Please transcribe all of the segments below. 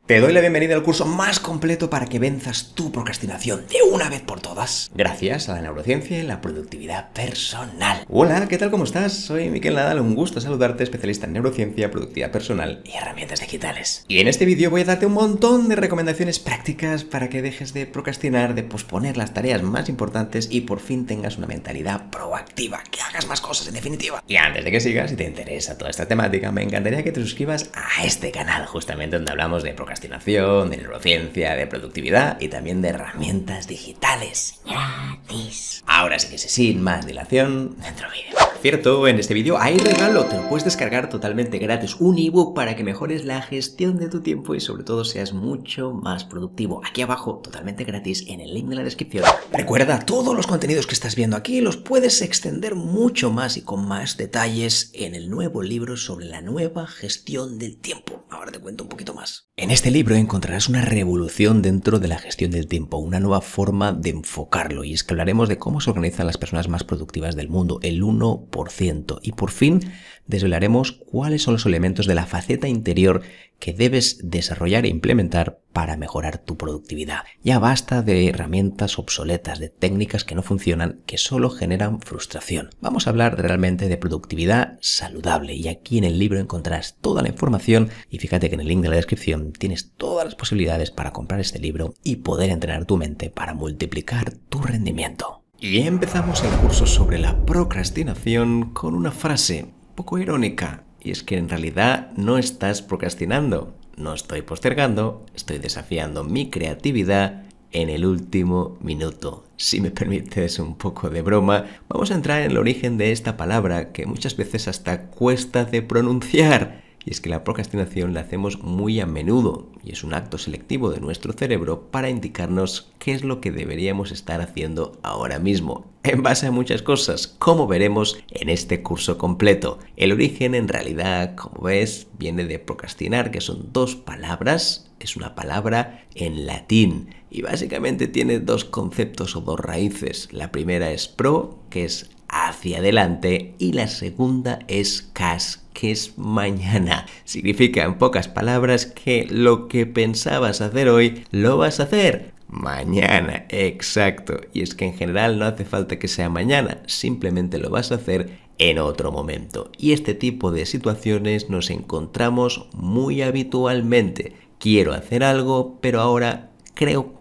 Te doy la bienvenida al curso más completo para que venzas tu procrastinación de una vez por todas, gracias a la neurociencia y la productividad personal. Hola, ¿qué tal? ¿Cómo estás? Soy Miquel Nadal, un gusto saludarte, especialista en neurociencia, productividad personal y herramientas digitales. Y en este vídeo voy a darte un montón de recomendaciones prácticas para que dejes de procrastinar, de posponer las tareas más importantes y por fin tengas una mentalidad proactiva, que hagas más cosas en definitiva. Y antes de que sigas, si te interesa toda esta temática, me encantaría que te suscribas a este canal, justamente donde hablamos de procrastinación, de neurociencia, de productividad y también de herramientas digitales gratis. Ahora sí que sin más dilación, dentro vídeo. Por cierto, en este vídeo hay regalo, te lo puedes descargar totalmente gratis, un ebook para que mejores la gestión de tu tiempo y sobre todo seas mucho más productivo. Aquí abajo, totalmente gratis, en el link de la descripción. Recuerda, todos los contenidos que estás viendo aquí los puedes extender mucho más y con más detalles en el nuevo libro sobre la nueva gestión del tiempo. Ahora te cuento un poquito más. En este libro encontrarás una revolución dentro de la gestión del tiempo, una nueva forma de enfocarlo, y es que hablaremos de cómo se organizan las personas más productivas del mundo, el 1%, y por fin desvelaremos cuáles son los elementos de la faceta interior que debes desarrollar e implementar para mejorar tu productividad. Ya basta de herramientas obsoletas, de técnicas que no funcionan, que solo generan frustración. Vamos a hablar realmente de productividad saludable, y aquí en el libro encontrarás toda la información, y fíjate que en el link de la descripción tienes todas las posibilidades para comprar este libro y poder entrenar tu mente para multiplicar tu rendimiento. Y empezamos el curso sobre la procrastinación con una frase un poco irónica, y es que en realidad no estás procrastinando, no estoy postergando, estoy desafiando mi creatividad en el último minuto. Si me permites un poco de broma, vamos a entrar en el origen de esta palabra que muchas veces hasta cuesta de pronunciar. Y es que la procrastinación la hacemos muy a menudo y es un acto selectivo de nuestro cerebro para indicarnos qué es lo que deberíamos estar haciendo ahora mismo, en base a muchas cosas, como veremos en este curso completo. El origen, en realidad, como ves, viene de procrastinar, que son dos palabras, es una palabra en latín y básicamente tiene dos conceptos o dos raíces. La primera es pro, que es hacia adelante, y la segunda es cas, que es mañana. Significa en pocas palabras que lo que pensabas hacer hoy lo vas a hacer mañana. Exacto. Y es que en general no hace falta que sea mañana, simplemente lo vas a hacer en otro momento. Y este tipo de situaciones nos encontramos muy habitualmente. Quiero hacer algo, pero ahora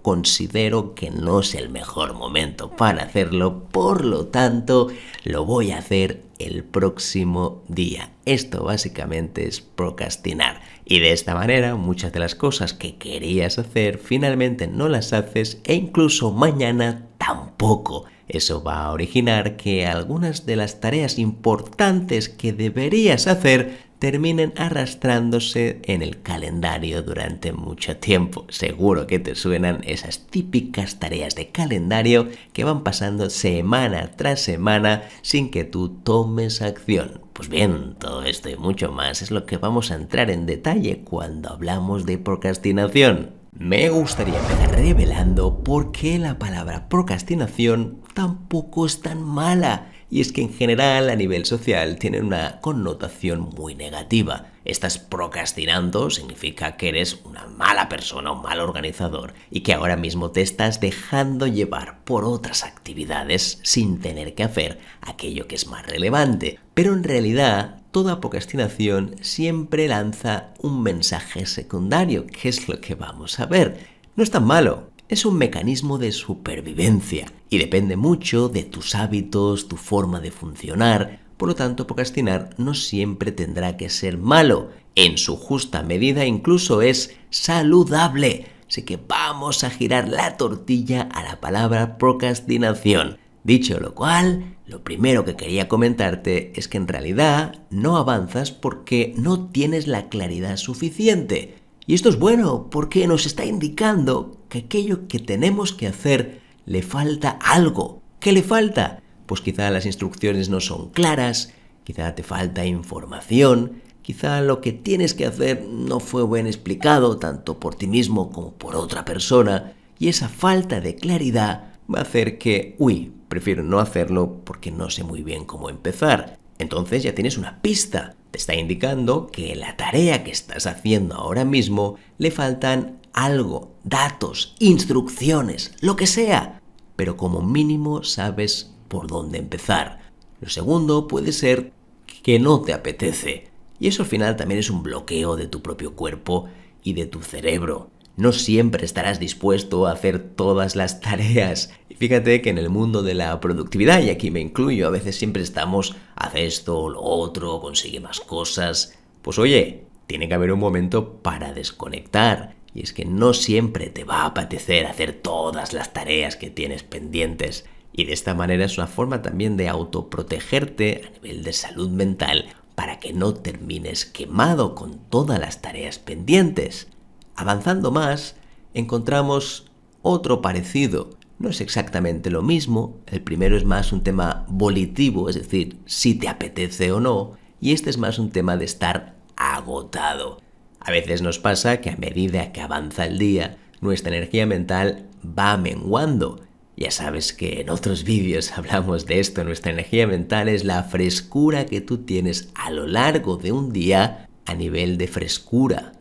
considero que no es el mejor momento para hacerlo, por lo tanto, lo voy a hacer el próximo día. Esto básicamente es procrastinar. Y de esta manera, muchas de las cosas que querías hacer, finalmente no las haces e incluso mañana tampoco. Eso va a originar que algunas de las tareas importantes que deberías hacer terminen arrastrándose en el calendario durante mucho tiempo. Seguro que te suenan esas típicas tareas de calendario que van pasando semana tras semana sin que tú tomes acción. Pues bien, todo esto y mucho más es lo que vamos a entrar en detalle cuando hablamos de procrastinación. Me gustaría empezar revelando por qué la palabra procrastinación tampoco es tan mala. Y es que en general a nivel social tiene una connotación muy negativa. Estás procrastinando significa que eres una mala persona, un mal organizador y que ahora mismo te estás dejando llevar por otras actividades sin tener que hacer aquello que es más relevante. Pero en realidad toda procrastinación siempre lanza un mensaje secundario, que es lo que vamos a ver. No es tan malo. Es un mecanismo de supervivencia y depende mucho de tus hábitos, tu forma de funcionar. Por lo tanto, procrastinar no siempre tendrá que ser malo. En su justa medida incluso es saludable. Así que vamos a girar la tortilla a la palabra procrastinación. Dicho lo cual, lo primero que quería comentarte es que en realidad no avanzas porque no tienes la claridad suficiente. Y esto es bueno porque nos está indicando que aquello que tenemos que hacer le falta algo. ¿Qué le falta? Pues quizá las instrucciones no son claras, quizá te falta información, quizá lo que tienes que hacer no fue bien explicado tanto por ti mismo como por otra persona, y esa falta de claridad va a hacer que, prefiero no hacerlo porque no sé muy bien cómo empezar. Entonces ya tienes una pista Te está indicando que la tarea que estás haciendo ahora mismo le faltan algo, datos, instrucciones, lo que sea, pero como mínimo sabes por dónde empezar. Lo segundo puede ser que no te apetece, y eso al final también es un bloqueo de tu propio cuerpo y de tu cerebro. No siempre estarás dispuesto a hacer todas las tareas. Y fíjate que en el mundo de la productividad, y aquí me incluyo, a veces siempre estamos, haz esto, lo otro, consigue más cosas. Pues oye, tiene que haber un momento para desconectar. Y es que no siempre te va a apetecer hacer todas las tareas que tienes pendientes. Y de esta manera es una forma también de autoprotegerte a nivel de salud mental para que no termines quemado con todas las tareas pendientes. Avanzando más, encontramos otro parecido. No es exactamente lo mismo, el primero es más un tema volitivo, es decir, si te apetece o no, y este es más un tema de estar agotado. A veces nos pasa que a medida que avanza el día, nuestra energía mental va menguando. Ya sabes que en otros vídeos hablamos de esto, nuestra energía mental es la frescura que tú tienes a lo largo de un día a nivel de frescura.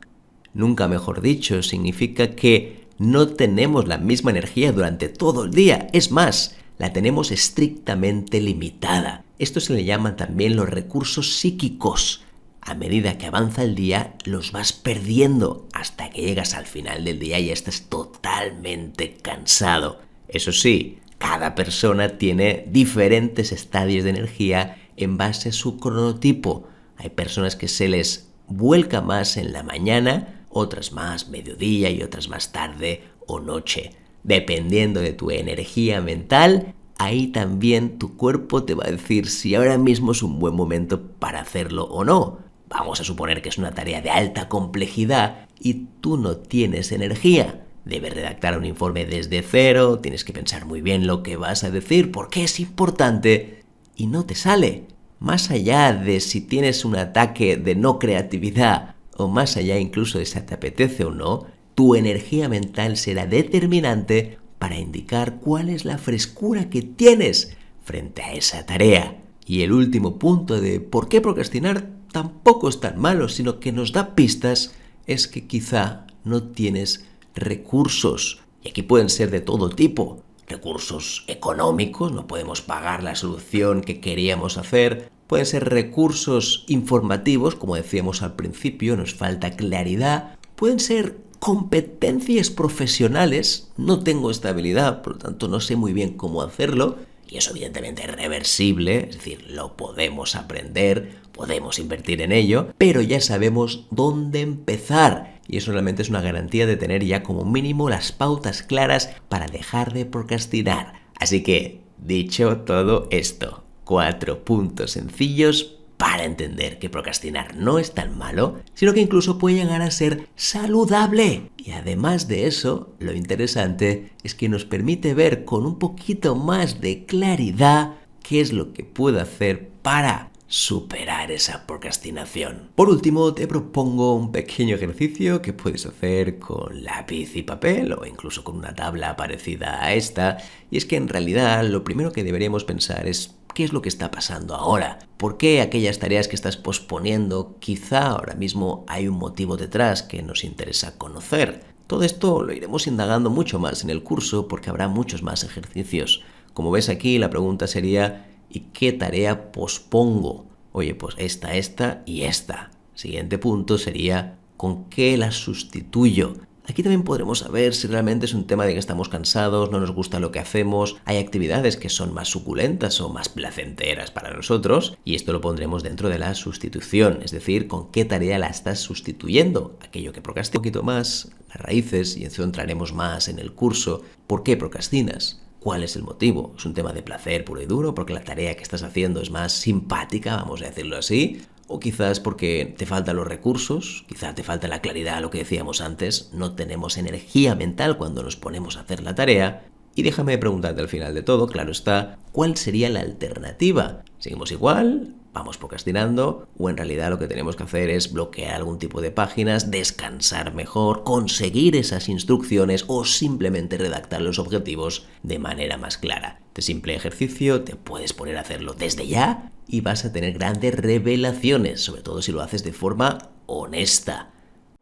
Nunca mejor dicho, significa que no tenemos la misma energía durante todo el día. Es más, la tenemos estrictamente limitada. Esto se le llama también los recursos psíquicos. A medida que avanza el día, los vas perdiendo hasta que llegas al final del día y estás totalmente cansado. Eso sí, cada persona tiene diferentes estadios de energía en base a su cronotipo. Hay personas que se les vuelca más en la mañana, otras más mediodía y otras más tarde o noche. Dependiendo de tu energía mental, ahí también tu cuerpo te va a decir si ahora mismo es un buen momento para hacerlo o no. Vamos a suponer que es una tarea de alta complejidad y tú no tienes energía. Debes redactar un informe desde cero, tienes que pensar muy bien lo que vas a decir porque es importante y no te sale. Más allá de si tienes un ataque de no creatividad o más allá incluso de si te apetece o no, tu energía mental será determinante para indicar cuál es la frescura que tienes frente a esa tarea. Y el último punto de por qué procrastinar tampoco es tan malo, sino que nos da pistas, es que quizá no tienes recursos. Y aquí pueden ser de todo tipo. Recursos económicos, no podemos pagar la solución que queríamos hacer. Pueden ser recursos informativos, como decíamos al principio, nos falta claridad. Pueden ser competencias profesionales, no tengo estabilidad, por lo tanto no sé muy bien cómo hacerlo. Y eso evidentemente es reversible, es decir, lo podemos aprender, podemos invertir en ello, pero ya sabemos dónde empezar. Y eso realmente es una garantía de tener ya como mínimo las pautas claras para dejar de procrastinar. Así que, dicho todo esto, 4 puntos sencillos para entender que procrastinar no es tan malo, sino que incluso puede llegar a ser saludable. Y además de eso, lo interesante es que nos permite ver con un poquito más de claridad qué es lo que puedo hacer para superar esa procrastinación. Por último, te propongo un pequeño ejercicio que puedes hacer con lápiz y papel o incluso con una tabla parecida a esta, y es que en realidad lo primero que deberíamos pensar es ¿qué es lo que está pasando ahora? ¿Por qué aquellas tareas que estás posponiendo quizá ahora mismo hay un motivo detrás que nos interesa conocer? Todo esto lo iremos indagando mucho más en el curso porque habrá muchos más ejercicios. Como ves aquí, la pregunta sería ¿y qué tarea pospongo? Oye, pues esta y esta. Siguiente punto sería ¿con qué la sustituyo? Aquí también podremos saber si realmente es un tema de que estamos cansados, no nos gusta lo que hacemos, hay actividades que son más suculentas o más placenteras para nosotros, y esto lo pondremos dentro de la sustitución, es decir, con qué tarea la estás sustituyendo, aquello que procrastinas. Un poquito más, las raíces, y en eso entraremos más en el curso, ¿por qué procrastinas? ¿Cuál es el motivo? ¿Es un tema de placer puro y duro porque la tarea que estás haciendo es más simpática, vamos a decirlo así? O quizás porque te faltan los recursos, quizás te falta la claridad, lo que decíamos antes, no tenemos energía mental cuando nos ponemos a hacer la tarea. Y déjame preguntarte al final de todo, claro está, ¿cuál sería la alternativa? ¿Seguimos igual? vamos procrastinando, o en realidad lo que tenemos que hacer es bloquear algún tipo de páginas, descansar mejor, conseguir esas instrucciones o simplemente redactar los objetivos de manera más clara. Este simple ejercicio te puedes poner a hacerlo desde ya y vas a tener grandes revelaciones, sobre todo si lo haces de forma honesta.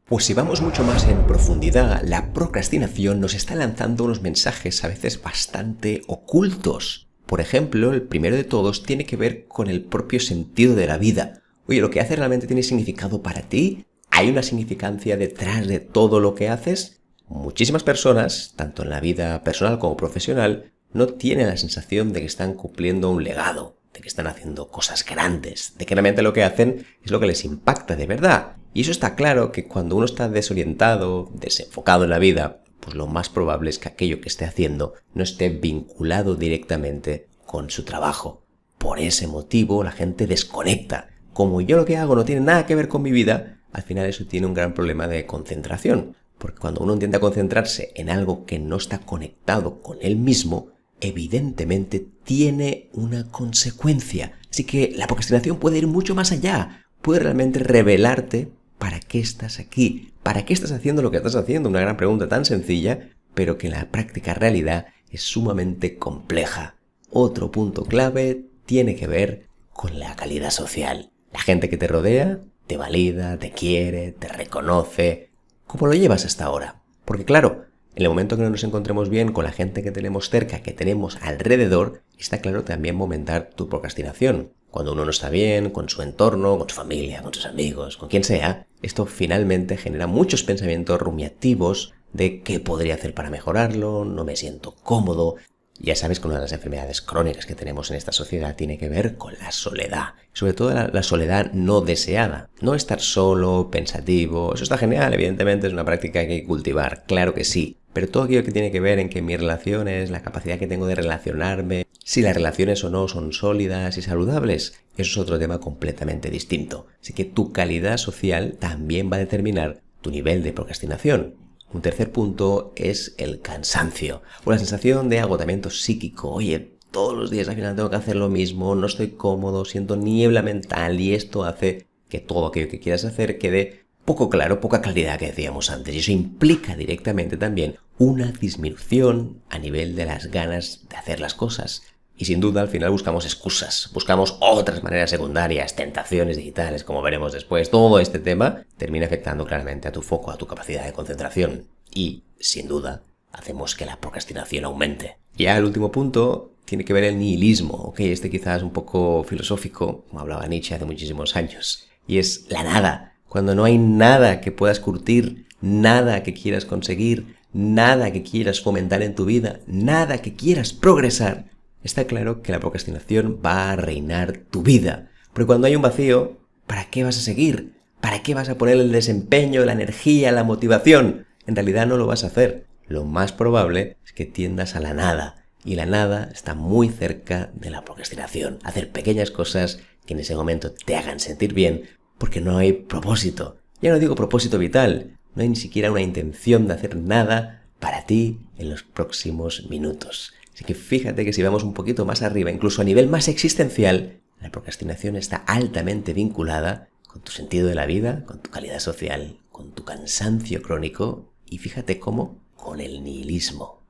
Pues si vamos mucho más en profundidad, la procrastinación nos está lanzando unos mensajes a veces bastante ocultos. Por ejemplo, el primero de todos tiene que ver con el propio sentido de la vida. Oye, ¿lo que haces realmente tiene significado para ti? ¿Hay una significancia detrás de todo lo que haces? Muchísimas personas, tanto en la vida personal como profesional, no tienen la sensación de que están cumpliendo un legado, de que están haciendo cosas grandes, de que realmente lo que hacen es lo que les impacta de verdad. Y eso está claro que cuando uno está desorientado, desenfocado en la vida, pues lo más probable es que aquello que esté haciendo no esté vinculado directamente con su trabajo. Por ese motivo la gente desconecta. Como yo lo que hago no tiene nada que ver con mi vida, al final eso tiene un gran problema de concentración. Porque cuando uno intenta concentrarse en algo que no está conectado con él mismo, evidentemente tiene una consecuencia. Así que la procrastinación puede ir mucho más allá. Puede realmente revelarte para qué estás aquí, para qué estás haciendo lo que estás haciendo. Una gran pregunta tan sencilla, pero que en la práctica realidad es sumamente compleja. Otro punto clave tiene que ver con la calidad social. La gente que te rodea te valida, te quiere, te reconoce. ¿Cómo lo llevas hasta ahora? Porque claro, en el momento que no nos encontremos bien con la gente que tenemos cerca, que tenemos alrededor, está claro también aumentar tu procrastinación. Cuando uno no está bien con su entorno, con su familia, con sus amigos, con quien sea, esto finalmente genera muchos pensamientos rumiativos de qué podría hacer para mejorarlo, no me siento cómodo. Ya sabes que una de las enfermedades crónicas que tenemos en esta sociedad tiene que ver con la soledad. Sobre todo la soledad no deseada. No estar solo, pensativo, eso está genial, evidentemente es una práctica que hay que cultivar, claro que sí. Pero todo aquello que tiene que ver en que mis relaciones, la capacidad que tengo de relacionarme, si las relaciones o no son sólidas y saludables, eso es otro tema completamente distinto. Así que tu calidad social también va a determinar tu nivel de procrastinación. Un tercer punto es el cansancio, o la sensación de agotamiento psíquico. Oye, todos los días al final tengo que hacer lo mismo, no estoy cómodo, siento niebla mental y esto hace que todo aquello que quieras hacer quede poco claro, poca claridad que decíamos antes. Y eso implica directamente también una disminución a nivel de las ganas de hacer las cosas. Y sin duda al final buscamos excusas, buscamos otras maneras secundarias, tentaciones digitales, como veremos después. Todo este tema termina afectando claramente a tu foco, a tu capacidad de concentración. Y, sin duda, hacemos que la procrastinación aumente. Ya el último punto tiene que ver el nihilismo, ¿ok? Este quizás un poco filosófico, como hablaba Nietzsche hace muchísimos años. Y es la nada. Cuando no hay nada que puedas curtir, nada que quieras conseguir, nada que quieras fomentar en tu vida, nada que quieras progresar, está claro que la procrastinación va a reinar tu vida. Porque cuando hay un vacío, ¿para qué vas a seguir? ¿Para qué vas a poner el desempeño, la energía, la motivación? En realidad no lo vas a hacer. Lo más probable es que tiendas a la nada. Y la nada está muy cerca de la procrastinación. Hacer pequeñas cosas que en ese momento te hagan sentir bien, porque no hay propósito. Ya no digo propósito vital, no hay ni siquiera una intención de hacer nada para ti en los próximos minutos. Así que fíjate que si vamos un poquito más arriba, incluso a nivel más existencial, la procrastinación está altamente vinculada con tu sentido de la vida, con tu calidad social, con tu cansancio crónico y fíjate cómo, con el nihilismo.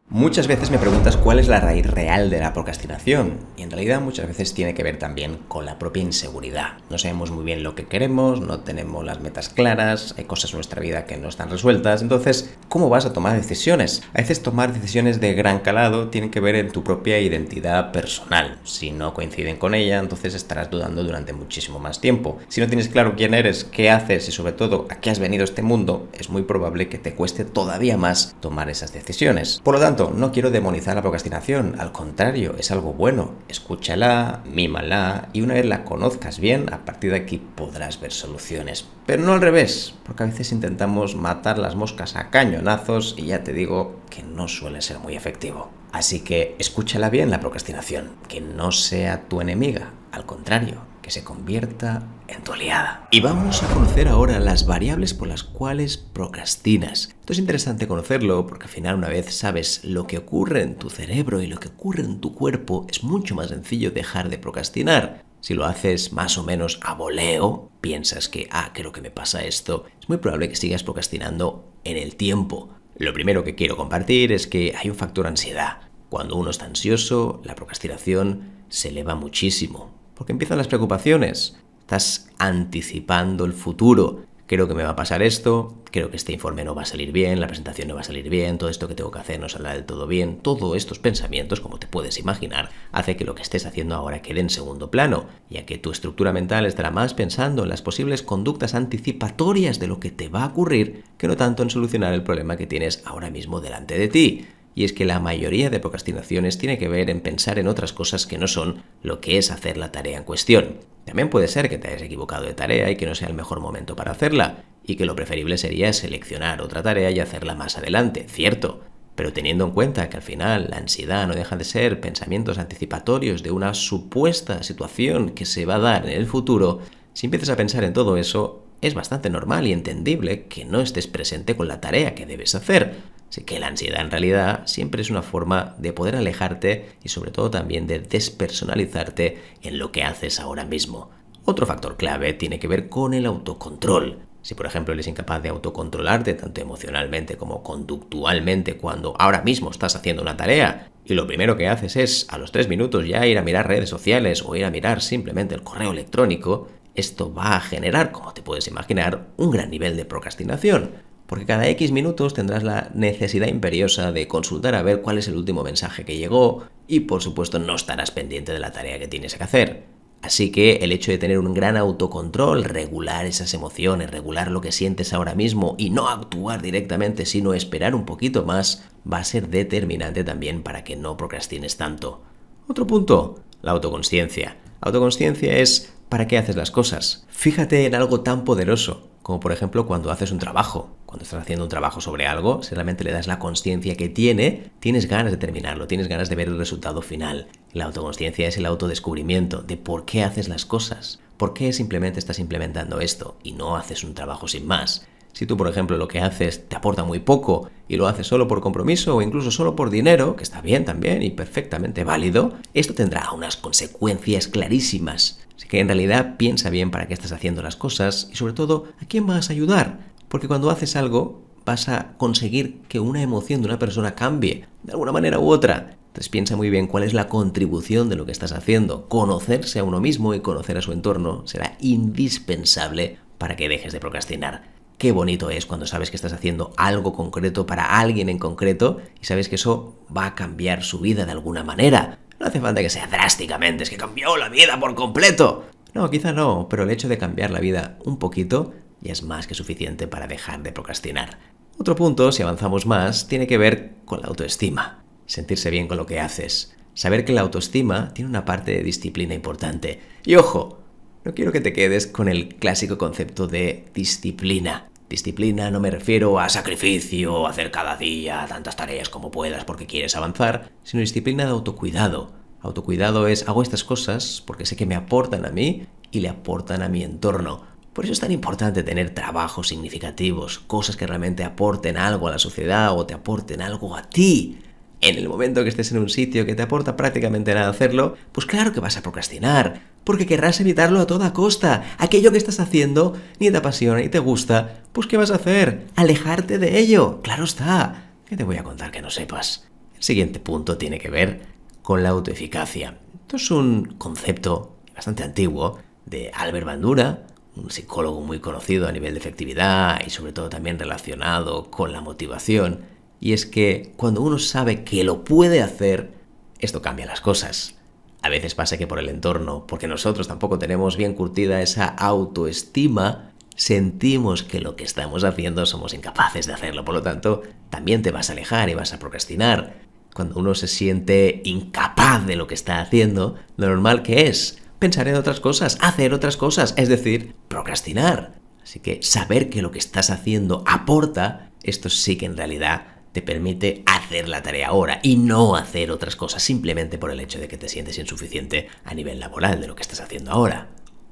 Muchas veces me preguntas cuál es la raíz real de la procrastinación y en realidad muchas veces tiene que ver también con la propia inseguridad. No sabemos muy bien lo que queremos, no tenemos las metas claras, hay cosas en nuestra vida que no están resueltas, entonces, ¿cómo vas a tomar decisiones? A veces tomar decisiones de gran calado tienen que ver en tu propia identidad personal. Si no coinciden con ella, entonces estarás dudando durante muchísimo más tiempo. Si no tienes claro quién eres, qué haces y sobre todo a qué has venido a este mundo, es muy probable que te cueste todavía más tomar esas decisiones. Por lo tanto, no quiero demonizar la procrastinación, al contrario, es algo bueno. Escúchala, mímala y una vez la conozcas bien, a partir de aquí podrás ver soluciones. Pero no al revés, porque a veces intentamos matar las moscas a cañonazos y ya te digo que no suele ser muy efectivo. Así que escúchala bien la procrastinación, que no sea tu enemiga, al contrario, que se convierta en tu aliada. Y vamos a conocer ahora las variables por las cuales procrastinas. Esto es interesante conocerlo porque al final una vez sabes lo que ocurre en tu cerebro y lo que ocurre en tu cuerpo, es mucho más sencillo dejar de procrastinar. Si lo haces más o menos a voleo, piensas que, creo que me pasa esto, es muy probable que sigas procrastinando en el tiempo. Lo primero que quiero compartir es que hay un factor ansiedad. Cuando uno está ansioso, la procrastinación se eleva muchísimo, porque empiezan las preocupaciones. Estás anticipando el futuro. Creo que me va a pasar esto, creo que este informe no va a salir bien, la presentación no va a salir bien, todo esto que tengo que hacer no saldrá del todo bien. Todos estos pensamientos, como te puedes imaginar, hace que lo que estés haciendo ahora quede en segundo plano, ya que tu estructura mental estará más pensando en las posibles conductas anticipatorias de lo que te va a ocurrir que no tanto en solucionar el problema que tienes ahora mismo delante de ti. Y es que la mayoría de procrastinaciones tiene que ver en pensar en otras cosas que no son lo que es hacer la tarea en cuestión. También puede ser que te hayas equivocado de tarea y que no sea el mejor momento para hacerla, y que lo preferible sería seleccionar otra tarea y hacerla más adelante, cierto. Pero teniendo en cuenta que al final la ansiedad no deja de ser pensamientos anticipatorios de una supuesta situación que se va a dar en el futuro, si empiezas a pensar en todo eso, es bastante normal y entendible que no estés presente con la tarea que debes hacer. Así que la ansiedad en realidad siempre es una forma de poder alejarte y sobre todo también de despersonalizarte en lo que haces ahora mismo. Otro factor clave tiene que ver con el autocontrol. Si por ejemplo eres incapaz de autocontrolarte tanto emocionalmente como conductualmente cuando ahora mismo estás haciendo una tarea y lo primero que haces es a los 3 minutos ya ir a mirar redes sociales o ir a mirar simplemente el correo electrónico, esto va a generar, como te puedes imaginar, un gran nivel de procrastinación. Porque cada X minutos tendrás la necesidad imperiosa de consultar a ver cuál es el último mensaje que llegó y por supuesto no estarás pendiente de la tarea que tienes que hacer. Así que el hecho de tener un gran autocontrol, regular esas emociones, regular lo que sientes ahora mismo y no actuar directamente sino esperar un poquito más, va a ser determinante también para que no procrastines tanto. Otro punto, la autoconsciencia. Autoconsciencia es ¿para qué haces las cosas? Fíjate en algo tan poderoso como por ejemplo cuando haces un trabajo. Cuando estás haciendo un trabajo sobre algo, si realmente le das la consciencia que tienes ganas de terminarlo, tienes ganas de ver el resultado final. La autoconsciencia es el autodescubrimiento de por qué haces las cosas, por qué simplemente estás implementando esto y no haces un trabajo sin más. Si tú, por ejemplo, lo que haces te aporta muy poco y lo haces solo por compromiso o incluso solo por dinero, que está bien también y perfectamente válido, esto tendrá unas consecuencias clarísimas. Así que en realidad piensa bien para qué estás haciendo las cosas y sobre todo a quién vas a ayudar. Porque cuando haces algo vas a conseguir que una emoción de una persona cambie de alguna manera u otra. Entonces piensa muy bien cuál es la contribución de lo que estás haciendo. Conocerse a uno mismo y conocer a su entorno será indispensable para que dejes de procrastinar. Qué bonito es cuando sabes que estás haciendo algo concreto para alguien en concreto y sabes que eso va a cambiar su vida de alguna manera. No hace falta que sea drásticamente, es que cambió la vida por completo. No, quizá no, pero el hecho de cambiar la vida un poquito ya es más que suficiente para dejar de procrastinar. Otro punto, si avanzamos más, tiene que ver con la autoestima. Sentirse bien con lo que haces. Saber que la autoestima tiene una parte de disciplina importante. Y ojo, no quiero que te quedes con el clásico concepto de disciplina. Disciplina no me refiero a sacrificio, hacer cada día tantas tareas como puedas porque quieres avanzar, sino disciplina de autocuidado. Autocuidado es hago estas cosas porque sé que me aportan a mí y le aportan a mi entorno. Por eso es tan importante tener trabajos significativos, cosas que realmente aporten algo a la sociedad o te aporten algo a ti. En el momento que estés en un sitio que te aporta prácticamente nada hacerlo, pues claro que vas a procrastinar, porque querrás evitarlo a toda costa. Aquello que estás haciendo ni te apasiona ni te gusta, pues ¿qué vas a hacer? Alejarte de ello, claro está. ¿Qué te voy a contar que no sepas? El siguiente punto tiene que ver con la autoeficacia. Esto es un concepto bastante antiguo de Albert Bandura, un psicólogo muy conocido a nivel de efectividad y sobre todo también relacionado con la motivación. Y es que cuando uno sabe que lo puede hacer, esto cambia las cosas. A veces pasa que por el entorno, porque nosotros tampoco tenemos bien curtida esa autoestima, sentimos que lo que estamos haciendo somos incapaces de hacerlo. Por lo tanto, también te vas a alejar y vas a procrastinar. Cuando uno se siente incapaz de lo que está haciendo, lo normal que es pensar en otras cosas, hacer otras cosas, es decir, procrastinar. Así que saber que lo que estás haciendo aporta, esto sí que en realidad te permite hacer la tarea ahora y no hacer otras cosas simplemente por el hecho de que te sientes insuficiente a nivel laboral de lo que estás haciendo ahora.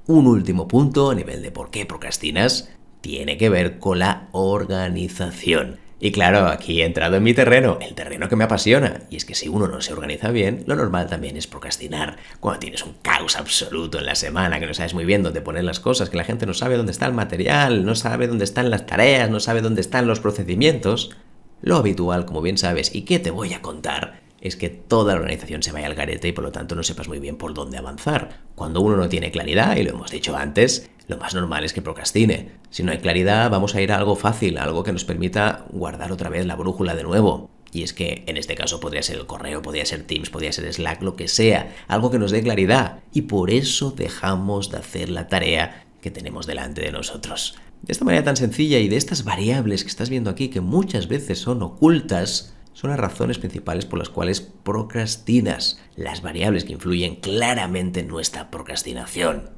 Un último punto a nivel de por qué procrastinas tiene que ver con la organización. Y claro, aquí he entrado en mi terreno, el terreno que me apasiona. Y es que si uno no se organiza bien, lo normal también es procrastinar. Cuando tienes un caos absoluto en la semana, que no sabes muy bien dónde poner las cosas, que la gente no sabe dónde está el material, no sabe dónde están las tareas, no sabe dónde están los procedimientos. Lo habitual, como bien sabes, y que te voy a contar, es que toda la organización se vaya al garete y por lo tanto no sepas muy bien por dónde avanzar. Cuando uno no tiene claridad, y lo hemos dicho antes, lo más normal es que procrastine. Si no hay claridad, vamos a ir a algo fácil, a algo que nos permita guardar otra vez la brújula de nuevo. Y es que en este caso podría ser el correo, podría ser Teams, podría ser Slack, lo que sea, algo que nos dé claridad. Y por eso dejamos de hacer la tarea que tenemos delante de nosotros. De esta manera tan sencilla y de estas variables que estás viendo aquí, que muchas veces son ocultas, son las razones principales por las cuales procrastinas, las variables que influyen claramente en nuestra procrastinación.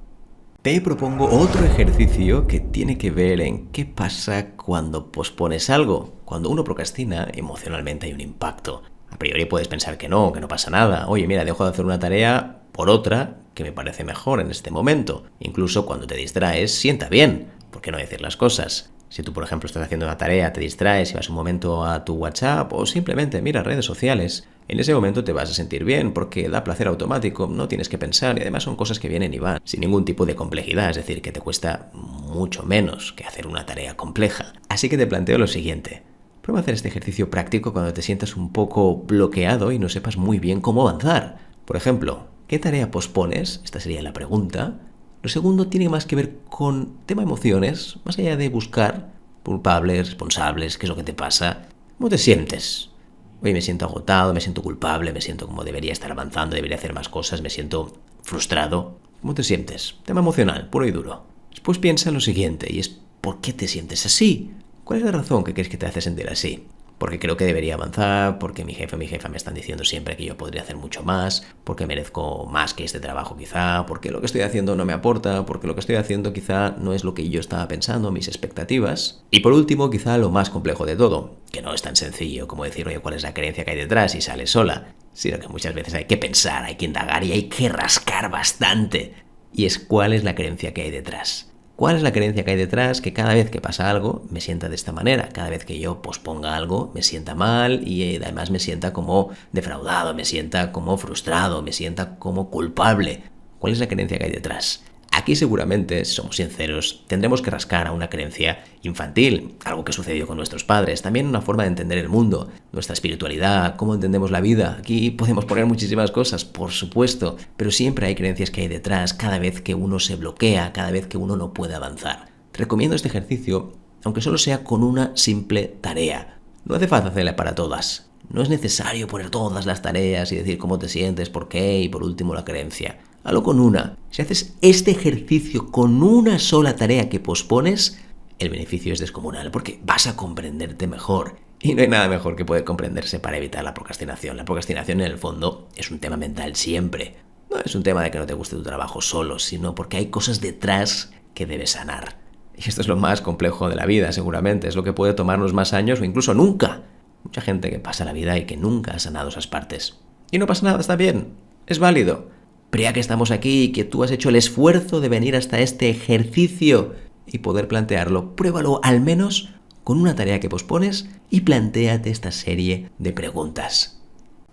Te propongo otro ejercicio que tiene que ver en qué pasa cuando pospones algo. Cuando uno procrastina, emocionalmente hay un impacto. A priori puedes pensar que no pasa nada. Oye, mira, dejo de hacer una tarea por otra que me parece mejor en este momento. Incluso cuando te distraes, sienta bien. ¿Por qué no decir las cosas? Si tú, por ejemplo, estás haciendo una tarea, te distraes y vas un momento a tu WhatsApp o simplemente miras redes sociales, en ese momento te vas a sentir bien porque da placer automático, no tienes que pensar y además son cosas que vienen y van sin ningún tipo de complejidad, es decir, que te cuesta mucho menos que hacer una tarea compleja. Así que te planteo lo siguiente. Prueba a hacer este ejercicio práctico cuando te sientas un poco bloqueado y no sepas muy bien cómo avanzar. Por ejemplo, ¿qué tarea pospones? Esta sería la pregunta. Lo segundo tiene más que ver con tema emociones, más allá de buscar culpables, responsables, qué es lo que te pasa. ¿Cómo te sientes? Hoy me siento agotado, me siento culpable, me siento como debería estar avanzando, debería hacer más cosas, me siento frustrado. ¿Cómo te sientes? Tema emocional, puro y duro. Después piensa en lo siguiente, y es ¿por qué te sientes así? ¿Cuál es la razón que crees que te hace sentir así? Porque creo que debería avanzar, porque mi jefe o mi jefa me están diciendo siempre que yo podría hacer mucho más, porque merezco más que este trabajo quizá, porque lo que estoy haciendo no me aporta, porque lo que estoy haciendo quizá no es lo que yo estaba pensando, mis expectativas. Y por último, quizá lo más complejo de todo, que no es tan sencillo como decir, oye, cuál es la creencia que hay detrás y sale sola, sino que muchas veces hay que pensar, hay que indagar y hay que rascar bastante. Y es cuál es la creencia que hay detrás. ¿Cuál es la creencia que hay detrás? Que cada vez que pasa algo me sienta de esta manera. Cada vez que yo posponga algo me sienta mal y además me sienta como defraudado, me sienta como frustrado, me sienta como culpable. ¿Cuál es la creencia que hay detrás? Aquí seguramente, si somos sinceros, tendremos que rascar a una creencia infantil, algo que sucedió con nuestros padres, también una forma de entender el mundo, nuestra espiritualidad, cómo entendemos la vida. Aquí podemos poner muchísimas cosas, por supuesto, pero siempre hay creencias que hay detrás cada vez que uno se bloquea, cada vez que uno no puede avanzar. Te recomiendo este ejercicio, aunque solo sea con una simple tarea. No hace falta hacerla para todas. No es necesario poner todas las tareas y decir cómo te sientes, por qué y por último la creencia. Hazlo con una. Si haces este ejercicio con una sola tarea que pospones, el beneficio es descomunal porque vas a comprenderte mejor. Y no hay nada mejor que poder comprenderse para evitar la procrastinación. La procrastinación en el fondo es un tema mental siempre. No es un tema de que no te guste tu trabajo solo, sino porque hay cosas detrás que debes sanar. Y esto es lo más complejo de la vida, seguramente. Es lo que puede tomarnos más años o incluso nunca. Mucha gente que pasa la vida y que nunca ha sanado esas partes. Y no pasa nada, está bien. Es válido. Pero ya que estamos aquí y que tú has hecho el esfuerzo de venir hasta este ejercicio y poder plantearlo, pruébalo al menos con una tarea que pospones y plantéate esta serie de preguntas.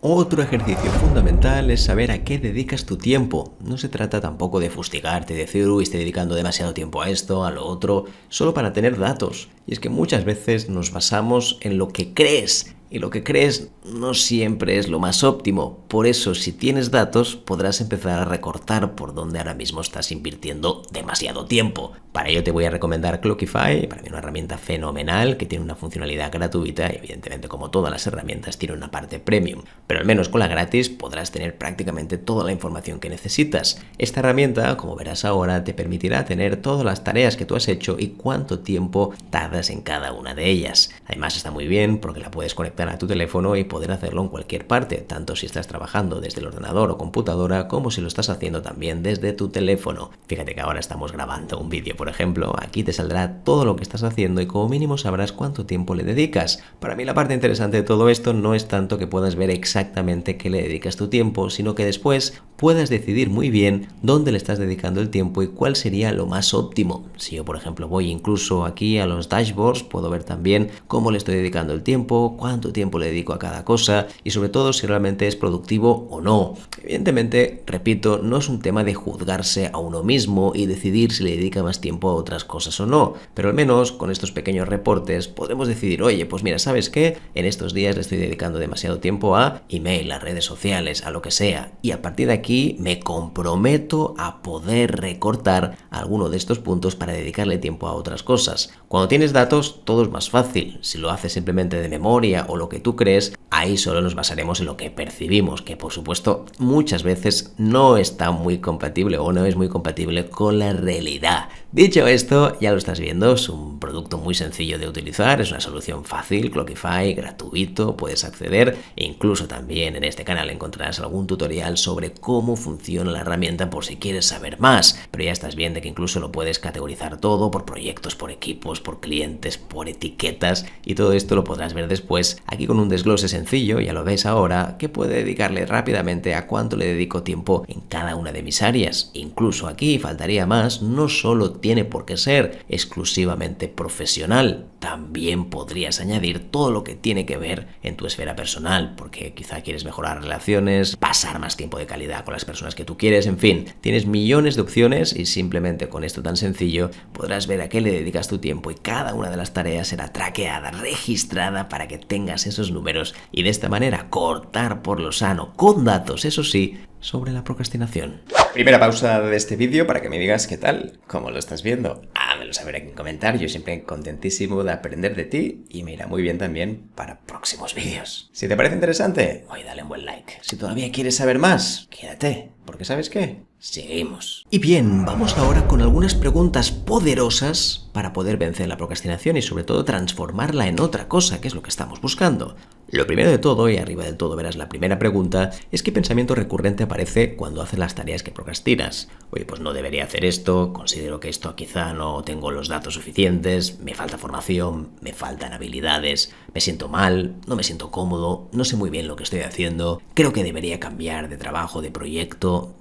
Otro ejercicio fundamental es saber a qué dedicas tu tiempo. No se trata tampoco de fustigarte y decir, estoy dedicando demasiado tiempo a esto, a lo otro, solo para tener datos. Y es que muchas veces nos basamos en lo que crees. Y lo que crees no siempre es lo más óptimo. Por eso, si tienes datos, podrás empezar a recortar por donde ahora mismo estás invirtiendo demasiado tiempo. Para ello te voy a recomendar Clockify, para mí una herramienta fenomenal que tiene una funcionalidad gratuita y evidentemente como todas las herramientas tiene una parte premium. Pero al menos con la gratis podrás tener prácticamente toda la información que necesitas. Esta herramienta, como verás ahora, te permitirá tener todas las tareas que tú has hecho y cuánto tiempo tardas en cada una de ellas. Además está muy bien porque la puedes conectar conectar a tu teléfono y poder hacerlo en cualquier parte, tanto si estás trabajando desde el ordenador o computadora como si lo estás haciendo también desde tu teléfono. Fíjate que ahora estamos grabando un vídeo, por ejemplo, aquí te saldrá todo lo que estás haciendo y como mínimo sabrás cuánto tiempo le dedicas. Para mí la parte interesante de todo esto no es tanto que puedas ver exactamente qué le dedicas tu tiempo, sino que después puedas decidir muy bien dónde le estás dedicando el tiempo y cuál sería lo más óptimo. Si yo, por ejemplo, voy incluso aquí a los dashboards, puedo ver también cómo le estoy dedicando el tiempo, cuánto tiempo le dedico a cada cosa y sobre todo si realmente es productivo o no. Evidentemente, repito, no es un tema de juzgarse a uno mismo y decidir si le dedica más tiempo a otras cosas o no, pero al menos con estos pequeños reportes podremos decidir, oye, pues mira, ¿sabes qué? En estos días le estoy dedicando demasiado tiempo a email, a redes sociales, a lo que sea, y a partir de aquí me comprometo a poder recortar alguno de estos puntos para dedicarle tiempo a otras cosas. Cuando tienes datos, todo es más fácil. Si lo haces simplemente de memoria o lo que tú crees, ahí solo nos basaremos en lo que percibimos, que por supuesto muchas veces no está muy compatible o no es muy compatible con la realidad. Dicho esto, ya lo estás viendo, es un producto muy sencillo de utilizar, es una solución fácil, Clockify, gratuito, puedes acceder e incluso también en este canal encontrarás algún tutorial sobre cómo funciona la herramienta por si quieres saber más, pero ya estás viendo que incluso lo puedes categorizar todo por proyectos, por equipos, por clientes, por etiquetas y todo esto lo podrás ver después aquí con un desglose sencillo, ya lo ves ahora, que puede dedicarle rápidamente a cuánto le dedico tiempo en cada una de mis áreas. Incluso aquí faltaría más, no solo tiene por qué ser exclusivamente profesional, también podrías añadir todo lo que tiene que ver en tu esfera personal, porque quizá quieres mejorar relaciones, pasar más tiempo de calidad con las personas que tú quieres, en fin, tienes millones de opciones y simplemente con esto tan sencillo podrás ver a qué le dedicas tu tiempo y cada una de las tareas será traqueada, registrada para que tengas esos números y de esta manera cortar por lo sano, con datos, eso sí, sobre la procrastinación. Primera pausa de este vídeo para que me digas qué tal, cómo lo estás viendo. Házmelo saber aquí en comentarios, siempre contentísimo de aprender de ti y me irá muy bien también para próximos vídeos. Si te parece interesante, oye, dale un buen like. Si todavía quieres saber más, quédate, porque ¿sabes qué? Seguimos. Y bien, vamos ahora con algunas preguntas poderosas para poder vencer la procrastinación y sobre todo transformarla en otra cosa, que es lo que estamos buscando. Lo primero de todo, y arriba del todo verás la primera pregunta, es qué pensamiento recurrente aparece cuando haces las tareas que procrastinas. Oye, pues no debería hacer esto, considero que esto quizá no tengo los datos suficientes, me falta formación, me faltan habilidades, me siento mal, no me siento cómodo, no sé muy bien lo que estoy haciendo, creo que debería cambiar de trabajo, de proyecto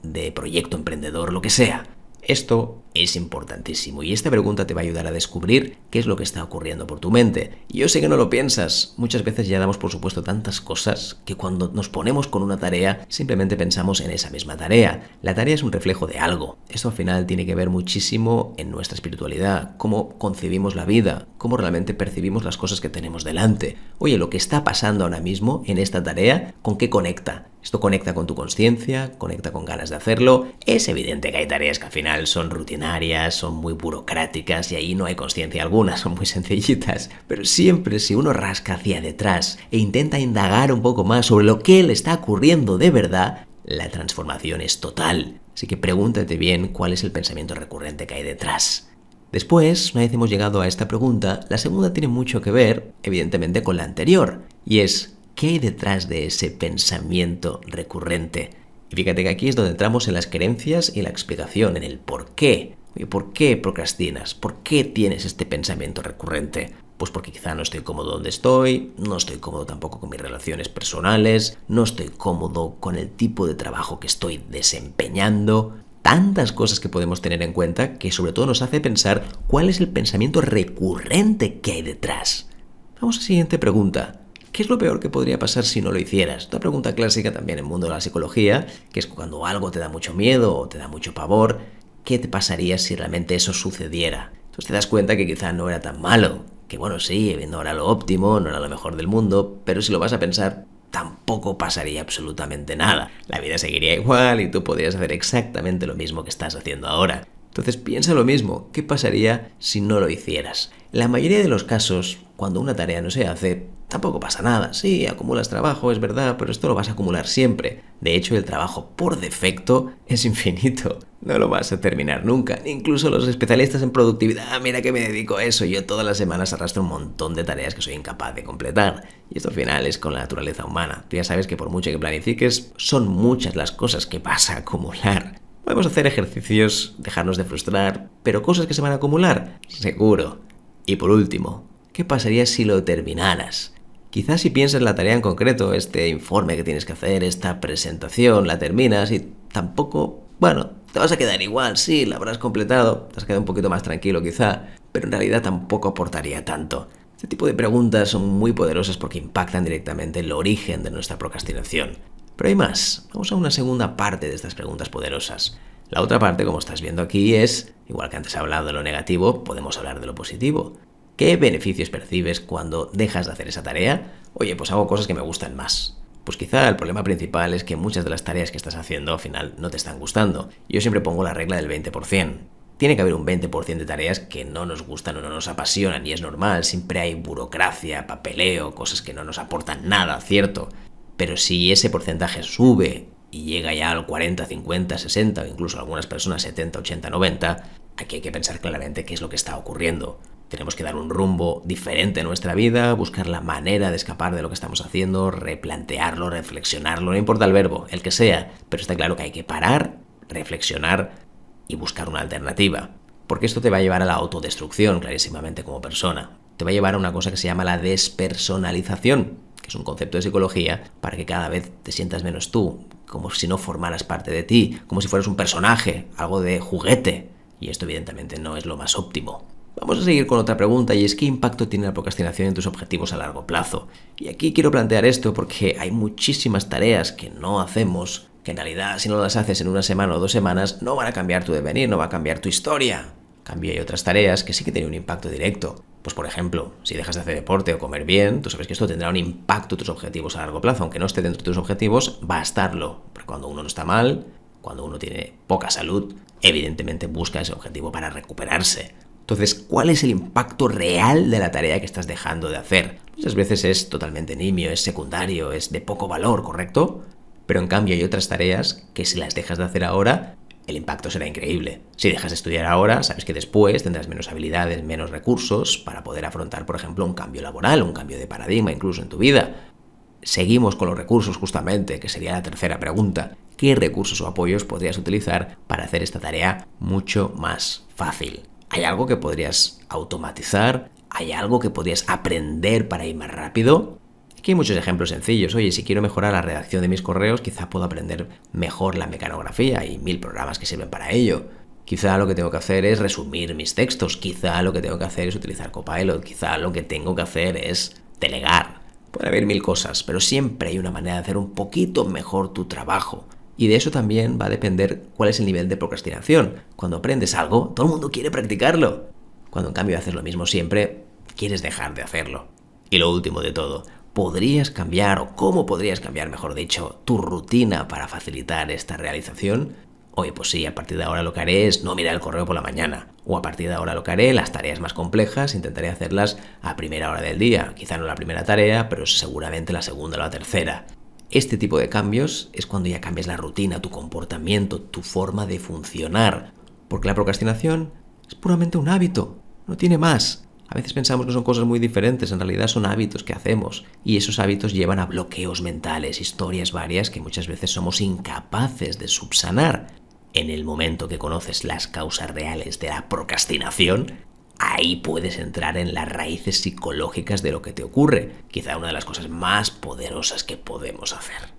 emprendedor, lo que sea. Esto es importantísimo y esta pregunta te va a ayudar a descubrir qué es lo que está ocurriendo por tu mente. Y yo sé que no lo piensas, muchas veces ya damos por supuesto tantas cosas que cuando nos ponemos con una tarea simplemente pensamos en esa misma tarea. La tarea es un reflejo de algo. Esto al final tiene que ver muchísimo en nuestra espiritualidad, cómo concebimos la vida, cómo realmente percibimos las cosas que tenemos delante. Oye, lo que está pasando ahora mismo en esta tarea, ¿con qué conecta? Esto conecta con tu conciencia, conecta con ganas de hacerlo. Es evidente que hay tareas que al final son rutinarias, son muy burocráticas y ahí no hay conciencia alguna, son muy sencillitas. Pero siempre si uno rasca hacia detrás e intenta indagar un poco más sobre lo que le está ocurriendo de verdad, la transformación es total. Así que pregúntate bien cuál es el pensamiento recurrente que hay detrás. Después, una vez hemos llegado a esta pregunta, la segunda tiene mucho que ver, evidentemente, con la anterior, y es ¿qué hay detrás de ese pensamiento recurrente? Y fíjate que aquí es donde entramos en las creencias y la explicación, en el por qué. Oye, ¿por qué procrastinas? ¿Por qué tienes este pensamiento recurrente? Pues porque quizá no estoy cómodo donde estoy, no estoy cómodo tampoco con mis relaciones personales, no estoy cómodo con el tipo de trabajo que estoy desempeñando. Tantas cosas que podemos tener en cuenta que sobre todo nos hace pensar cuál es el pensamiento recurrente que hay detrás. Vamos a la siguiente pregunta. ¿Qué es lo peor que podría pasar si no lo hicieras? Una pregunta clásica también en el mundo de la psicología, que es cuando algo te da mucho miedo o te da mucho pavor, ¿qué te pasaría si realmente eso sucediera? Entonces te das cuenta que quizá no era tan malo, que bueno, sí, no era lo óptimo, no era lo mejor del mundo, pero si lo vas a pensar, tampoco pasaría absolutamente nada. La vida seguiría igual y tú podrías hacer exactamente lo mismo que estás haciendo ahora. Entonces piensa lo mismo, ¿qué pasaría si no lo hicieras? En la mayoría de los casos, cuando una tarea no se hace, tampoco pasa nada. Sí, acumulas trabajo, es verdad, pero esto lo vas a acumular siempre. De hecho, el trabajo por defecto es infinito. no lo vas a terminar nunca. Incluso los especialistas en productividad, mira que me dedico a eso, yo todas las semanas arrastro un montón de tareas que soy incapaz de completar. Y esto al final es con la naturaleza humana. Tú ya sabes que por mucho que planifiques, son muchas las cosas que vas a acumular. Podemos hacer ejercicios, dejarnos de frustrar, pero cosas que se van a acumular, seguro. Y por último, ¿qué pasaría si lo terminaras? Quizás si piensas en la tarea en concreto, este informe que tienes que hacer, esta presentación, la terminas y tampoco, te vas a quedar igual, sí, la habrás completado, te has quedado un poquito más tranquilo quizá, pero en realidad tampoco aportaría tanto. Este tipo de preguntas son muy poderosas porque impactan directamente el origen de nuestra procrastinación. Pero hay más, vamos a una segunda parte de estas preguntas poderosas. La otra parte, como estás viendo aquí, es, igual que antes he hablado de lo negativo, podemos hablar de lo positivo. ¿Qué beneficios percibes cuando dejas de hacer esa tarea? Oye, pues hago cosas que me gustan más. Pues quizá el problema principal es que muchas de las tareas que estás haciendo al final no te están gustando. Yo siempre pongo la regla del 20%. Tiene que haber un 20% de tareas que no nos gustan o no nos apasionan y es normal, siempre hay burocracia, papeleo, cosas que no nos aportan nada, ¿cierto? Pero si ese porcentaje sube y llega ya al 40, 50, 60 o incluso algunas personas 70, 80, 90, aquí hay que pensar claramente qué es lo que está ocurriendo. Tenemos que dar un rumbo diferente a nuestra vida, buscar la manera de escapar de lo que estamos haciendo, replantearlo, reflexionarlo, no importa el verbo, el que sea, pero está claro que hay que parar, reflexionar y buscar una alternativa. Porque esto te va a llevar a la autodestrucción, clarísimamente, como persona. Te va a llevar a una cosa que se llama la despersonalización, que es un concepto de psicología para que cada vez te sientas menos tú, como si no formaras parte de ti, como si fueras un personaje, algo de juguete. Y esto evidentemente no es lo más óptimo. Vamos a seguir con otra pregunta y es ¿qué impacto tiene la procrastinación en tus objetivos a largo plazo? Y aquí quiero plantear esto porque hay muchísimas tareas que no hacemos, que en realidad si no las haces en una semana o 2 semanas no van a cambiar tu devenir, no va a cambiar tu historia. En cambio hay otras tareas que sí que tienen un impacto directo. Pues por ejemplo, si dejas de hacer deporte o comer bien, tú sabes que esto tendrá un impacto en tus objetivos a largo plazo. Aunque no esté dentro de tus objetivos, va a estarlo. Porque cuando uno no está mal, cuando uno tiene poca salud, evidentemente busca ese objetivo para recuperarse. Entonces, ¿cuál es el impacto real de la tarea que estás dejando de hacer? Muchas veces es totalmente nimio, es secundario, es de poco valor, ¿correcto? Pero en cambio hay otras tareas que si las dejas de hacer ahora, el impacto será increíble. Si dejas de estudiar ahora, sabes que después tendrás menos habilidades, menos recursos para poder afrontar, por ejemplo, un cambio laboral, un cambio de paradigma incluso en tu vida. Seguimos con los recursos justamente, que sería la tercera pregunta. ¿Qué recursos o apoyos podrías utilizar para hacer esta tarea mucho más fácil? ¿Hay algo que podrías automatizar? ¿Hay algo que podrías aprender para ir más rápido? Aquí hay muchos ejemplos sencillos. Oye, si quiero mejorar la redacción de mis correos, quizá puedo aprender mejor la mecanografía. Hay 1000 programas que sirven para ello. Quizá lo que tengo que hacer es resumir mis textos. Quizá lo que tengo que hacer es utilizar Copilot. Quizá lo que tengo que hacer es delegar. Puede haber 1000 cosas, pero siempre hay una manera de hacer un poquito mejor tu trabajo. Y de eso también va a depender cuál es el nivel de procrastinación. Cuando aprendes algo, todo el mundo quiere practicarlo. Cuando en cambio haces lo mismo siempre, quieres dejar de hacerlo. Y lo último de todo, ¿podrías cambiar o cómo podrías cambiar, mejor dicho, tu rutina para facilitar esta realización? Oye, pues sí, a partir de ahora lo que haré es no mirar el correo por la mañana. O a partir de ahora lo que haré, las tareas más complejas, intentaré hacerlas a primera hora del día. Quizá no la primera tarea, pero seguramente la segunda o la tercera. Este tipo de cambios es cuando ya cambias la rutina, tu comportamiento, tu forma de funcionar. Porque la procrastinación es puramente un hábito, no tiene más. A veces pensamos que son cosas muy diferentes, en realidad son hábitos que hacemos. Y esos hábitos llevan a bloqueos mentales, historias varias que muchas veces somos incapaces de subsanar. En el momento que conoces las causas reales de la procrastinación, ahí puedes entrar en las raíces psicológicas de lo que te ocurre. Quizá una de las cosas más poderosas que podemos hacer.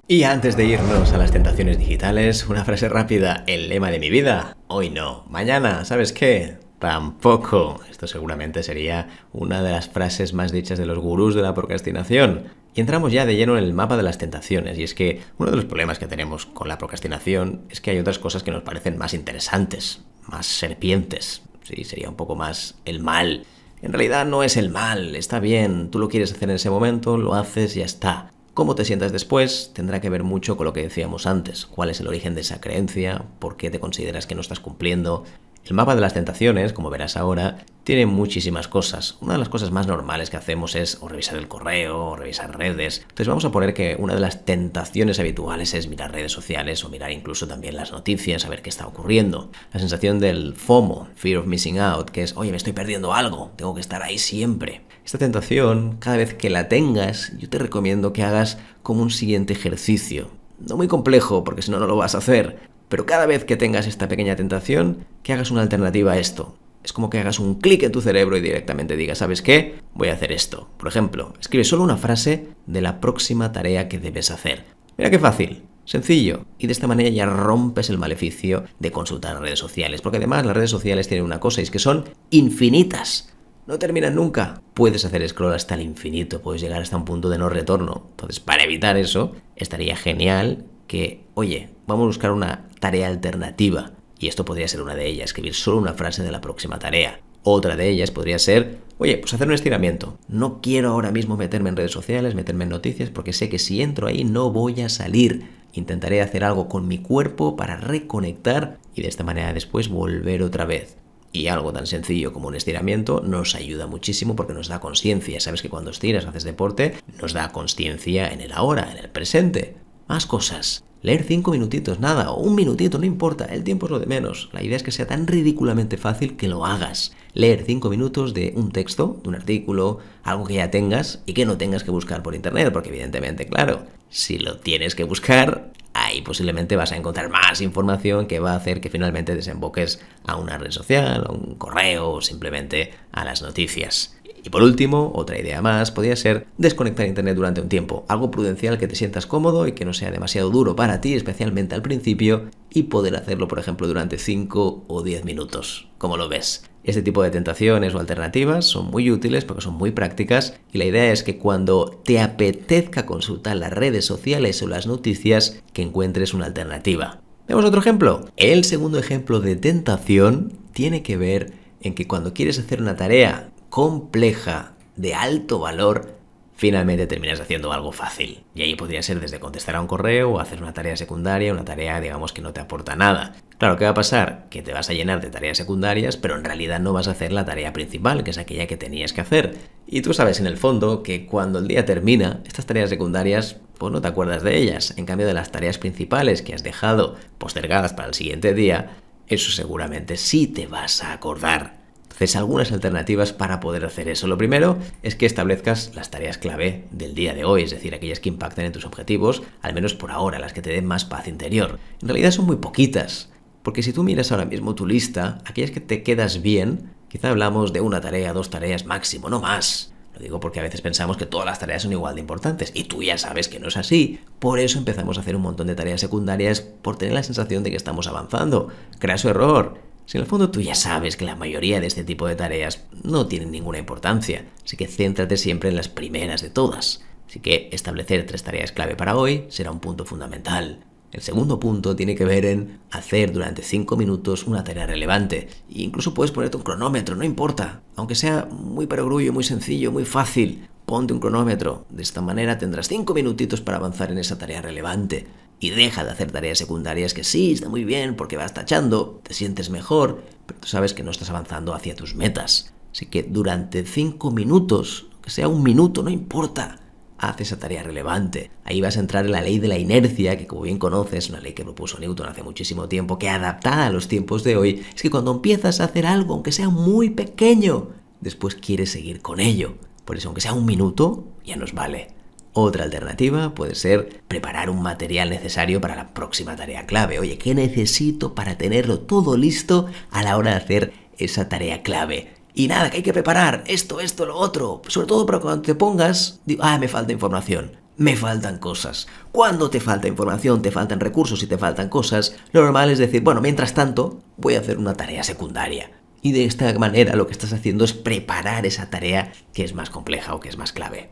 Y antes de irnos a las tentaciones digitales, una frase rápida, el lema de mi vida. Hoy no, mañana, ¿sabes qué? Tampoco. Esto seguramente sería una de las frases más dichas de los gurús de la procrastinación. Y entramos ya de lleno en el mapa de las tentaciones. Y es que uno de los problemas que tenemos con la procrastinación es que hay otras cosas que nos parecen más interesantes, más serpientes. Sí, sería un poco más el mal. En realidad no es el mal, está bien, tú lo quieres hacer en ese momento, lo haces y ya está. Cómo te sientas después tendrá que ver mucho con lo que decíamos antes. ¿Cuál es el origen de esa creencia? ¿Por qué te consideras que no estás cumpliendo? El mapa de las tentaciones, como verás ahora, tiene muchísimas cosas. Una de las cosas más normales que hacemos es o revisar el correo, o revisar redes. Entonces vamos a poner que una de las tentaciones habituales es mirar redes sociales o mirar incluso también las noticias, a ver qué está ocurriendo. La sensación del FOMO, Fear of Missing Out, que es, oye, me estoy perdiendo algo, tengo que estar ahí siempre. Esta tentación, cada vez que la tengas, yo te recomiendo que hagas como un siguiente ejercicio. No muy complejo, porque si no, no lo vas a hacer. Pero cada vez que tengas esta pequeña tentación, que hagas una alternativa a esto. Es como que hagas un clic en tu cerebro y directamente digas, ¿sabes qué? Voy a hacer esto. Por ejemplo, escribe solo una frase de la próxima tarea que debes hacer. Mira qué fácil, sencillo. Y de esta manera ya rompes el maleficio de consultar redes sociales. Porque además las redes sociales tienen una cosa y es que son infinitas. No terminan nunca. Puedes hacer scroll hasta el infinito, puedes llegar hasta un punto de no retorno. Entonces, para evitar eso, estaría genial que, oye, vamos a buscar una tarea alternativa. Y esto podría ser una de ellas, escribir solo una frase de la próxima tarea. Otra de ellas podría ser, oye, pues hacer un estiramiento. No quiero ahora mismo meterme en redes sociales, meterme en noticias, porque sé que si entro ahí no voy a salir. Intentaré hacer algo con mi cuerpo para reconectar y de esta manera después volver otra vez. Y algo tan sencillo como un estiramiento nos ayuda muchísimo porque nos da consciencia. Sabes que cuando estiras o haces deporte, nos da consciencia en el ahora, en el presente. Más cosas. Leer 5 minutitos, nada, o 1 minutito, no importa, el tiempo es lo de menos. La idea es que sea tan ridículamente fácil que lo hagas. Leer 5 minutos de un texto, de un artículo, algo que ya tengas y que no tengas que buscar por internet, porque evidentemente, claro, si lo tienes que buscar, ahí posiblemente vas a encontrar más información que va a hacer que finalmente desemboques a una red social, a un correo o simplemente a las noticias. Y por último, otra idea más podría ser desconectar internet durante un tiempo, algo prudencial que te sientas cómodo y que no sea demasiado duro para ti, especialmente al principio, y poder hacerlo, por ejemplo, durante 5 o 10 minutos. ¿Cómo lo ves? Este tipo de tentaciones o alternativas son muy útiles porque son muy prácticas y la idea es que cuando te apetezca consultar las redes sociales o las noticias, que encuentres una alternativa. ¿Vemos otro ejemplo? El segundo ejemplo de tentación tiene que ver en que cuando quieres hacer una tarea compleja, de alto valor, finalmente terminas haciendo algo fácil. Y ahí podría ser desde contestar a un correo o hacer una tarea secundaria, una tarea, digamos, que no te aporta nada. Claro, ¿qué va a pasar? Que te vas a llenar de tareas secundarias, pero en realidad no vas a hacer la tarea principal, que es aquella que tenías que hacer. Y tú sabes en el fondo que cuando el día termina, estas tareas secundarias, pues no te acuerdas de ellas. En cambio de las tareas principales que has dejado postergadas para el siguiente día, eso seguramente sí te vas a acordar. Entonces, algunas alternativas para poder hacer eso. Lo primero es que establezcas las tareas clave del día de hoy, es decir, aquellas que impacten en tus objetivos, al menos por ahora, las que te den más paz interior. En realidad son muy poquitas, porque si tú miras ahora mismo tu lista, aquellas que te quedas bien, quizá hablamos de 1 tarea, 2 tareas máximo, no más. Lo digo porque a veces pensamos que todas las tareas son igual de importantes y tú ya sabes que no es así. Por eso empezamos a hacer un montón de tareas secundarias por tener la sensación de que estamos avanzando. Craso error. Si en el fondo tú ya sabes que la mayoría de este tipo de tareas no tienen ninguna importancia, así que céntrate siempre en las primeras de todas. Así que establecer 3 tareas clave para hoy será un punto fundamental. El segundo punto tiene que ver en hacer durante 5 minutos una tarea relevante. E incluso puedes ponerte un cronómetro, no importa. Aunque sea muy perogrullo, muy sencillo, muy fácil, ponte un cronómetro. De esta manera tendrás 5 minutitos para avanzar en esa tarea relevante. Y deja de hacer tareas secundarias que sí, está muy bien porque vas tachando, te sientes mejor, pero tú sabes que no estás avanzando hacia tus metas. Así que durante 5 minutos, que sea 1 minuto, no importa, haz esa tarea relevante. Ahí vas a entrar en la ley de la inercia, que como bien conoces, una ley que propuso Newton hace muchísimo tiempo, que adaptada a los tiempos de hoy, es que cuando empiezas a hacer algo, aunque sea muy pequeño, después quieres seguir con ello. Por eso, aunque sea 1 minuto, ya nos vale. Otra alternativa puede ser preparar un material necesario para la próxima tarea clave. Oye, ¿qué necesito para tenerlo todo listo a la hora de hacer esa tarea clave? Y nada, que hay que preparar esto, lo otro. Sobre todo para cuando te pongas, me falta información, me faltan cosas. Cuando te falta información, te faltan recursos y te faltan cosas, lo normal es decir, bueno, mientras tanto, voy a hacer una tarea secundaria. Y de esta manera lo que estás haciendo es preparar esa tarea que es más compleja o que es más clave.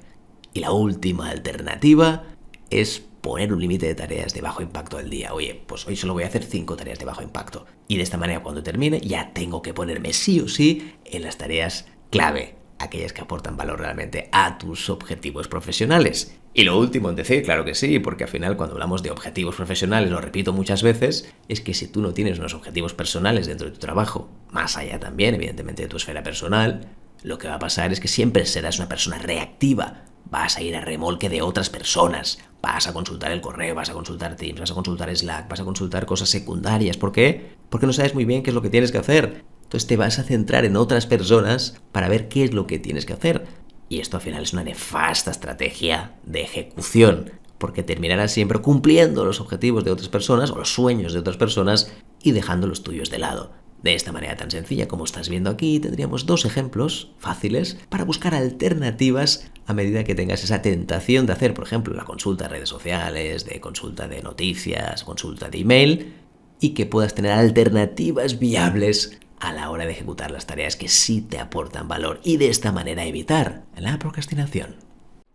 Y la última alternativa es poner un límite de tareas de bajo impacto al día. Oye, pues hoy solo voy a hacer 5 tareas de bajo impacto. Y de esta manera cuando termine ya tengo que ponerme sí o sí en las tareas clave. aquellas que aportan valor realmente a tus objetivos profesionales. Y lo último en decir, claro que sí, porque al final cuando hablamos de objetivos profesionales, lo repito muchas veces, es que si tú no tienes unos objetivos personales dentro de tu trabajo, más allá también, evidentemente, de tu esfera personal, lo que va a pasar es que siempre serás una persona reactiva. Vas a ir a remolque de otras personas, vas a consultar el correo, vas a consultar Teams, vas a consultar Slack, vas a consultar cosas secundarias. ¿Por qué? Porque no sabes muy bien qué es lo que tienes que hacer. Entonces te vas a centrar en otras personas para ver qué es lo que tienes que hacer. Y esto al final es una nefasta estrategia de ejecución, porque terminarás siempre cumpliendo los objetivos de otras personas o los sueños de otras personas y dejando los tuyos de lado. De esta manera tan sencilla como estás viendo aquí, tendríamos 2 ejemplos fáciles para buscar alternativas a medida que tengas esa tentación de hacer, por ejemplo, la consulta de redes sociales, de consulta de noticias, consulta de email, y que puedas tener alternativas viables a la hora de ejecutar las tareas que sí te aportan valor y de esta manera evitar la procrastinación.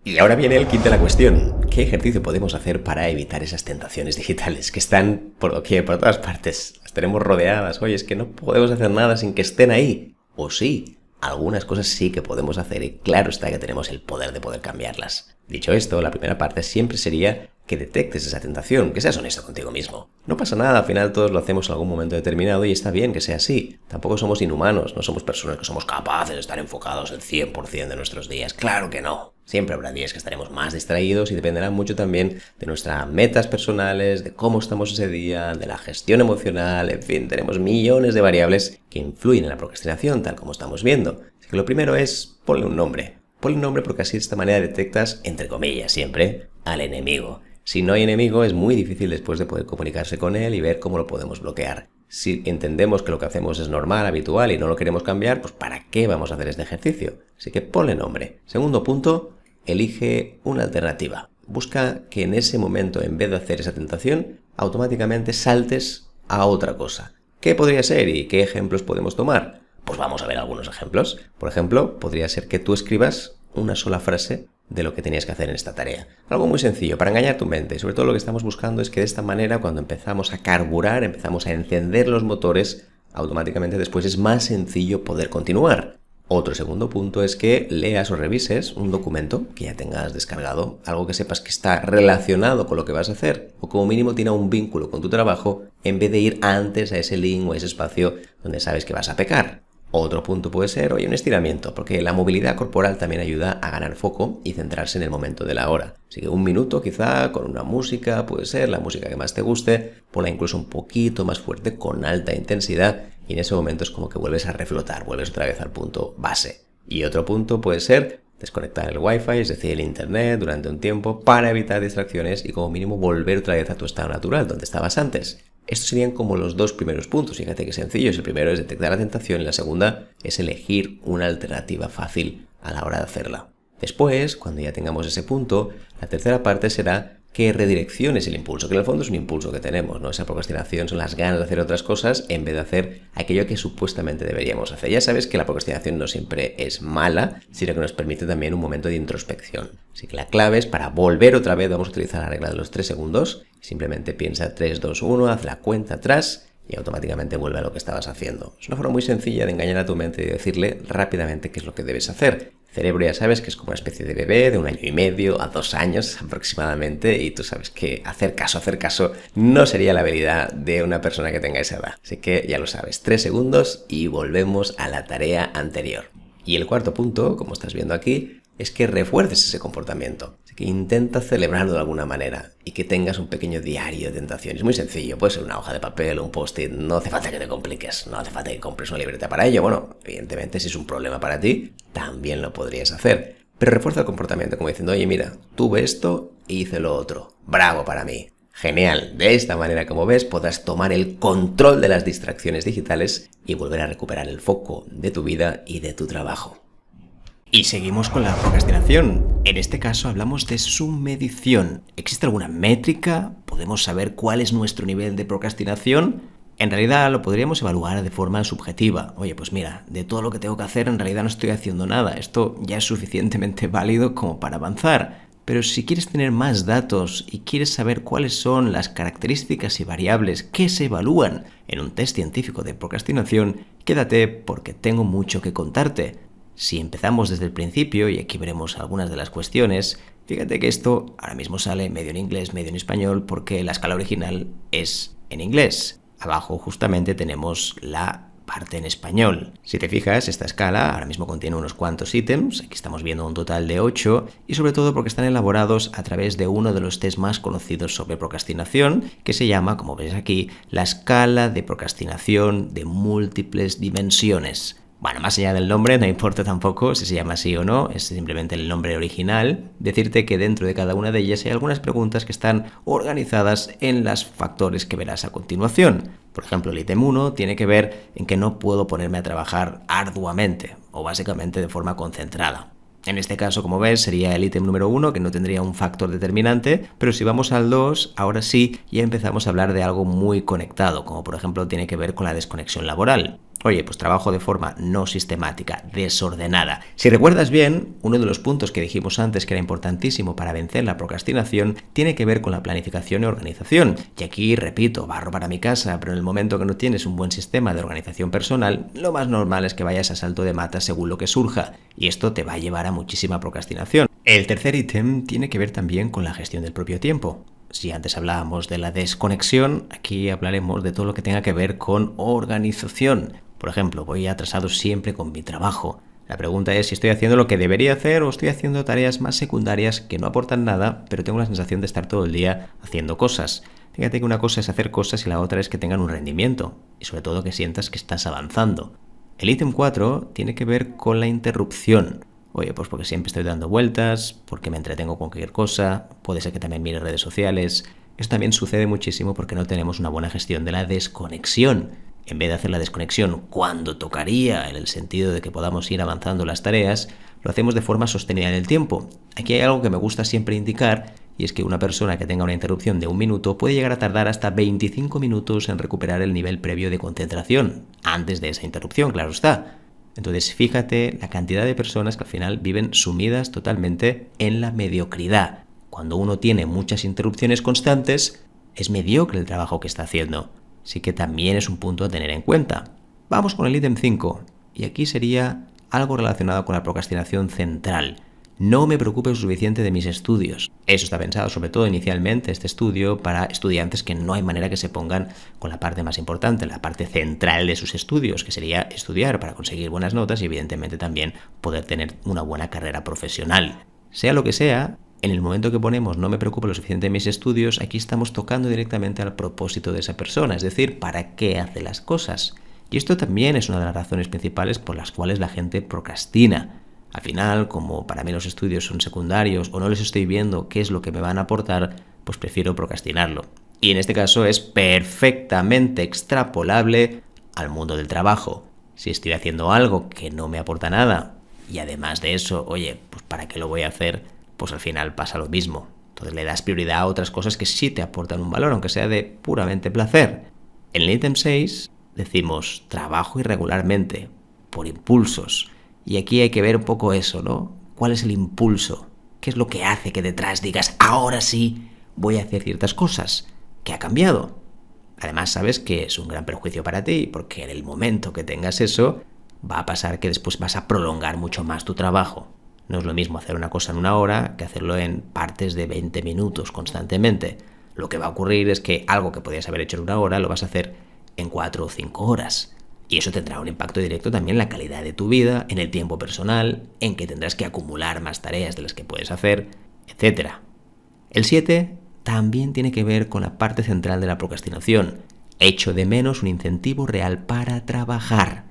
Y ahora viene el kit de la cuestión. ¿Qué ejercicio podemos hacer para evitar esas tentaciones digitales que están por doquier, por todas partes? Las tenemos rodeadas. Oye, es que no podemos hacer nada sin que estén ahí. O sí, algunas cosas sí que podemos hacer y claro está que tenemos el poder de poder cambiarlas. Dicho esto, la primera parte siempre sería que detectes esa tentación, que seas honesto contigo mismo. No pasa nada, al final todos lo hacemos en algún momento determinado y está bien que sea así. Tampoco somos inhumanos, no somos personas que somos capaces de estar enfocados el 100% de nuestros días. Claro que no. Siempre habrá días que estaremos más distraídos y dependerá mucho también de nuestras metas personales, de cómo estamos ese día, de la gestión emocional, en fin, tenemos millones de variables que influyen en la procrastinación, tal como estamos viendo. Así que lo primero es ponle un nombre. Ponle un nombre porque así de esta manera detectas, entre comillas siempre, al enemigo. Si no hay enemigo es muy difícil después de poder comunicarse con él y ver cómo lo podemos bloquear. Si entendemos que lo que hacemos es normal, habitual y no lo queremos cambiar, pues ¿para qué vamos a hacer este ejercicio? Así que ponle nombre. Segundo punto, elige una alternativa. Busca que en ese momento, en vez de hacer esa tentación, automáticamente saltes a otra cosa. ¿Qué podría ser y qué ejemplos podemos tomar? Pues vamos a ver algunos ejemplos. Por ejemplo, podría ser que tú escribas una sola frase de lo que tenías que hacer en esta tarea. Algo muy sencillo para engañar tu mente. Sobre todo lo que estamos buscando es que de esta manera, cuando empezamos a carburar, empezamos a encender los motores, automáticamente después es más sencillo poder continuar. Otro segundo punto es que leas o revises un documento que ya tengas descargado, algo que sepas que está relacionado con lo que vas a hacer o como mínimo tiene un vínculo con tu trabajo en vez de ir antes a ese link o a ese espacio donde sabes que vas a pecar. Otro punto puede ser, un estiramiento, porque la movilidad corporal también ayuda a ganar foco y centrarse en el momento de la hora. Así que 1 minuto quizá con una música, puede ser la música que más te guste, ponla incluso un poquito más fuerte con alta intensidad y en ese momento es como que vuelves a reflotar, vuelves otra vez al punto base. Y otro punto puede ser desconectar el wifi, es decir, el internet durante un tiempo para evitar distracciones y como mínimo volver otra vez a tu estado natural, donde estabas antes. Estos serían como los 2 primeros puntos, fíjate que sencillos. El primero es detectar la tentación y la segunda es elegir una alternativa fácil a la hora de hacerla. Después, cuando ya tengamos ese punto, la tercera parte será que redirecciones el impulso, que en el fondo es un impulso que tenemos, ¿no? Esa procrastinación son las ganas de hacer otras cosas en vez de hacer aquello que supuestamente deberíamos hacer. Ya sabes que la procrastinación no siempre es mala, sino que nos permite también un momento de introspección. Así que la clave es para volver otra vez, vamos a utilizar la regla de los 3 segundos. Simplemente piensa 3, 2, 1, haz la cuenta atrás y automáticamente vuelve a lo que estabas haciendo. Es una forma muy sencilla de engañar a tu mente y decirle rápidamente qué es lo que debes hacer. El cerebro ya sabes que es como una especie de bebé de 1 año y medio a 2 años aproximadamente y tú sabes que hacer caso no sería la habilidad de una persona que tenga esa edad. Así que ya lo sabes, 3 segundos y volvemos a la tarea anterior. Y el cuarto punto, como estás viendo aquí, es que refuerces ese comportamiento. Así que intenta celebrarlo de alguna manera y que tengas un pequeño diario de tentaciones. Muy sencillo, puede ser una hoja de papel o un post-it, no hace falta que te compliques, no hace falta que compres una libreta para ello. Bueno, evidentemente si es un problema para ti, también lo podrías hacer. Pero refuerza el comportamiento como diciendo, oye mira, tuve esto e hice lo otro. ¡Bravo para mí! Genial, de esta manera como ves podrás tomar el control de las distracciones digitales y volver a recuperar el foco de tu vida y de tu trabajo. Y seguimos con la procrastinación. En este caso hablamos de su medición. ¿Existe alguna métrica? ¿Podemos saber cuál es nuestro nivel de procrastinación? En realidad lo podríamos evaluar de forma subjetiva. Oye, pues mira, de todo lo que tengo que hacer en realidad no estoy haciendo nada. Esto ya es suficientemente válido como para avanzar. Pero si quieres tener más datos y quieres saber cuáles son las características y variables que se evalúan en un test científico de procrastinación, quédate porque tengo mucho que contarte. Si empezamos desde el principio, y aquí veremos algunas de las cuestiones, fíjate que esto ahora mismo sale medio en inglés, medio en español, porque la escala original es en inglés. Abajo justamente tenemos la parte en español. Si te fijas, esta escala ahora mismo contiene unos cuantos ítems, aquí estamos viendo un total de 8, y sobre todo porque están elaborados a través de uno de los test más conocidos sobre procrastinación, que se llama, como ves aquí, la escala de procrastinación de múltiples dimensiones. Bueno, más allá del nombre, no importa tampoco si se llama así o no, es simplemente el nombre original. Decirte que dentro de cada una de ellas hay algunas preguntas que están organizadas en los factores que verás a continuación. Por ejemplo, el ítem 1 tiene que ver en que no puedo ponerme a trabajar arduamente o básicamente de forma concentrada. En este caso, como ves, sería el ítem número 1, que no tendría un factor determinante, pero si vamos al 2, ahora sí, ya empezamos a hablar de algo muy conectado, como por ejemplo tiene que ver con la desconexión laboral. Oye, pues trabajo de forma no sistemática, desordenada. Si recuerdas bien, uno de los puntos que dijimos antes que era importantísimo para vencer la procrastinación tiene que ver con la planificación y organización. Y aquí, repito, barro para mi casa, pero en el momento que no tienes un buen sistema de organización personal, lo más normal es que vayas a salto de mata según lo que surja. Y esto te va a llevar a muchísima procrastinación. El tercer ítem tiene que ver también con la gestión del propio tiempo. Si antes hablábamos de la desconexión, aquí hablaremos de todo lo que tenga que ver con organización. Por ejemplo, voy atrasado siempre con mi trabajo. La pregunta es si estoy haciendo lo que debería hacer o estoy haciendo tareas más secundarias que no aportan nada, pero tengo la sensación de estar todo el día haciendo cosas. Fíjate que una cosa es hacer cosas y la otra es que tengan un rendimiento y sobre todo que sientas que estás avanzando. El ítem 4 tiene que ver con la interrupción. Oye, pues porque siempre estoy dando vueltas, porque me entretengo con cualquier cosa, puede ser que también mire redes sociales. Esto también sucede muchísimo porque no tenemos una buena gestión de la desconexión. En vez de hacer la desconexión cuando tocaría, en el sentido de que podamos ir avanzando las tareas, lo hacemos de forma sostenida en el tiempo. Aquí hay algo que me gusta siempre indicar, y es que una persona que tenga una interrupción de 1 minuto puede llegar a tardar hasta 25 minutos en recuperar el nivel previo de concentración, antes de esa interrupción, claro está. Entonces fíjate la cantidad de personas que al final viven sumidas totalmente en la mediocridad. Cuando uno tiene muchas interrupciones constantes, es mediocre el trabajo que está haciendo. Así que también es un punto a tener en cuenta. Vamos con el ítem 5, y aquí sería algo relacionado con la procrastinación central. No me preocupe lo suficiente de mis estudios. Eso está pensado sobre todo inicialmente, este estudio, para estudiantes que no hay manera que se pongan con la parte más importante, la parte central de sus estudios, que sería estudiar para conseguir buenas notas y evidentemente también poder tener una buena carrera profesional. Sea lo que sea, en el momento que ponemos no me preocupa lo suficiente de mis estudios, aquí estamos tocando directamente al propósito de esa persona, es decir, para qué hace las cosas. Y esto también es una de las razones principales por las cuales la gente procrastina. Al final, como para mí los estudios son secundarios o no les estoy viendo qué es lo que me van a aportar, pues prefiero procrastinarlo. Y en este caso es perfectamente extrapolable al mundo del trabajo. Si estoy haciendo algo que no me aporta nada y además de eso, oye, pues ¿para qué lo voy a hacer? Pues al final pasa lo mismo. Entonces le das prioridad a otras cosas que sí te aportan un valor, aunque sea de puramente placer. En el ítem 6 decimos trabajo irregularmente, por impulsos. Y aquí hay que ver un poco eso, ¿no? ¿Cuál es el impulso? ¿Qué es lo que hace que detrás digas, ahora sí voy a hacer ciertas cosas? ¿Qué ha cambiado? Además sabes que es un gran perjuicio para ti, porque en el momento que tengas eso, va a pasar que después vas a prolongar mucho más tu trabajo. No es lo mismo hacer una cosa en 1 hora que hacerlo en partes de 20 minutos constantemente. Lo que va a ocurrir es que algo que podías haber hecho en 1 hora lo vas a hacer en 4 o 5 horas. Y eso tendrá un impacto directo también en la calidad de tu vida, en el tiempo personal, en que tendrás que acumular más tareas de las que puedes hacer, etc. El 7 también tiene que ver con la parte central de la procrastinación. Echo de menos un incentivo real para trabajar.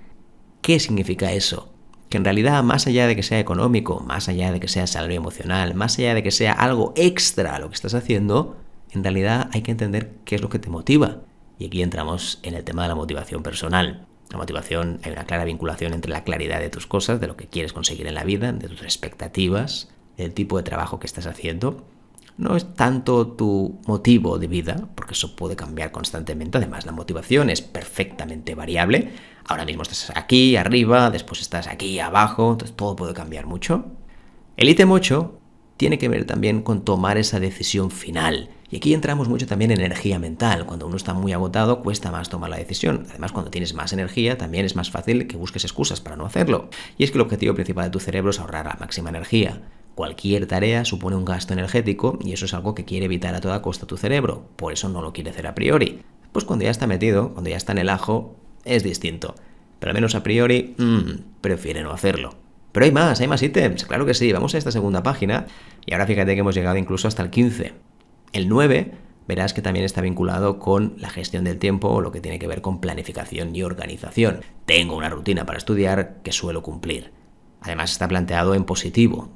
¿Qué significa eso? Que en realidad, más allá de que sea económico, más allá de que sea salario emocional, más allá de que sea algo extra a lo que estás haciendo, en realidad hay que entender qué es lo que te motiva. Y aquí entramos en el tema de la motivación personal. La motivación, hay una clara vinculación entre la claridad de tus cosas, de lo que quieres conseguir en la vida, de tus expectativas, del tipo de trabajo que estás haciendo. No es tanto tu motivo de vida, porque eso puede cambiar constantemente. Además, la motivación es perfectamente variable. Ahora mismo estás aquí arriba, después estás aquí abajo, entonces todo puede cambiar mucho. El ítem 8 tiene que ver también con tomar esa decisión final. Y aquí entramos mucho también en energía mental. Cuando uno está muy agotado, cuesta más tomar la decisión. Además, cuando tienes más energía, también es más fácil que busques excusas para no hacerlo. Y es que el objetivo principal de tu cerebro es ahorrar la máxima energía. Cualquier tarea supone un gasto energético y eso es algo que quiere evitar a toda costa tu cerebro. Por eso no lo quiere hacer a priori. Pues cuando ya está metido, cuando ya está en el ajo, es distinto. Pero al menos a priori, prefiere no hacerlo. Pero hay más ítems, claro que sí. Vamos a esta segunda página y ahora fíjate que hemos llegado incluso hasta el 15. El 9, verás que también está vinculado con la gestión del tiempo o lo que tiene que ver con planificación y organización. Tengo una rutina para estudiar que suelo cumplir. Además está planteado en positivo.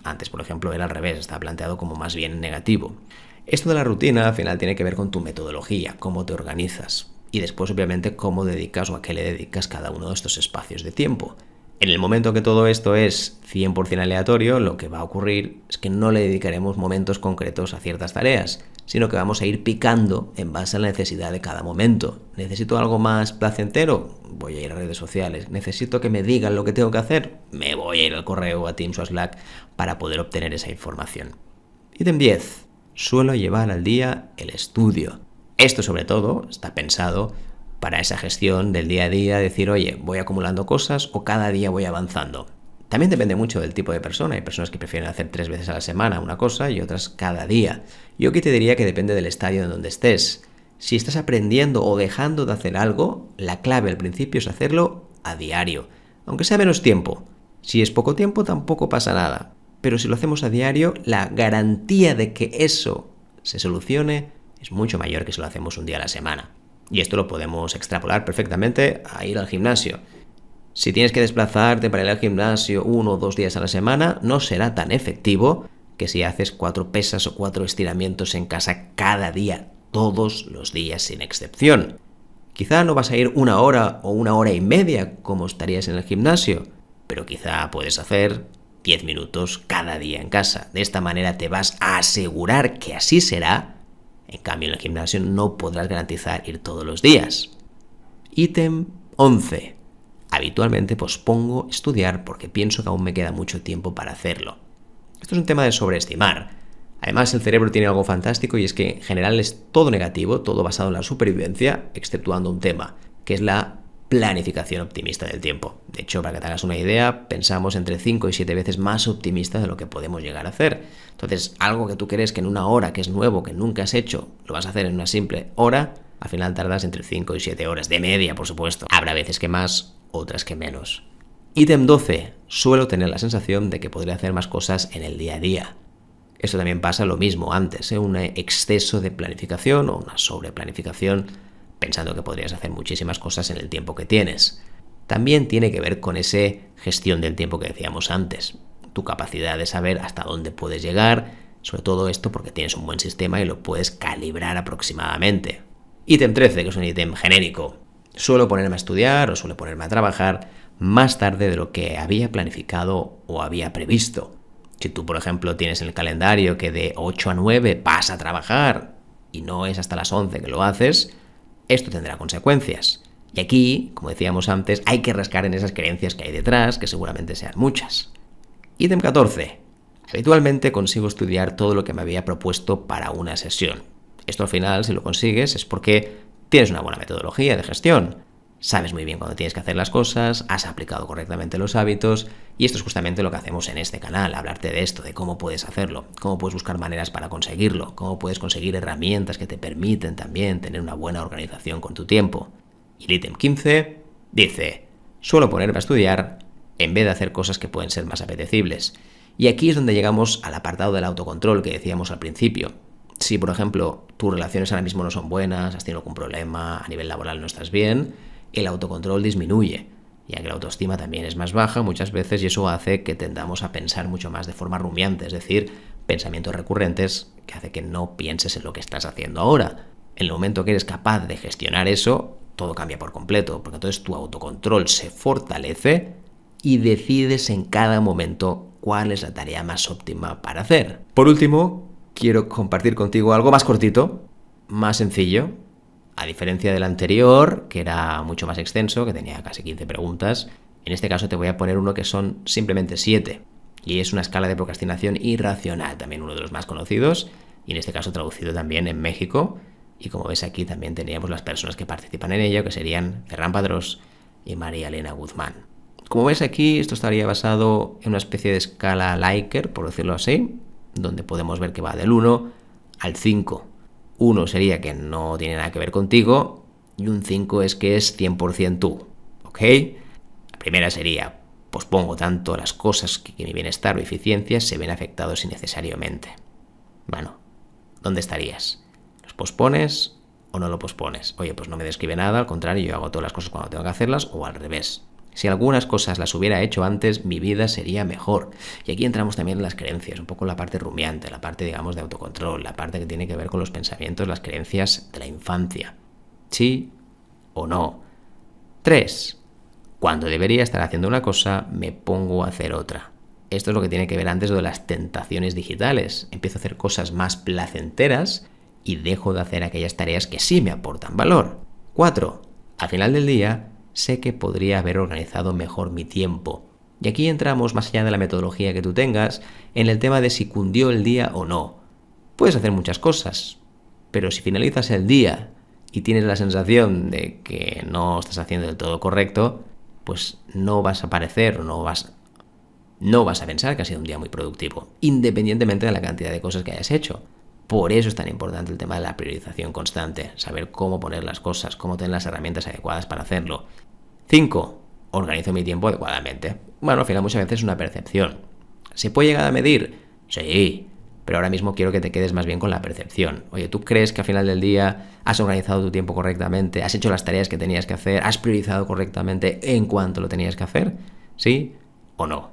Antes, por ejemplo, era al revés, está planteado como más bien negativo. Esto de la rutina al final tiene que ver con tu metodología, cómo te organizas. Y después, obviamente, cómo dedicas o a qué le dedicas cada uno de estos espacios de tiempo. En el momento que todo esto es 100% aleatorio, lo que va a ocurrir es que no le dedicaremos momentos concretos a ciertas tareas, sino que vamos a ir picando en base a la necesidad de cada momento. ¿Necesito algo más placentero? Voy a ir a redes sociales. ¿Necesito que me digan lo que tengo que hacer? Me voy a ir al correo, a Teams o a Slack para poder obtener esa información. Ítem 10. Suelo llevar al día el estudio. Esto sobre todo está pensado para esa gestión del día a día, decir, oye, voy acumulando cosas o cada día voy avanzando. También depende mucho del tipo de persona. Hay personas que prefieren hacer 3 veces a la semana una cosa y otras cada día. Yo aquí te diría que depende del estadio en donde estés. Si estás aprendiendo o dejando de hacer algo, la clave al principio es hacerlo a diario, aunque sea menos tiempo. Si es poco tiempo, tampoco pasa nada. Pero si lo hacemos a diario, la garantía de que eso se solucione es mucho mayor que si lo hacemos un día a la semana. Y esto lo podemos extrapolar perfectamente a ir al gimnasio. Si tienes que desplazarte para ir al gimnasio 1 o 2 días a la semana, no será tan efectivo que si haces 4 pesas o 4 estiramientos en casa cada día, todos los días sin excepción. Quizá no vas a ir 1 hora o 1 hora y media como estarías en el gimnasio, pero quizá puedes hacer 10 minutos cada día en casa. De esta manera te vas a asegurar que así será. En cambio, en el gimnasio no podrás garantizar ir todos los días. Ítem 11. Habitualmente pospongo estudiar porque pienso que aún me queda mucho tiempo para hacerlo. Esto es un tema de sobreestimar. Además, el cerebro tiene algo fantástico y es que en general es todo negativo, todo basado en la supervivencia, exceptuando un tema, que es la planificación optimista del tiempo. De hecho, para que te hagas una idea, pensamos entre 5 y 7 veces más optimistas de lo que podemos llegar a hacer. Entonces, algo que tú crees que en 1 hora, que es nuevo, que nunca has hecho, lo vas a hacer en una simple hora, al final tardas entre 5 y 7 horas, de media, por supuesto. Habrá veces que más, otras que menos. Ítem 12. Suelo tener la sensación de que podría hacer más cosas en el día a día. Esto también pasa lo mismo antes, un exceso de planificación o una sobreplanificación, pensando que podrías hacer muchísimas cosas en el tiempo que tienes. También tiene que ver con esa gestión del tiempo que decíamos antes, tu capacidad de saber hasta dónde puedes llegar, sobre todo esto porque tienes un buen sistema y lo puedes calibrar aproximadamente. Ítem 13, que es un ítem genérico. Suelo ponerme a estudiar o suelo ponerme a trabajar más tarde de lo que había planificado o había previsto. Si tú, por ejemplo, tienes en el calendario que de 8 a 9 vas a trabajar y no es hasta las 11 que lo haces, esto tendrá consecuencias. Y aquí, como decíamos antes, hay que rascar en esas creencias que hay detrás, que seguramente sean muchas. Ítem 14. Habitualmente consigo estudiar todo lo que me había propuesto para una sesión. Esto al final, si lo consigues, es porque tienes una buena metodología de gestión. Sabes muy bien cuándo tienes que hacer las cosas, has aplicado correctamente los hábitos y esto es justamente lo que hacemos en este canal, hablarte de esto, de cómo puedes hacerlo, cómo puedes buscar maneras para conseguirlo, cómo puedes conseguir herramientas que te permiten también tener una buena organización con tu tiempo. Y el ítem 15 dice, suelo ponerme a estudiar en vez de hacer cosas que pueden ser más apetecibles. Y aquí es donde llegamos al apartado del autocontrol que decíamos al principio. Si, por ejemplo, tus relaciones ahora mismo no son buenas, has tenido algún problema, a nivel laboral no estás bien, el autocontrol disminuye, ya que la autoestima también es más baja muchas veces y eso hace que tendamos a pensar mucho más de forma rumiante, es decir, pensamientos recurrentes que hace que no pienses en lo que estás haciendo ahora. En el momento que eres capaz de gestionar eso, todo cambia por completo, porque entonces tu autocontrol se fortalece y decides en cada momento cuál es la tarea más óptima para hacer. Por último, quiero compartir contigo algo más cortito, más sencillo. A diferencia del anterior, que era mucho más extenso, que tenía casi 15 preguntas, en este caso te voy a poner uno que son simplemente 7. Y es una escala de procrastinación irracional, también uno de los más conocidos, y en este caso traducido también en México. Y como ves aquí también teníamos las personas que participan en ello, que serían Ferran Padrós y María Elena Guzmán. Como ves aquí, esto estaría basado en una especie de escala Likert, por decirlo así, donde podemos ver que va del 1 al 5. 1 sería que no tiene nada que ver contigo y un 5 es que es 100% tú, ¿ok? La primera sería, pospongo tanto las cosas que mi bienestar o eficiencia se ven afectados innecesariamente. Bueno, ¿dónde estarías? ¿Los pospones o no lo pospones? Oye, pues no me describe nada, al contrario, yo hago todas las cosas cuando tengo que hacerlas o al revés. Si algunas cosas las hubiera hecho antes, mi vida sería mejor. Y aquí entramos también en las creencias, un poco la parte rumiante, la parte, digamos, de autocontrol, la parte que tiene que ver con los pensamientos, las creencias de la infancia. ¿Sí o no? 3. Cuando debería estar haciendo una cosa, me pongo a hacer otra. Esto es lo que tiene que ver antes de las tentaciones digitales. Empiezo a hacer cosas más placenteras y dejo de hacer aquellas tareas que sí me aportan valor. 4. Al final del día, sé que podría haber organizado mejor mi tiempo. Y aquí entramos, más allá de la metodología que tú tengas, en el tema de si cundió el día o no. Puedes hacer muchas cosas, pero si finalizas el día y tienes la sensación de que no estás haciendo del todo correcto, pues no vas a parecer o no vas a pensar que ha sido un día muy productivo, independientemente de la cantidad de cosas que hayas hecho. Por eso es tan importante el tema de la priorización constante, saber cómo poner las cosas, cómo tener las herramientas adecuadas para hacerlo. 5. Organizo mi tiempo adecuadamente. Bueno, al final muchas veces es una percepción. ¿Se puede llegar a medir? Sí, pero ahora mismo quiero que te quedes más bien con la percepción. Oye, ¿tú crees que al final del día has organizado tu tiempo correctamente? ¿Has hecho las tareas que tenías que hacer? ¿Has priorizado correctamente en cuanto lo tenías que hacer? ¿Sí o no?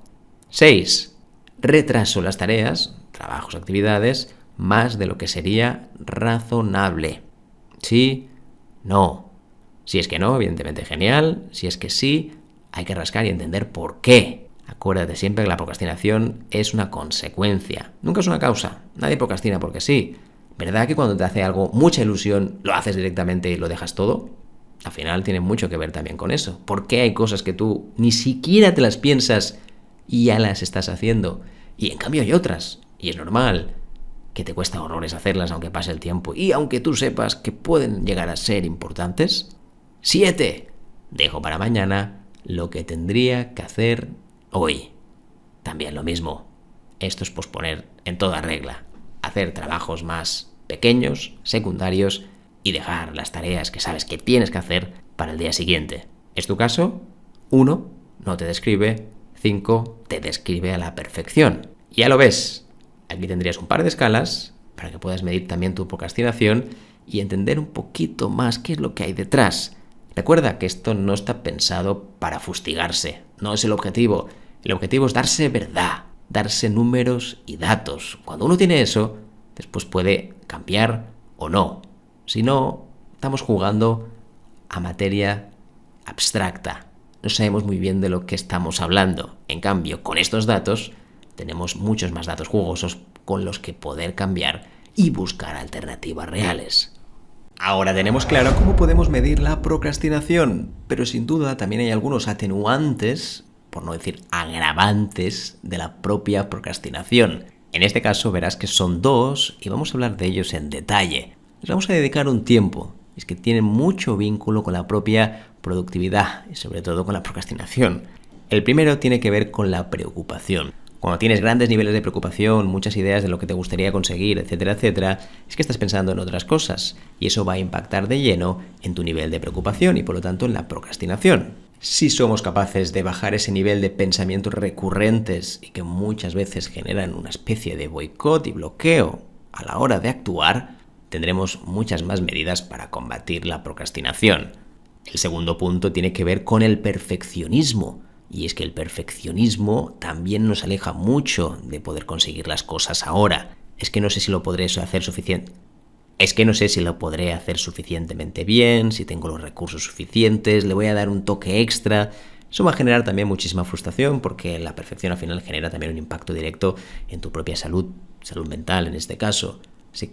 6. Retraso las tareas, trabajos, actividades, más de lo que sería razonable. ¿Sí? No. Si es que no, evidentemente genial. Si es que sí, hay que rascar y entender por qué. Acuérdate siempre que la procrastinación es una consecuencia, nunca es una causa. Nadie procrastina porque sí. ¿Verdad que cuando te hace algo mucha ilusión, lo haces directamente y lo dejas todo? Al final tiene mucho que ver también con eso. ¿Por qué hay cosas que tú ni siquiera te las piensas y ya las estás haciendo? Y en cambio hay otras, y es normal, que te cuesta horrores hacerlas aunque pase el tiempo y aunque tú sepas que pueden llegar a ser importantes. 7. Dejo para mañana lo que tendría que hacer hoy. También lo mismo. Esto es posponer en toda regla. Hacer trabajos más pequeños, secundarios y dejar las tareas que sabes que tienes que hacer para el día siguiente. ¿Es tu caso? 1. No te describe. 5. Te describe a la perfección. Ya lo ves. Aquí tendrías un par de escalas para que puedas medir también tu procrastinación y entender un poquito más qué es lo que hay detrás. Recuerda que esto no está pensado para fustigarse, no es el objetivo. El objetivo es darse verdad, darse números y datos. Cuando uno tiene eso, después puede cambiar o no. Si no, estamos jugando a materia abstracta. No sabemos muy bien de lo que estamos hablando. En cambio, con estos datos, tenemos muchos más datos jugosos con los que poder cambiar y buscar alternativas reales. Ahora tenemos claro cómo podemos medir la procrastinación, pero sin duda también hay algunos atenuantes, por no decir agravantes, de la propia procrastinación. En este caso verás que son 2 y vamos a hablar de ellos en detalle. Les vamos a dedicar un tiempo, es que tienen mucho vínculo con la propia productividad y sobre todo con la procrastinación. El primero tiene que ver con la preocupación. Cuando tienes grandes niveles de preocupación, muchas ideas de lo que te gustaría conseguir, etcétera, etcétera, es que estás pensando en otras cosas y eso va a impactar de lleno en tu nivel de preocupación y por lo tanto en la procrastinación. Si somos capaces de bajar ese nivel de pensamientos recurrentes y que muchas veces generan una especie de boicot y bloqueo a la hora de actuar, tendremos muchas más medidas para combatir la procrastinación. El segundo punto tiene que ver con el perfeccionismo. Y es que el perfeccionismo también nos aleja mucho de poder conseguir las cosas ahora. Es que no sé si lo podré hacer suficientemente bien, si tengo los recursos suficientes, le voy a dar un toque extra. Eso va a generar también muchísima frustración porque la perfección al final genera también un impacto directo en tu propia salud mental en este caso. Así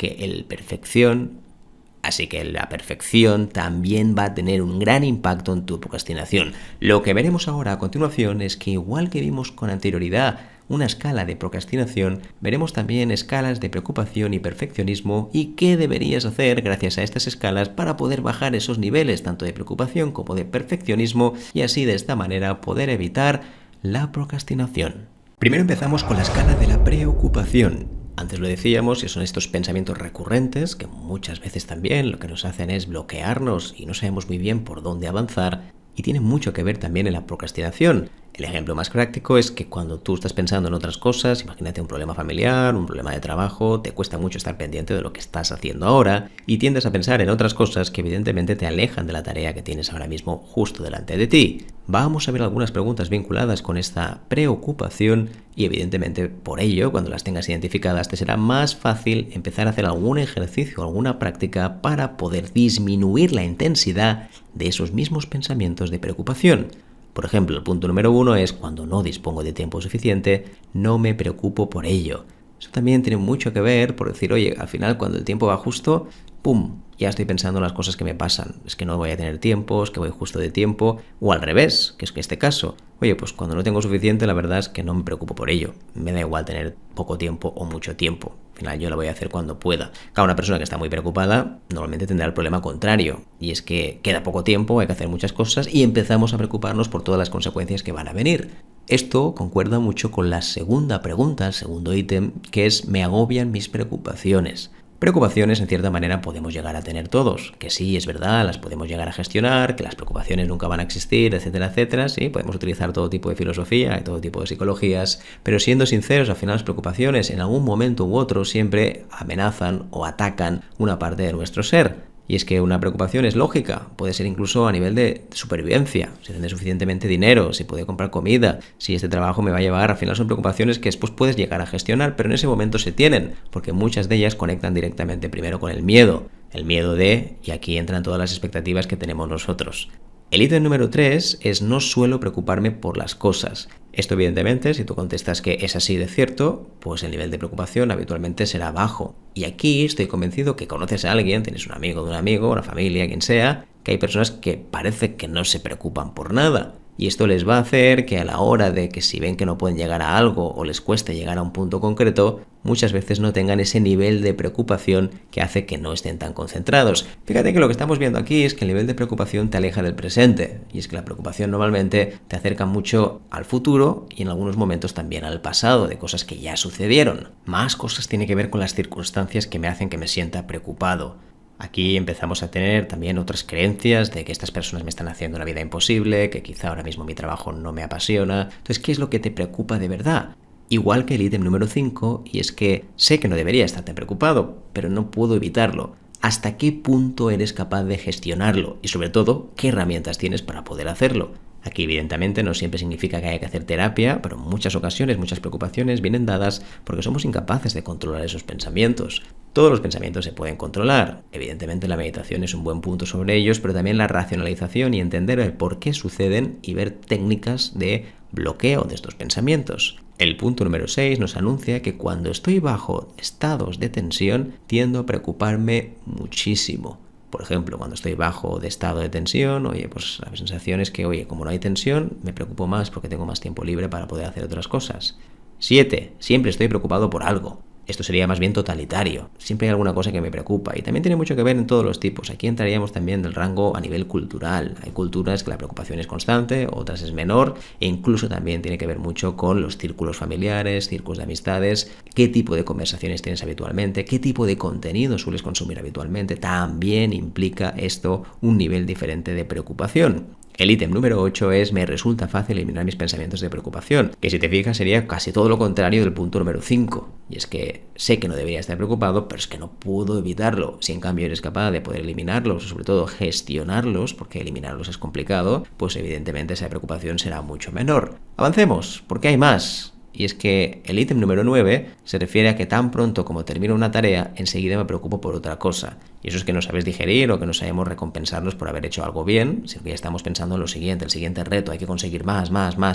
que la perfección también va a tener un gran impacto en tu procrastinación. Lo que veremos ahora a continuación es que igual que vimos con anterioridad una escala de procrastinación, veremos también escalas de preocupación y perfeccionismo y qué deberías hacer gracias a estas escalas para poder bajar esos niveles tanto de preocupación como de perfeccionismo y así de esta manera poder evitar la procrastinación. Primero empezamos con la escala de la preocupación. Antes lo decíamos, que son estos pensamientos recurrentes que muchas veces también lo que nos hacen es bloquearnos y no sabemos muy bien por dónde avanzar y tiene mucho que ver también en la procrastinación. El ejemplo más práctico es que cuando tú estás pensando en otras cosas, imagínate un problema familiar, un problema de trabajo, te cuesta mucho estar pendiente de lo que estás haciendo ahora y tiendes a pensar en otras cosas que evidentemente te alejan de la tarea que tienes ahora mismo justo delante de ti. Vamos a ver algunas preguntas vinculadas con esta preocupación y evidentemente por ello, cuando las tengas identificadas, te será más fácil empezar a hacer algún ejercicio, alguna práctica para poder disminuir la intensidad de esos mismos pensamientos de preocupación. Por ejemplo, el punto número 1 es cuando no dispongo de tiempo suficiente, no me preocupo por ello. Eso también tiene mucho que ver por decir, oye, al final cuando el tiempo va justo, ¡pum!, ya estoy pensando en las cosas que me pasan. Es que no voy a tener tiempo, es que voy justo de tiempo, o al revés, que es que este caso. Oye, pues cuando no tengo suficiente, la verdad es que no me preocupo por ello. Me da igual tener poco tiempo o mucho tiempo. Al final yo lo voy a hacer cuando pueda. Cada una persona que está muy preocupada normalmente tendrá el problema contrario. Y es que queda poco tiempo, hay que hacer muchas cosas y empezamos a preocuparnos por todas las consecuencias que van a venir. Esto concuerda mucho con la segunda pregunta, el segundo ítem, que es me agobian mis preocupaciones. Preocupaciones, en cierta manera, podemos llegar a tener todos, que sí, es verdad, las podemos llegar a gestionar, que las preocupaciones nunca van a existir, etcétera, etcétera, sí, podemos utilizar todo tipo de filosofía y todo tipo de psicologías, pero siendo sinceros, al final las preocupaciones en algún momento u otro siempre amenazan o atacan una parte de nuestro ser. Y es que una preocupación es lógica, puede ser incluso a nivel de supervivencia, si tienes suficientemente dinero, si puedo comprar comida, si este trabajo me va a llevar, al final son preocupaciones que después puedes llegar a gestionar, pero en ese momento se tienen, porque muchas de ellas conectan directamente primero con el miedo de, y aquí entran todas las expectativas que tenemos nosotros. El ítem número 3 es no suelo preocuparme por las cosas. Esto evidentemente, si tú contestas que es así de cierto, pues el nivel de preocupación habitualmente será bajo. Y aquí estoy convencido que conoces a alguien, tienes un amigo de un amigo, una familia, quien sea, que hay personas que parece que no se preocupan por nada. Y esto les va a hacer que a la hora de que si ven que no pueden llegar a algo o les cueste llegar a un punto concreto, muchas veces no tengan ese nivel de preocupación que hace que no estén tan concentrados. Fíjate que lo que estamos viendo aquí es que el nivel de preocupación te aleja del presente. Y es que la preocupación normalmente te acerca mucho al futuro y en algunos momentos también al pasado, de cosas que ya sucedieron. Más cosas tiene que ver con las circunstancias que me hacen que me sienta preocupado. Aquí empezamos a tener también otras creencias de que estas personas me están haciendo la vida imposible, que quizá ahora mismo mi trabajo no me apasiona. Entonces, ¿qué es lo que te preocupa de verdad? Igual que el ítem número 5, y es que sé que no debería estar tan preocupado, pero no puedo evitarlo. ¿Hasta qué punto eres capaz de gestionarlo? Y sobre todo, ¿qué herramientas tienes para poder hacerlo? Aquí evidentemente no siempre significa que haya que hacer terapia, pero en muchas ocasiones muchas preocupaciones vienen dadas porque somos incapaces de controlar esos pensamientos. Todos los pensamientos se pueden controlar. Evidentemente la meditación es un buen punto sobre ellos, pero también la racionalización y entender el por qué suceden y ver técnicas de bloqueo de estos pensamientos. El punto número 6 nos anuncia que cuando estoy bajo estados de tensión tiendo a preocuparme muchísimo. Por ejemplo, cuando estoy bajo de estado de tensión, pues la sensación es que, como no hay tensión, me preocupo más porque tengo más tiempo libre para poder hacer otras cosas. 7. Siempre estoy preocupado por algo. Esto sería más bien totalitario. Siempre hay alguna cosa que me preocupa y también tiene mucho que ver en todos los tipos. Aquí entraríamos también del rango a nivel cultural. Hay culturas que la preocupación es constante, otras es menor e incluso también tiene que ver mucho con los círculos familiares, círculos de amistades, qué tipo de conversaciones tienes habitualmente, qué tipo de contenido sueles consumir habitualmente. También implica esto un nivel diferente de preocupación. El ítem número 8 es me resulta fácil eliminar mis pensamientos de preocupación, que si te fijas sería casi todo lo contrario del punto número 5. Y es que sé que no debería estar preocupado, pero es que no puedo evitarlo. Si en cambio eres capaz de poder eliminarlos, o sobre todo gestionarlos, porque eliminarlos es complicado, pues evidentemente esa preocupación será mucho menor. Avancemos, porque hay más. Y es que el ítem número 9 se refiere a que tan pronto como termino una tarea, enseguida me preocupo por otra cosa. Y eso es que no sabes digerir o que no sabemos recompensarnos por haber hecho algo bien, sino que ya estamos pensando en lo siguiente, el siguiente reto, hay que conseguir más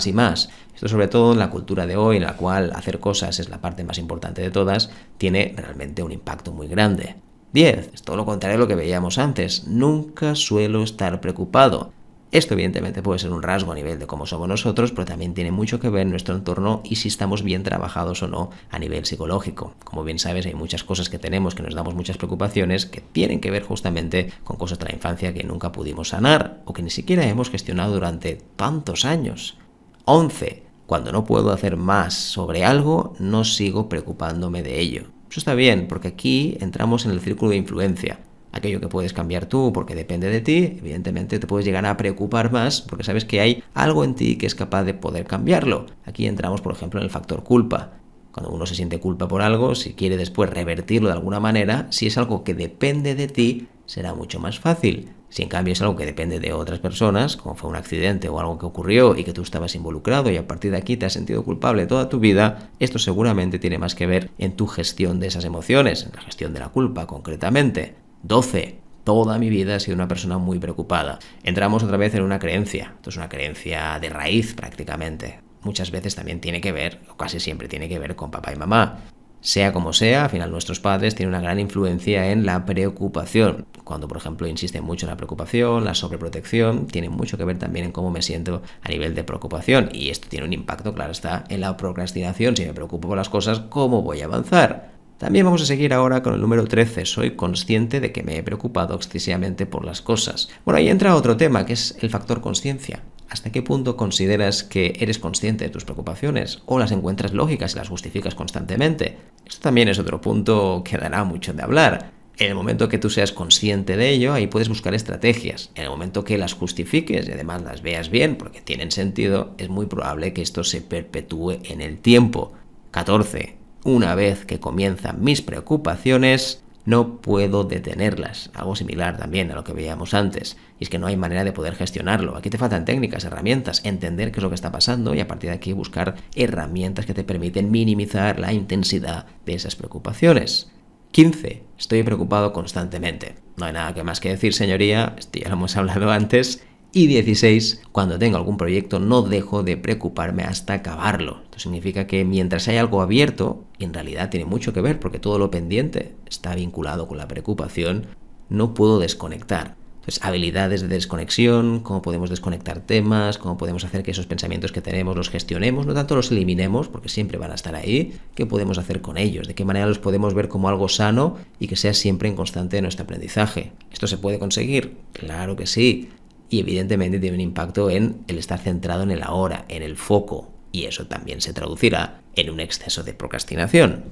y más. Esto sobre todo en la cultura de hoy, en la cual hacer cosas es la parte más importante de todas, tiene realmente un impacto muy grande. 10. Es todo lo contrario a lo que veíamos antes. Nunca suelo estar preocupado. Esto evidentemente puede ser un rasgo a nivel de cómo somos nosotros, pero también tiene mucho que ver nuestro entorno y si estamos bien trabajados o no a nivel psicológico. Como bien sabes, hay muchas cosas que tenemos, que nos damos muchas preocupaciones, que tienen que ver justamente con cosas de la infancia que nunca pudimos sanar o que ni siquiera hemos gestionado durante tantos años. 11. Cuando no puedo hacer más sobre algo, no sigo preocupándome de ello. Eso está bien, porque aquí entramos en el círculo de influencia. Aquello que puedes cambiar tú porque depende de ti, evidentemente te puedes llegar a preocupar más porque sabes que hay algo en ti que es capaz de poder cambiarlo. Aquí entramos, por ejemplo, en el factor culpa. Cuando uno se siente culpa por algo, si quiere después revertirlo de alguna manera, si es algo que depende de ti, será mucho más fácil. Si en cambio es algo que depende de otras personas, como fue un accidente o algo que ocurrió y que tú estabas involucrado y a partir de aquí te has sentido culpable toda tu vida, esto seguramente tiene más que ver en tu gestión de esas emociones, en la gestión de la culpa concretamente. 12. Toda mi vida he sido una persona muy preocupada. Entramos otra vez en una creencia. Esto es una creencia de raíz prácticamente. Muchas veces también tiene que ver, o casi siempre tiene que ver con papá y mamá. Sea como sea, al final nuestros padres tienen una gran influencia en la preocupación. Cuando, por ejemplo, insisten mucho en la preocupación, la sobreprotección, tiene mucho que ver también en cómo me siento a nivel de preocupación. Y esto tiene un impacto, claro está, en la procrastinación. Si me preocupo por las cosas, ¿cómo voy a avanzar? También vamos a seguir ahora con el número 13. Soy consciente de que me he preocupado excesivamente por las cosas. Bueno, ahí entra otro tema, que es el factor consciencia. ¿Hasta qué punto consideras que eres consciente de tus preocupaciones o las encuentras lógicas y las justificas constantemente? Esto también es otro punto que dará mucho de hablar. En el momento que tú seas consciente de ello, ahí puedes buscar estrategias. En el momento que las justifiques y además las veas bien porque tienen sentido, es muy probable que esto se perpetúe en el tiempo. 14. Una vez que comienzan mis preocupaciones, no puedo detenerlas. Algo similar también a lo que veíamos antes. Y es que no hay manera de poder gestionarlo. Aquí te faltan técnicas, herramientas, entender qué es lo que está pasando y a partir de aquí buscar herramientas que te permiten minimizar la intensidad de esas preocupaciones. 15. Estoy preocupado constantemente. No hay nada más que decir, señoría. Esto ya lo hemos hablado antes. Y 16, cuando tengo algún proyecto no dejo de preocuparme hasta acabarlo. Esto significa que mientras hay algo abierto, y en realidad tiene mucho que ver porque todo lo pendiente está vinculado con la preocupación, no puedo desconectar. Entonces, habilidades de desconexión, cómo podemos desconectar temas, cómo podemos hacer que esos pensamientos que tenemos los gestionemos, no tanto los eliminemos, porque siempre van a estar ahí, qué podemos hacer con ellos, de qué manera los podemos ver como algo sano y que sea siempre en constante de nuestro aprendizaje. ¿Esto se puede conseguir? Claro que sí. Y evidentemente tiene un impacto en el estar centrado en el ahora, en el foco. Y eso también se traducirá en un exceso de procrastinación.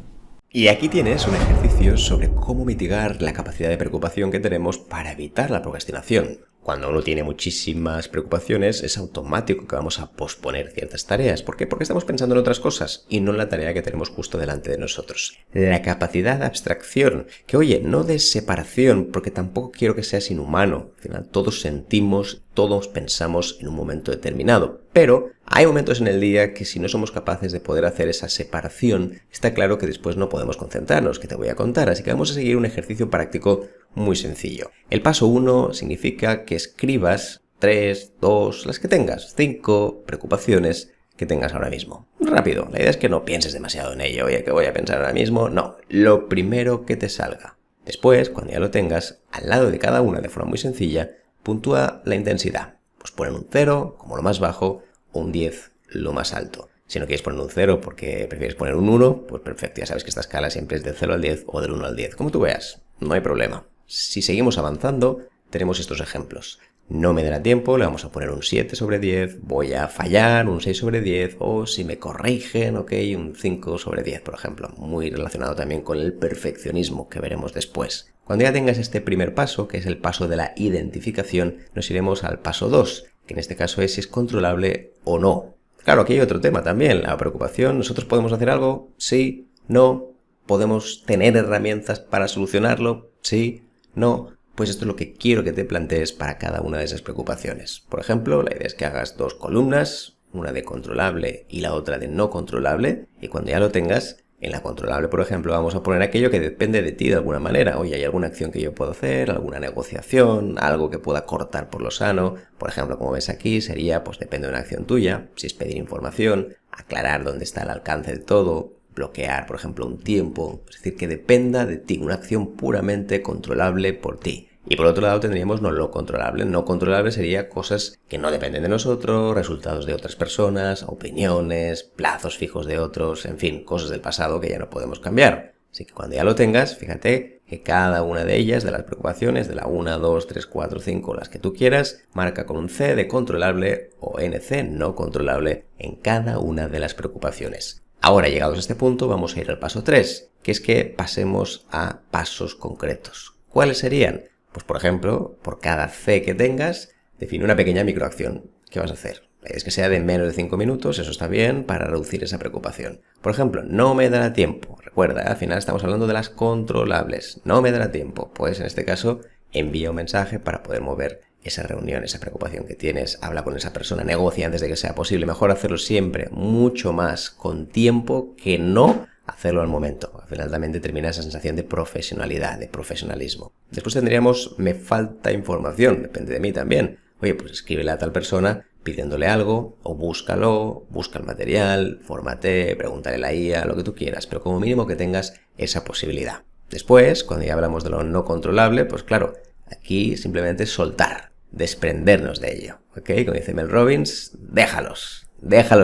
Y aquí tienes un ejercicio sobre cómo mitigar la capacidad de preocupación que tenemos para evitar la procrastinación. Cuando uno tiene muchísimas preocupaciones, es automático que vamos a posponer ciertas tareas. ¿Por qué? Porque estamos pensando en otras cosas y no en la tarea que tenemos justo delante de nosotros. La capacidad de abstracción, que oye, no de separación, porque tampoco quiero que seas inhumano. Al final todos sentimos, todos pensamos en un momento determinado. Pero hay momentos en el día que si no somos capaces de poder hacer esa separación, está claro que después no podemos concentrarnos, que te voy a contar. Así que vamos a seguir un ejercicio práctico muy sencillo. El paso 1 significa que escribas 3, 2, las que tengas, 5 preocupaciones que tengas ahora mismo. Rápido, la idea es que no pienses demasiado en ello. Oye, ¿qué voy a pensar ahora mismo? No, lo primero que te salga. Después, cuando ya lo tengas, al lado de cada una de forma muy sencilla, puntúa la intensidad. Pues ponen un 0 como lo más bajo o un 10 lo más alto. Si no quieres poner un 0 porque prefieres poner un 1, pues perfecto, ya sabes que esta escala siempre es del 0 al 10 o del 1 al 10, como tú veas, no hay problema. Si seguimos avanzando, tenemos estos ejemplos. No me dará tiempo, le vamos a poner un 7 sobre 10, voy a fallar, un 6 sobre 10, o si me corrigen, ok, un 5 sobre 10, por ejemplo. Muy relacionado también con el perfeccionismo que veremos después. Cuando ya tengas este primer paso, que es el paso de la identificación, nos iremos al paso 2, que en este caso es si es controlable o no. Claro, aquí hay otro tema también, la preocupación. ¿Nosotros podemos hacer algo? Sí, no. ¿Podemos tener herramientas para solucionarlo? Sí, no. Pues esto es lo que quiero que te plantees para cada una de esas preocupaciones. Por ejemplo, la idea es que hagas 2 columnas, una de controlable y la otra de no controlable, y cuando ya lo tengas, en la controlable, por ejemplo, vamos a poner aquello que depende de ti de alguna manera. Oye, ¿hay alguna acción que yo puedo hacer? ¿Alguna negociación? ¿Algo que pueda cortar por lo sano? Por ejemplo, como ves aquí, sería, pues depende de una acción tuya. Si es pedir información, aclarar dónde está el alcance de todo, bloquear, por ejemplo, un tiempo. Es decir, que dependa de ti, una acción puramente controlable por ti. Y por otro lado tendríamos no lo controlable. No controlable sería cosas que no dependen de nosotros, resultados de otras personas, opiniones, plazos fijos de otros, en fin, cosas del pasado que ya no podemos cambiar. Así que cuando ya lo tengas, fíjate que cada una de ellas, de las preocupaciones, de la 1, 2, 3, 4, 5, las que tú quieras, marca con un C de controlable o NC no controlable en cada una de las preocupaciones. Ahora, llegados a este punto, vamos a ir al paso 3, que es que pasemos a pasos concretos. ¿Cuáles serían? Pues por ejemplo, por cada C que tengas, define una pequeña microacción. ¿Qué vas a hacer? Es que sea de menos de 5 minutos, eso está bien para reducir esa preocupación. Por ejemplo, no me dará tiempo. Recuerda, al final estamos hablando de las controlables. No me dará tiempo. Pues en este caso, envía un mensaje para poder mover esa reunión, esa preocupación que tienes. Habla con esa persona, negocia antes de que sea posible. Mejor hacerlo siempre mucho más con tiempo que no hacerlo al momento. Al final también determina esa sensación de profesionalidad, de profesionalismo. Después tendríamos, me falta información, depende de mí también. Oye, pues escríbele a tal persona pidiéndole algo, o búscalo, busca el material, fórmate, pregúntale a la IA, lo que tú quieras, pero como mínimo que tengas esa posibilidad. Después, cuando ya hablamos de lo no controlable, pues claro, aquí simplemente soltar, desprendernos de ello, ¿ok? Como dice Mel Robbins, déjalos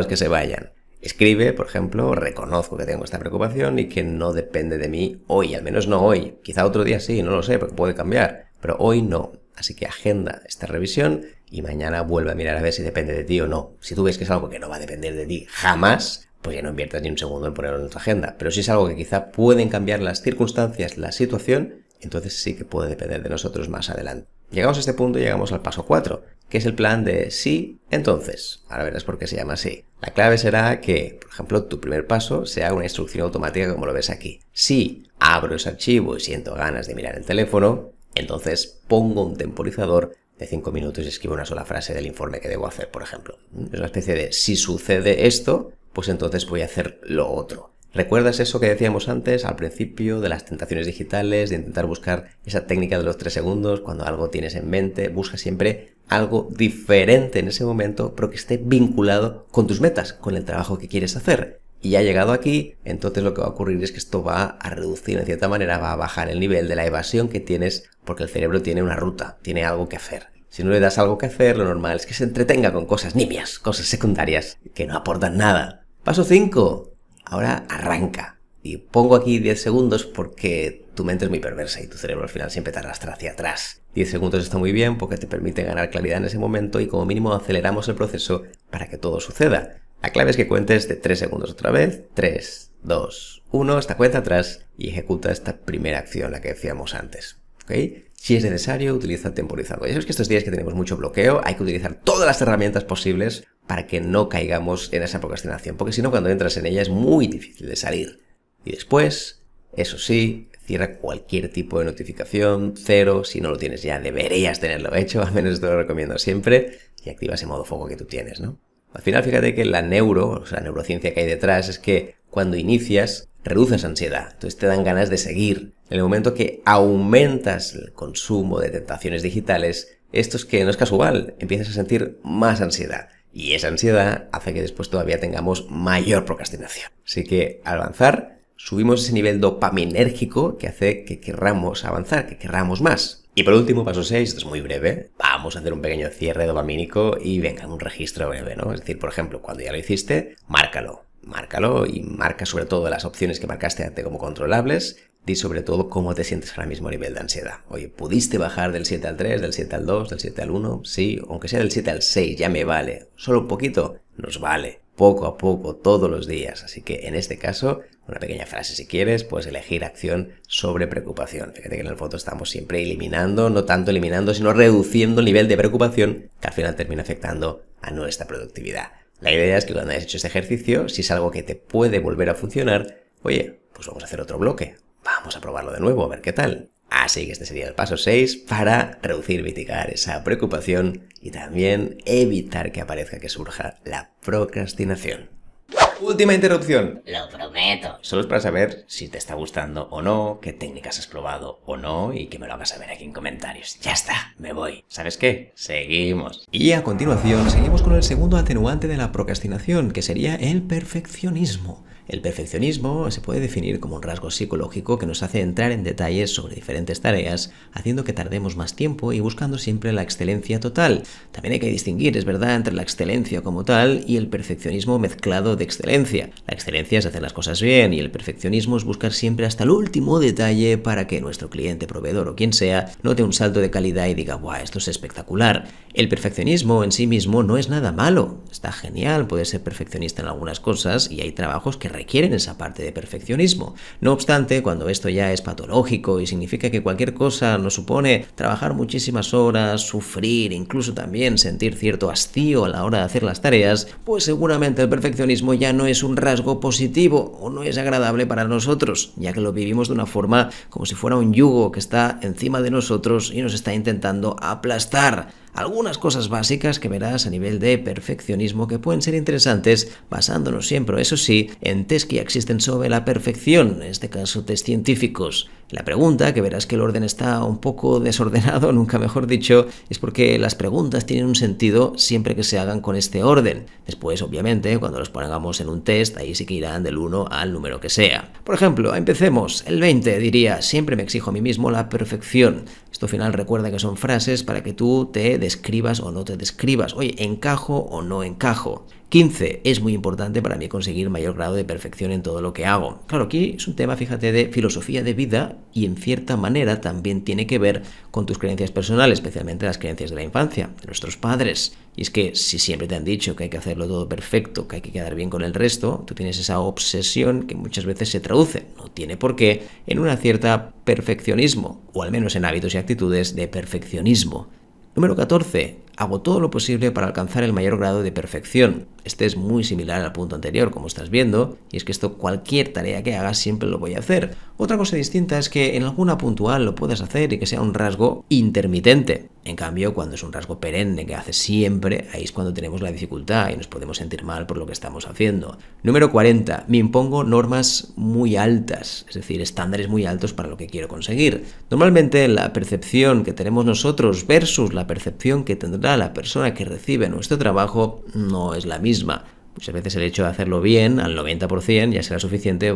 que se vayan. Escribe, por ejemplo, reconozco que tengo esta preocupación y que no depende de mí hoy, al menos no hoy. Quizá otro día sí, no lo sé, porque puede cambiar, pero hoy no. Así que agenda esta revisión y mañana vuelve a mirar a ver si depende de ti o no. Si tú ves que es algo que no va a depender de ti jamás, pues ya no inviertas ni un segundo en ponerlo en tu agenda. Pero si es algo que quizá pueden cambiar las circunstancias, la situación, entonces sí que puede depender de nosotros más adelante. Llegamos a este punto y llegamos al paso 4, que es el plan de sí, entonces. Ahora verás por qué se llama así. La clave será que, por ejemplo, tu primer paso sea una instrucción automática como lo ves aquí. Si abro ese archivo y siento ganas de mirar el teléfono, entonces pongo un temporizador de 5 minutos y escribo una sola frase del informe que debo hacer, por ejemplo. Es una especie de si sucede esto, pues entonces voy a hacer lo otro. ¿Recuerdas eso que decíamos antes al principio de las tentaciones digitales, de intentar buscar esa técnica de los 3 segundos? Cuando algo tienes en mente, busca siempre algo diferente en ese momento, pero que esté vinculado con tus metas, con el trabajo que quieres hacer. Y ya llegado aquí, entonces lo que va a ocurrir es que esto va a reducir, en cierta manera, va a bajar el nivel de la evasión que tienes, porque el cerebro tiene una ruta, tiene algo que hacer. Si no le das algo que hacer, lo normal es que se entretenga con cosas nimias, cosas secundarias, que no aportan nada. Paso 5. Ahora arranca. Y pongo aquí 10 segundos porque tu mente es muy perversa y tu cerebro al final siempre te arrastra hacia atrás. 10 segundos está muy bien porque te permite ganar claridad en ese momento y como mínimo aceleramos el proceso para que todo suceda. La clave es que cuentes de 3 segundos otra vez. 3, 2, 1, esta cuenta atrás y ejecuta esta primera acción, la que decíamos antes. ¿Ok? Si es necesario, utiliza el temporizador. Ya sabes que estos días que tenemos mucho bloqueo, hay que utilizar todas las herramientas posibles para que no caigamos en esa procrastinación, porque si no, cuando entras en ella es muy difícil de salir. Y después, eso sí, cierra cualquier tipo de notificación, 0, si no lo tienes ya deberías tenerlo hecho, al menos te lo recomiendo siempre, y activa ese modo foco que tú tienes, ¿no? Al final, fíjate que la neurociencia que hay detrás es que cuando inicias, reduces ansiedad, entonces te dan ganas de seguir. En el momento que aumentas el consumo de tentaciones digitales, esto es que no es casual, empiezas a sentir más ansiedad. Y esa ansiedad hace que después todavía tengamos mayor procrastinación. Así que al avanzar, subimos ese nivel dopaminérgico que hace que querramos avanzar, que querramos más. Y por último, paso 6, esto es muy breve, vamos a hacer un pequeño cierre dopamínico y venga, un registro breve, ¿no? Es decir, por ejemplo, cuando ya lo hiciste, márcalo y marca sobre todo las opciones que marcaste antes como controlables. Di sobre todo cómo te sientes ahora mismo a nivel de ansiedad. Oye, ¿pudiste bajar del 7 al 3, del 7 al 2, del 7 al 1? Sí, aunque sea del 7 al 6, ya me vale. Solo un poquito, nos vale. Poco a poco, todos los días. Así que en este caso, una pequeña frase si quieres, puedes elegir acción sobre preocupación. Fíjate que en el fondo estamos siempre eliminando, no tanto eliminando, sino reduciendo el nivel de preocupación que al final termina afectando a nuestra productividad. La idea es que cuando hayas hecho este ejercicio, si es algo que te puede volver a funcionar, oye, pues vamos a hacer otro bloque. Vamos a probarlo de nuevo, a ver qué tal. Así que este sería el paso 6 para reducir, mitigar esa preocupación y también evitar que aparezca, que surja la procrastinación. Última interrupción. Lo prometo. Solo es para saber si te está gustando o no, qué técnicas has probado o no y que me lo hagas saber aquí en comentarios. Ya está, me voy. ¿Sabes qué? Seguimos. Y a continuación seguimos con el segundo atenuante de la procrastinación, que sería el perfeccionismo. El perfeccionismo se puede definir como un rasgo psicológico que nos hace entrar en detalles sobre diferentes tareas, haciendo que tardemos más tiempo y buscando siempre la excelencia total. También hay que distinguir, es verdad, entre la excelencia como tal y el perfeccionismo mezclado de excelencia. La excelencia es hacer las cosas bien y el perfeccionismo es buscar siempre hasta el último detalle para que nuestro cliente, proveedor o quien sea note un salto de calidad y diga, ¡buah, esto es espectacular! El perfeccionismo en sí mismo no es nada malo. Está genial, puedes ser perfeccionista en algunas cosas y hay trabajos que requieren esa parte de perfeccionismo. No obstante, cuando esto ya es patológico y significa que cualquier cosa nos supone trabajar muchísimas horas, sufrir, incluso también sentir cierto hastío a la hora de hacer las tareas, pues seguramente el perfeccionismo ya no es un rasgo positivo o no es agradable para nosotros, ya que lo vivimos de una forma como si fuera un yugo que está encima de nosotros y nos está intentando aplastar. Algunas cosas básicas que verás a nivel de perfeccionismo que pueden ser interesantes, basándonos siempre, eso sí, en test que existen sobre la perfección, en este caso test científicos. La pregunta, que verás que el orden está un poco desordenado, nunca mejor dicho, es porque las preguntas tienen un sentido siempre que se hagan con este orden. Después, obviamente, cuando los pongamos en un test, ahí sí que irán del 1 al número que sea. Por ejemplo, empecemos. El 20 diría, siempre me exijo a mí mismo la perfección. Esto al final recuerda que son frases para que tú te describas o no te describas. Oye, ¿encajo o no encajo? 15. Es muy importante para mí conseguir mayor grado de perfección en todo lo que hago. Claro, aquí es un tema, fíjate, de filosofía de vida y en cierta manera también tiene que ver con tus creencias personales, especialmente las creencias de la infancia, de nuestros padres. Y es que si siempre te han dicho que hay que hacerlo todo perfecto, que hay que quedar bien con el resto, tú tienes esa obsesión que muchas veces se traduce, no tiene por qué, en una cierta perfeccionismo, o al menos en hábitos y actitudes de perfeccionismo. Número 14. Hago todo lo posible para alcanzar el mayor grado de perfección. Este es muy similar al punto anterior, como estás viendo, y es que esto cualquier tarea que hagas siempre lo voy a hacer. Otra cosa distinta es que en alguna puntual lo puedas hacer y que sea un rasgo intermitente. En cambio, cuando es un rasgo perenne que haces siempre, ahí es cuando tenemos la dificultad y nos podemos sentir mal por lo que estamos haciendo. Número 40. Me impongo normas muy altas, es decir, estándares muy altos para lo que quiero conseguir. Normalmente la percepción que tenemos nosotros versus la percepción que tendrá la persona que recibe nuestro trabajo no es la misma. Muchas veces el hecho de hacerlo bien, al 90%, ya será suficiente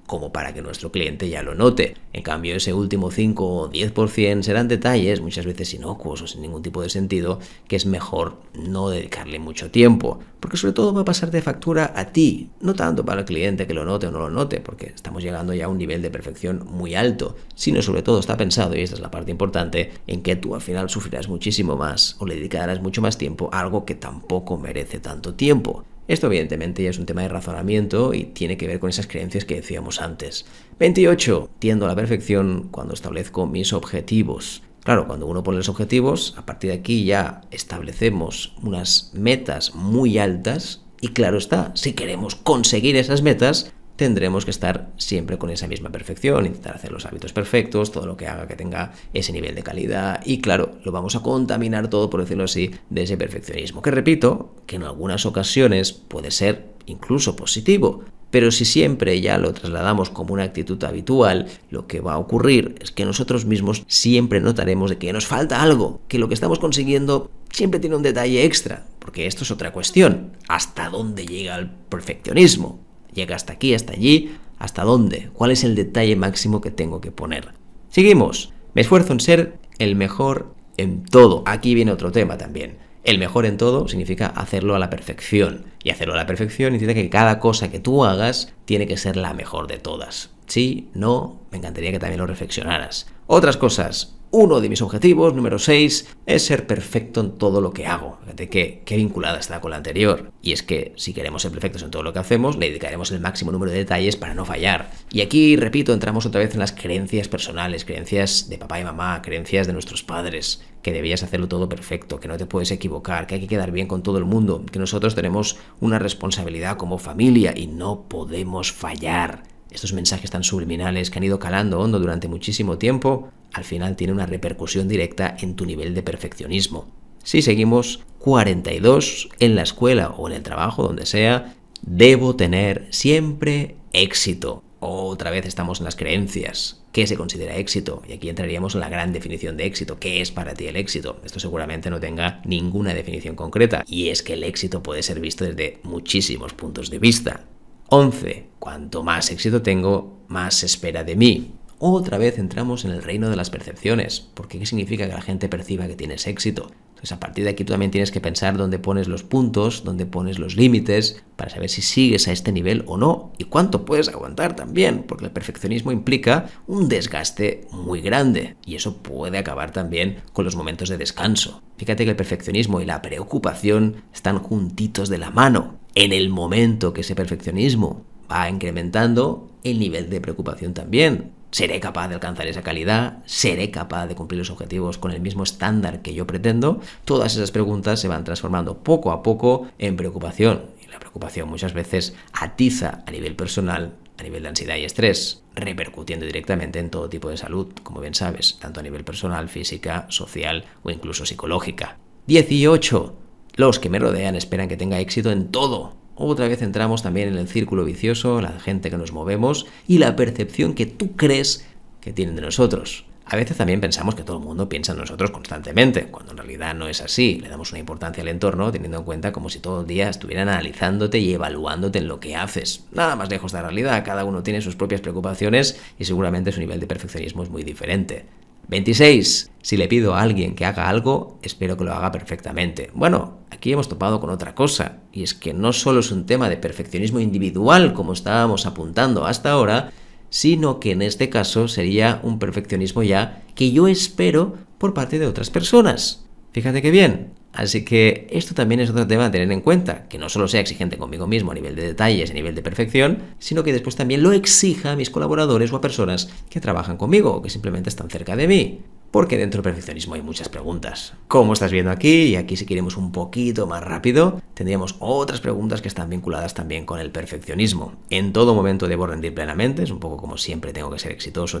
como para que nuestro cliente ya lo note. En cambio, ese último 5 o 10% serán detalles, muchas veces inocuos o sin ningún tipo de sentido, que es mejor no dedicarle mucho tiempo. Porque sobre todo va a pasar de factura a ti, no tanto para el cliente que lo note o no lo note, porque estamos llegando ya a un nivel de perfección muy alto, sino sobre todo está pensado, y esta es la parte importante, en que tú al final sufrirás muchísimo más o le dedicarás mucho más tiempo a algo que tampoco merece tanto tiempo. Esto evidentemente ya es un tema de razonamiento y tiene que ver con esas creencias que decíamos antes. 28. Tiendo a la perfección cuando establezco mis objetivos. Claro, cuando uno pone los objetivos, a partir de aquí ya establecemos unas metas muy altas y claro está, si queremos conseguir esas metas, tendremos que estar siempre con esa misma perfección, intentar hacer los hábitos perfectos, todo lo que haga que tenga ese nivel de calidad y claro, lo vamos a contaminar todo, por decirlo así, de ese perfeccionismo, que repito, que en algunas ocasiones puede ser incluso positivo, pero si siempre ya lo trasladamos como una actitud habitual, lo que va a ocurrir es que nosotros mismos siempre notaremos de que nos falta algo, que lo que estamos consiguiendo siempre tiene un detalle extra, porque esto es otra cuestión, ¿hasta dónde llega el perfeccionismo? ¿Llega hasta aquí, hasta allí? ¿Hasta dónde? ¿Cuál es el detalle máximo que tengo que poner? Seguimos. Me esfuerzo en ser el mejor en todo. Aquí viene otro tema también. El mejor en todo significa hacerlo a la perfección. Y hacerlo a la perfección significa que cada cosa que tú hagas tiene que ser la mejor de todas. Sí, no, me encantaría que también lo reflexionaras. Otras cosas. Uno de mis objetivos, número 6, es ser perfecto en todo lo que hago. Fíjate qué vinculada está con la anterior. Y es que si queremos ser perfectos en todo lo que hacemos, le dedicaremos el máximo número de detalles para no fallar. Y aquí, repito, entramos otra vez en las creencias personales, creencias de papá y mamá, creencias de nuestros padres, que debías hacerlo todo perfecto, que no te puedes equivocar, que hay que quedar bien con todo el mundo, que nosotros tenemos una responsabilidad como familia y no podemos fallar. Estos mensajes tan subliminales que han ido calando hondo durante muchísimo tiempo, al final tienen una repercusión directa en tu nivel de perfeccionismo. Si seguimos, 42, en la escuela o en el trabajo, donde sea, debo tener siempre éxito. Otra vez estamos en las creencias. ¿Qué se considera éxito? Y aquí entraríamos en la gran definición de éxito. ¿Qué es para ti el éxito? Esto seguramente no tenga ninguna definición concreta. Y es que el éxito puede ser visto desde muchísimos puntos de vista. 11. Cuanto más éxito tengo, más se espera de mí. Otra vez entramos en el reino de las percepciones, porque ¿qué significa que la gente perciba que tienes éxito? Entonces, a partir de aquí tú también tienes que pensar dónde pones los puntos, dónde pones los límites, para saber si sigues a este nivel o no, y cuánto puedes aguantar también, porque el perfeccionismo implica un desgaste muy grande, y eso puede acabar también con los momentos de descanso. Fíjate que el perfeccionismo y la preocupación están juntitos de la mano. En el momento que ese perfeccionismo va incrementando, el nivel de preocupación también. ¿Seré capaz de alcanzar esa calidad? ¿Seré capaz de cumplir los objetivos con el mismo estándar que yo pretendo? Todas esas preguntas se van transformando poco a poco en preocupación. Y la preocupación muchas veces atiza a nivel personal, a nivel de ansiedad y estrés, repercutiendo directamente en todo tipo de salud, como bien sabes, tanto a nivel personal, física, social o incluso psicológica. 18. Los que me rodean esperan que tenga éxito en todo. Otra vez entramos también en el círculo vicioso, la gente que nos movemos y la percepción que tú crees que tienen de nosotros. A veces también pensamos que todo el mundo piensa en nosotros constantemente, cuando en realidad no es así. Le damos una importancia al entorno teniendo en cuenta como si todo el día estuvieran analizándote y evaluándote en lo que haces. Nada más lejos de la realidad, cada uno tiene sus propias preocupaciones y seguramente su nivel de perfeccionismo es muy diferente. 26. Si le pido a alguien que haga algo, espero que lo haga perfectamente. Bueno, aquí hemos topado con otra cosa, y es que no solo es un tema de perfeccionismo individual, como estábamos apuntando hasta ahora, sino que en este caso sería un perfeccionismo ya que yo espero por parte de otras personas. Fíjate qué bien. Así que esto también es otro tema a tener en cuenta, que no solo sea exigente conmigo mismo a nivel de detalles, a nivel de perfección, sino que después también lo exija a mis colaboradores o a personas que trabajan conmigo o que simplemente están cerca de mí. Porque dentro del perfeccionismo hay muchas preguntas. Como estás viendo aquí, y aquí si queremos un poquito más rápido, tendríamos otras preguntas que están vinculadas también con el perfeccionismo. En todo momento debo rendir plenamente, es un poco como siempre tengo que ser exitoso,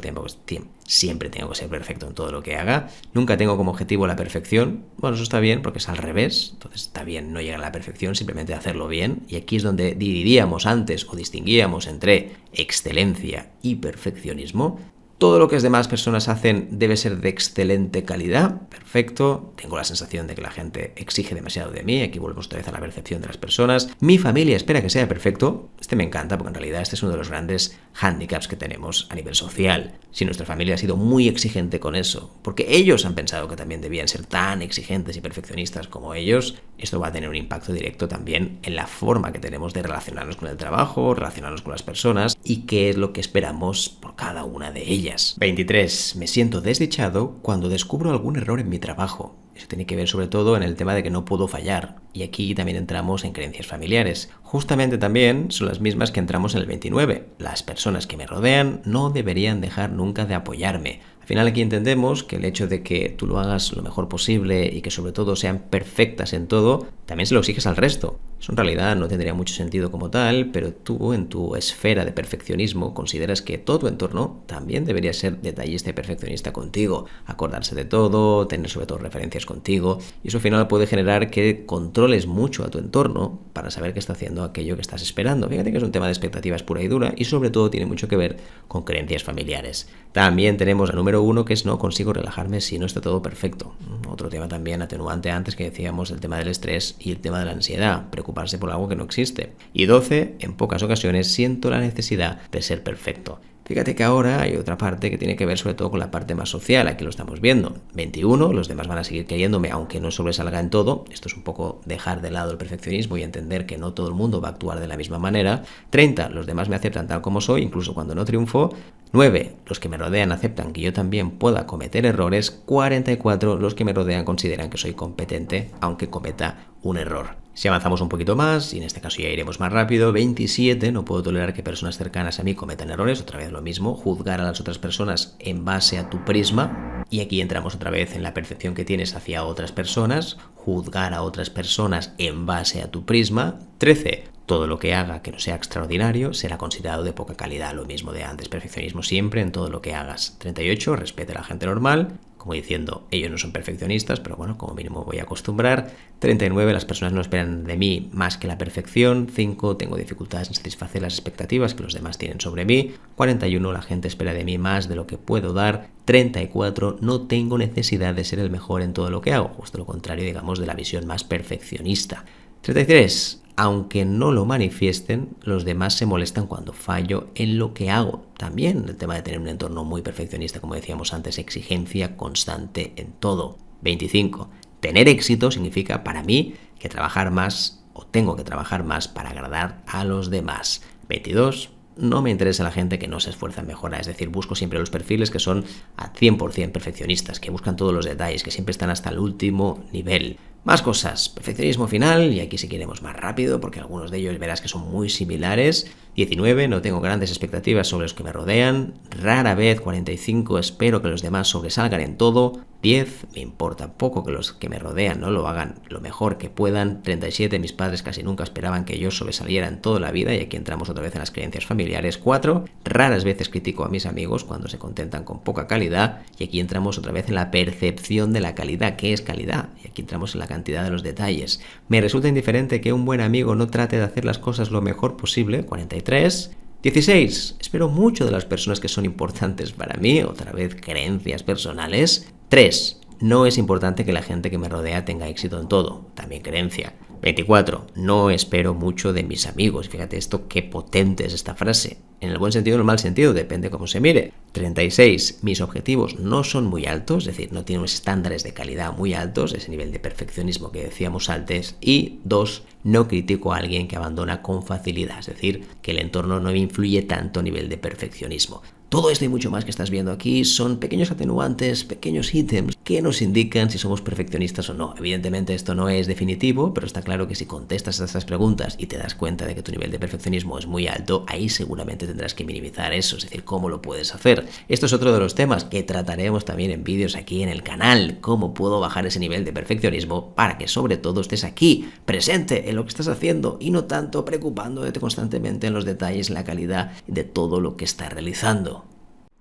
siempre tengo que ser perfecto en todo lo que haga. Nunca tengo como objetivo la perfección. Bueno, eso está bien porque es al revés, entonces está bien no llegar a la perfección, simplemente hacerlo bien. Y aquí es donde dividíamos antes o distinguíamos entre excelencia y perfeccionismo. Todo lo que las demás personas hacen debe ser de excelente calidad. Perfecto. Tengo la sensación de que la gente exige demasiado de mí. Aquí volvemos otra vez a la percepción de las personas. Mi familia espera que sea perfecto. Este me encanta porque en realidad este es uno de los grandes hándicaps que tenemos a nivel social. Si nuestra familia ha sido muy exigente con eso, porque ellos han pensado que también debían ser tan exigentes y perfeccionistas como ellos, esto va a tener un impacto directo también en la forma que tenemos de relacionarnos con el trabajo, relacionarnos con las personas y qué es lo que esperamos por cada una de ellas. 23. Me siento desdichado cuando descubro algún error en mi trabajo. Eso tiene que ver sobre todo en el tema de que no puedo fallar. Y aquí también entramos en creencias familiares. Justamente también son las mismas que entramos en el 29. Las personas que me rodean no deberían dejar nunca de apoyarme. Al final aquí entendemos que el hecho de que tú lo hagas lo mejor posible y que sobre todo sean perfectas en todo, también se lo exiges al resto. Eso en realidad no tendría mucho sentido como tal, pero tú en tu esfera de perfeccionismo consideras que todo tu entorno también debería ser detallista y perfeccionista contigo, acordarse de todo, tener sobre todo referencias contigo, y eso al final puede generar que controles mucho a tu entorno para saber que está haciendo aquello que estás esperando. Fíjate que es un tema de expectativas pura y dura y sobre todo tiene mucho que ver con creencias familiares. También tenemos la número 1, que es no consigo relajarme si no está todo perfecto. Otro tema también atenuante antes que decíamos, el tema del estrés y el tema de la ansiedad, preocuparse por algo que no existe. Y 12, en pocas ocasiones siento la necesidad de ser perfecto. Fíjate que ahora hay otra parte que tiene que ver sobre todo con la parte más social, aquí lo estamos viendo. 21, los demás van a seguir queriéndome aunque no sobresalga en todo. Esto es un poco dejar de lado el perfeccionismo y entender que no todo el mundo va a actuar de la misma manera. 30, los demás me aceptan tal como soy, incluso cuando no triunfo. 9, los que me rodean aceptan que yo también pueda cometer errores. 44, los que me rodean consideran que soy competente aunque cometa un error. Si avanzamos un poquito más, y en este caso ya iremos más rápido, 27, no puedo tolerar que personas cercanas a mí cometan errores, otra vez lo mismo, juzgar a las otras personas en base a tu prisma, y aquí entramos otra vez en la percepción que tienes hacia otras personas, juzgar a otras personas en base a tu prisma. 13, todo lo que haga que no sea extraordinario será considerado de poca calidad, lo mismo de antes, perfeccionismo siempre en todo lo que hagas. 38, respete a la gente normal, como diciendo, ellos no son perfeccionistas, pero bueno, como mínimo voy a acostumbrar. 39, las personas no esperan de mí más que la perfección. 5, tengo dificultades en satisfacer las expectativas que los demás tienen sobre mí. 41, la gente espera de mí más de lo que puedo dar. 34, no tengo necesidad de ser el mejor en todo lo que hago, justo lo contrario, digamos, de la visión más perfeccionista. 33, aunque no lo manifiesten, los demás se molestan cuando fallo en lo que hago. También el tema de tener un entorno muy perfeccionista, como decíamos antes, exigencia constante en todo. 25. Tener éxito significa para mí que trabajar más o tengo que trabajar más para agradar a los demás. 22. No me interesa la gente que no se esfuerza en mejorar, es decir, busco siempre los perfiles que son a 100% perfeccionistas, que buscan todos los detalles, que siempre están hasta el último nivel. Más cosas, perfeccionismo final, y aquí si queremos más rápido, porque algunos de ellos verás que son muy similares. 19, no tengo grandes expectativas sobre los que me rodean. Rara vez. 45, espero que los demás sobresalgan en todo. 10, me importa poco que los que me rodean no lo hagan lo mejor que puedan. 37, mis padres casi nunca esperaban que yo sobresaliera en toda la vida, y aquí entramos otra vez en las creencias familiares. 4, raras veces critico a mis amigos cuando se contentan con poca calidad, y aquí entramos otra vez en la percepción de la calidad. ¿Qué es calidad? Y aquí entramos en la cantidad de los detalles. Me resulta indiferente que un buen amigo no trate de hacer las cosas lo mejor posible. 43. 16. Espero mucho de las personas que son importantes para mí. Otra vez, creencias personales. 3. No es importante que la gente que me rodea tenga éxito en todo. También creencia. 24. No espero mucho de mis amigos. Fíjate esto, qué potente es esta frase. En el buen sentido o en el mal sentido, depende cómo se mire. 36. Mis objetivos no son muy altos, es decir, no tienen unos estándares de calidad muy altos, ese nivel de perfeccionismo que decíamos antes. Y 2. No critico a alguien que abandona con facilidad, es decir, que el entorno no me influye tanto a nivel de perfeccionismo. Todo esto y mucho más que estás viendo aquí son pequeños atenuantes, pequeños ítems que nos indican si somos perfeccionistas o no. Evidentemente esto no es definitivo, pero está claro que si contestas a estas preguntas y te das cuenta de que tu nivel de perfeccionismo es muy alto, ahí seguramente tendrás que minimizar eso, es decir, cómo lo puedes hacer. Esto es otro de los temas que trataremos también en vídeos aquí en el canal, cómo puedo bajar ese nivel de perfeccionismo para que sobre todo estés aquí, presente en lo que estás haciendo y no tanto preocupándote constantemente en los detalles, la calidad de todo lo que estás realizando.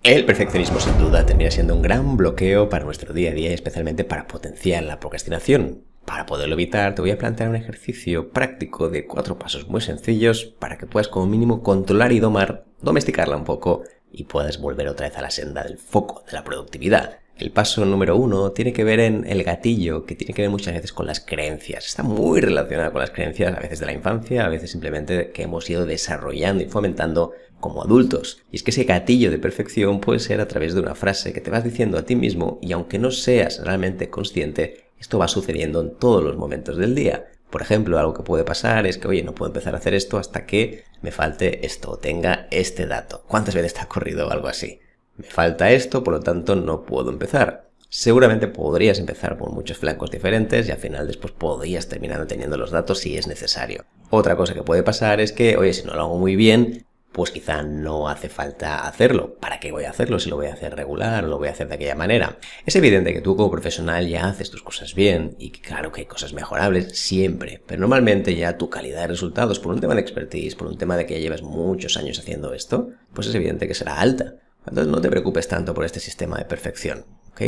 El perfeccionismo sin duda termina siendo un gran bloqueo para nuestro día a día y especialmente para potenciar la procrastinación. Para poderlo evitar te voy a plantear un ejercicio práctico de 4 pasos muy sencillos para que puedas como mínimo controlar y domesticarla un poco y puedas volver otra vez a la senda del foco, de la productividad. El paso número 1 tiene que ver en el gatillo, que tiene que ver muchas veces con las creencias. Está muy relacionado con las creencias, a veces de la infancia, a veces simplemente que hemos ido desarrollando y fomentando como adultos. Y es que ese gatillo de perfección puede ser a través de una frase que te vas diciendo a ti mismo y aunque no seas realmente consciente, esto va sucediendo en todos los momentos del día. Por ejemplo, algo que puede pasar es que, oye, no puedo empezar a hacer esto hasta que me falte esto o tenga este dato. ¿Cuántas veces te ha ocurrido algo así? Me falta esto, por lo tanto no puedo empezar. Seguramente podrías empezar por muchos flancos diferentes y al final después podrías terminar teniendo los datos si es necesario. Otra cosa que puede pasar es que, oye, si no lo hago muy bien, pues quizá no hace falta hacerlo. ¿Para qué voy a hacerlo si lo voy a hacer regular o lo voy a hacer de aquella manera? Es evidente que tú como profesional ya haces tus cosas bien y claro que hay cosas mejorables siempre, pero normalmente ya tu calidad de resultados por un tema de expertise, por un tema de que ya llevas muchos años haciendo esto, pues es evidente que será alta. Entonces no te preocupes tanto por este sistema de perfección, ¿ok?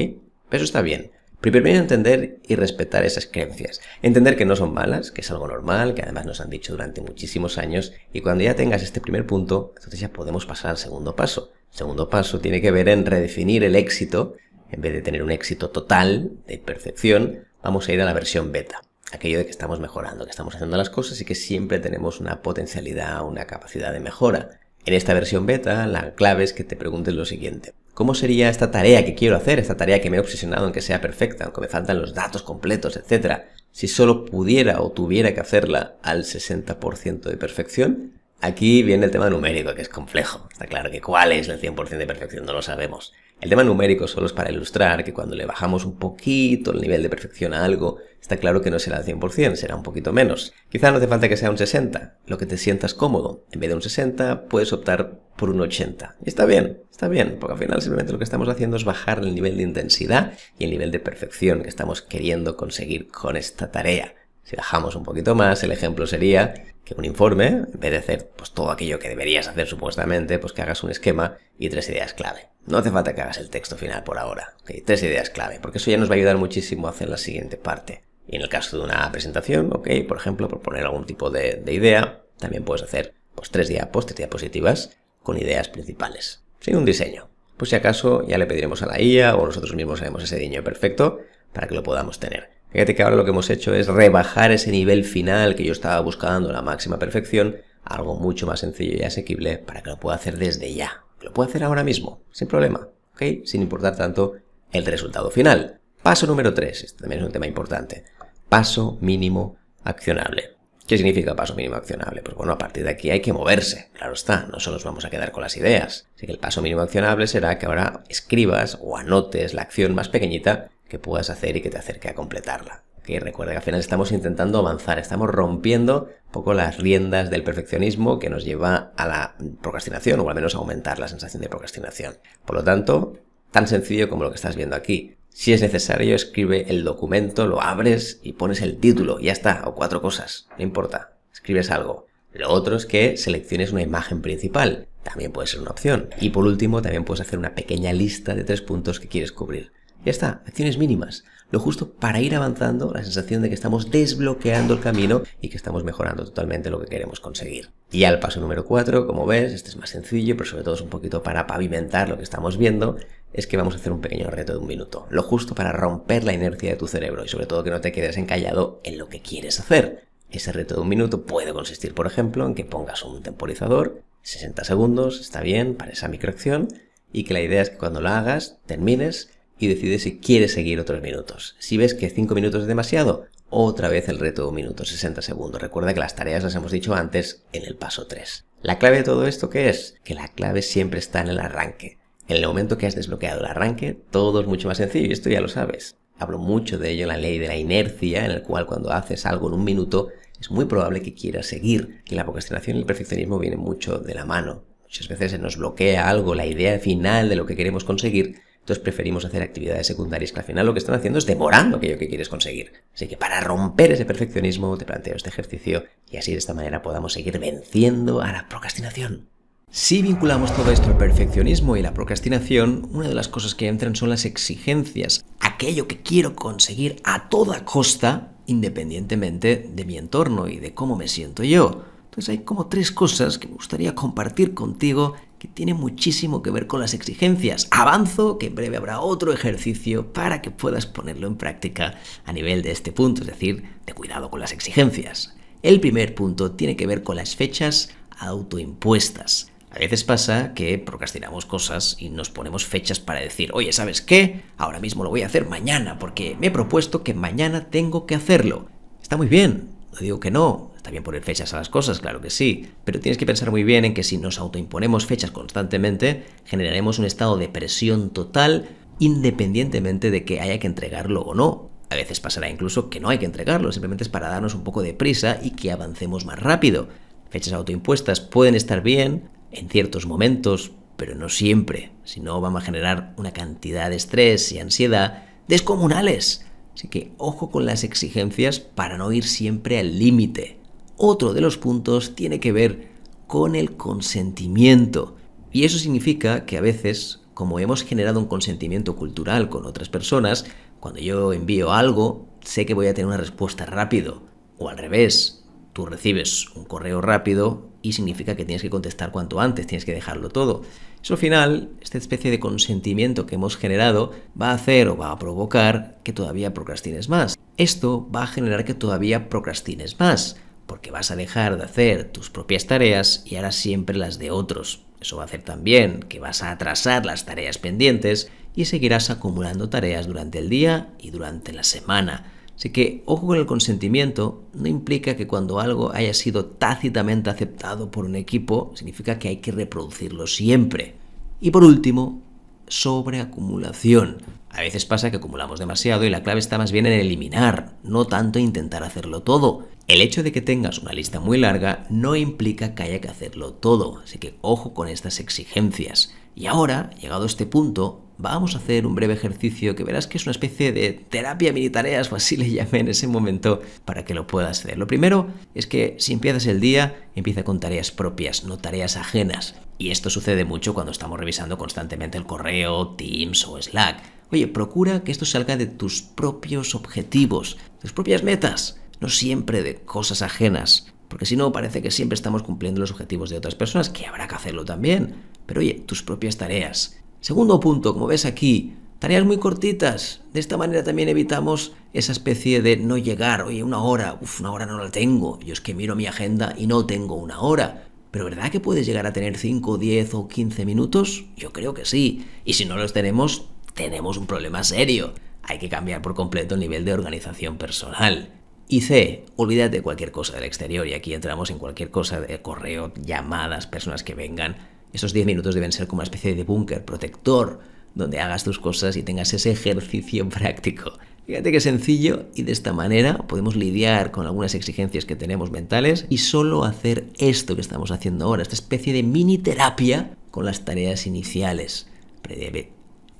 Eso está bien. Primero entender y respetar esas creencias. Entender que no son malas, que es algo normal, que además nos han dicho durante muchísimos años. Y cuando ya tengas este primer punto, entonces ya podemos pasar al segundo paso. El segundo paso tiene que ver en redefinir el éxito. En vez de tener un éxito total, de perfección, vamos a ir a la versión beta. Aquello de que estamos mejorando, que estamos haciendo las cosas y que siempre tenemos una potencialidad, una capacidad de mejora. En esta versión beta, la clave es que te preguntes lo siguiente. ¿Cómo sería esta tarea que quiero hacer, esta tarea que me he obsesionado en que sea perfecta, aunque me faltan los datos completos, etcétera? Si solo pudiera o tuviera que hacerla al 60% de perfección, aquí viene el tema numérico, que es complejo. Está claro que cuál es el 100% de perfección, no lo sabemos. El tema numérico solo es para ilustrar que cuando le bajamos un poquito el nivel de perfección a algo, está claro que no será el 100%, será un poquito menos. Quizá no hace falta que sea un 60, lo que te sientas cómodo. En vez de un 60, puedes optar por un 80. Y está bien, porque al final simplemente lo que estamos haciendo es bajar el nivel de intensidad y el nivel de perfección que estamos queriendo conseguir con esta tarea. Si bajamos un poquito más, el ejemplo sería que un informe, en vez de hacer pues todo aquello que deberías hacer supuestamente, pues que hagas un esquema y 3 ideas clave. No hace falta que hagas el texto final por ahora, ¿okay? 3 ideas clave, porque eso ya nos va a ayudar muchísimo a hacer la siguiente parte. Y en el caso de una presentación, por ejemplo, por poner algún tipo de idea, también puedes hacer pues 3 diapositivas con ideas principales, sin un diseño. Pues si acaso ya le pediremos a la IA o nosotros mismos haremos ese diseño perfecto para que lo podamos tener. Fíjate que ahora lo que hemos hecho es rebajar ese nivel final que yo estaba buscando, la máxima perfección, a algo mucho más sencillo y asequible para que lo pueda hacer desde ya. Lo puedo hacer ahora mismo, sin problema, ¿ok? Sin importar tanto el resultado final. Paso número 3, este también es un tema importante. Paso mínimo accionable. ¿Qué significa paso mínimo accionable? Pues bueno, a partir de aquí hay que moverse, claro está, no solo nos vamos a quedar con las ideas. Así que el paso mínimo accionable será que ahora escribas o anotes la acción más pequeñita que puedas hacer y que te acerque a completarla. Que recuerda que al final estamos intentando avanzar, estamos rompiendo un poco las riendas del perfeccionismo que nos lleva a la procrastinación o al menos a aumentar la sensación de procrastinación. Por lo tanto, tan sencillo como lo que estás viendo aquí. Si es necesario, escribe el documento, lo abres y pones el título, y ya está, o 4 cosas, no importa, escribes algo. Lo otro es que selecciones una imagen principal, también puede ser una opción. Y por último, también puedes hacer una pequeña lista de 3 puntos que quieres cubrir. Ya está, acciones mínimas, lo justo para ir avanzando, la sensación de que estamos desbloqueando el camino y que estamos mejorando totalmente lo que queremos conseguir. Y al paso número 4, como ves, este es más sencillo, pero sobre todo es un poquito para pavimentar lo que estamos viendo, es que vamos a hacer un pequeño reto de 1 minuto, lo justo para romper la inercia de tu cerebro y sobre todo que no te quedes encallado en lo que quieres hacer. Ese reto de 1 minuto puede consistir, por ejemplo, en que pongas un temporizador, 60 segundos, está bien, para esa microacción, y que la idea es que cuando lo hagas, termines y decides si quieres seguir otros minutos. Si ves que 5 minutos es demasiado, otra vez el reto de 1 minuto, 60 segundos. Recuerda que las tareas las hemos dicho antes en el paso 3. ¿La clave de todo esto qué es? Que la clave siempre está en el arranque. En el momento que has desbloqueado el arranque, todo es mucho más sencillo y esto ya lo sabes. Hablo mucho de ello en la ley de la inercia, en el cual cuando haces algo en 1 minuto es muy probable que quieras seguir. Y la procrastinación y el perfeccionismo vienen mucho de la mano. Muchas veces se nos bloquea algo, la idea final de lo que queremos conseguir, entonces preferimos hacer actividades secundarias que al final lo que están haciendo es demorando aquello que quieres conseguir. Así que para romper ese perfeccionismo te planteo este ejercicio y así de esta manera podamos seguir venciendo a la procrastinación. Si vinculamos todo esto al perfeccionismo y la procrastinación, una de las cosas que entran son las exigencias, aquello que quiero conseguir a toda costa, independientemente de mi entorno y de cómo me siento yo. Entonces hay como 3 cosas que me gustaría compartir contigo que tienen muchísimo que ver con las exigencias. Avanzo, que en breve habrá otro ejercicio para que puedas ponerlo en práctica a nivel de este punto, es decir, de cuidado con las exigencias. El primer punto tiene que ver con las fechas autoimpuestas. A veces pasa que procrastinamos cosas y nos ponemos fechas para decir, oye, ¿sabes qué? Ahora mismo lo voy a hacer mañana porque me he propuesto que mañana tengo que hacerlo. Está muy bien, no digo que no, está bien poner fechas a las cosas, claro que sí, pero tienes que pensar muy bien en que si nos autoimponemos fechas constantemente, generaremos un estado de presión total independientemente de que haya que entregarlo o no. A veces pasará incluso que no hay que entregarlo, simplemente es para darnos un poco de prisa y que avancemos más rápido. Fechas autoimpuestas pueden estar bien en ciertos momentos, pero no siempre, si no van a generar una cantidad de estrés y ansiedad descomunales. Así que ojo con las exigencias para no ir siempre al límite. Otro de los puntos tiene que ver con el consentimiento. Y eso significa que a veces, como hemos generado un consentimiento cultural con otras personas, cuando yo envío algo, sé que voy a tener una respuesta rápido. O al revés, tú recibes un correo rápido y significa que tienes que contestar cuanto antes, tienes que dejarlo todo. Eso al final, esta especie de consentimiento que hemos generado va a hacer o va a provocar que todavía procrastines más. Esto va a generar que todavía procrastines más, porque vas a dejar de hacer tus propias tareas y harás siempre las de otros. Eso va a hacer también que vas a atrasar las tareas pendientes y seguirás acumulando tareas durante el día y durante la semana. Así que, ojo con el consentimiento, no implica que cuando algo haya sido tácitamente aceptado por un equipo, significa que hay que reproducirlo siempre. Y por último, sobreacumulación. A veces pasa que acumulamos demasiado y la clave está más bien en eliminar, no tanto en intentar hacerlo todo. El hecho de que tengas una lista muy larga no implica que haya que hacerlo todo, así que ojo con estas exigencias. Y ahora, llegado a este punto, vamos a hacer un breve ejercicio que verás que es una especie de terapia mini tareas, o así le llamé en ese momento, para que lo puedas hacer. Lo primero es que si empiezas el día, empieza con tareas propias, no tareas ajenas. Y esto sucede mucho cuando estamos revisando constantemente el correo, Teams o Slack. Oye, procura que esto salga de tus propios objetivos, tus propias metas, no siempre de cosas ajenas. Porque si no, parece que siempre estamos cumpliendo los objetivos de otras personas, que habrá que hacerlo también. Pero oye, tus propias tareas. Segundo punto, como ves aquí, Tareas muy cortitas. De esta manera también evitamos esa especie de no llegar. Oye, una hora no la tengo. Yo es que miro mi agenda y no tengo una hora. ¿Pero verdad que puedes llegar a tener 5, 10 o 15 minutos? Yo creo que sí. Y si no los tenemos, tenemos un problema serio. Hay que cambiar por completo el nivel de organización personal. Y C, olvídate de cualquier cosa del exterior. Y aquí entramos en cualquier cosa de correo, llamadas, personas que vengan. Esos 10 minutos deben ser como una especie de búnker protector, donde hagas tus cosas y tengas ese ejercicio práctico. Fíjate qué sencillo, y de esta manera podemos lidiar con algunas exigencias que tenemos mentales y solo hacer esto que estamos haciendo ahora, esta especie de mini terapia con las tareas iniciales.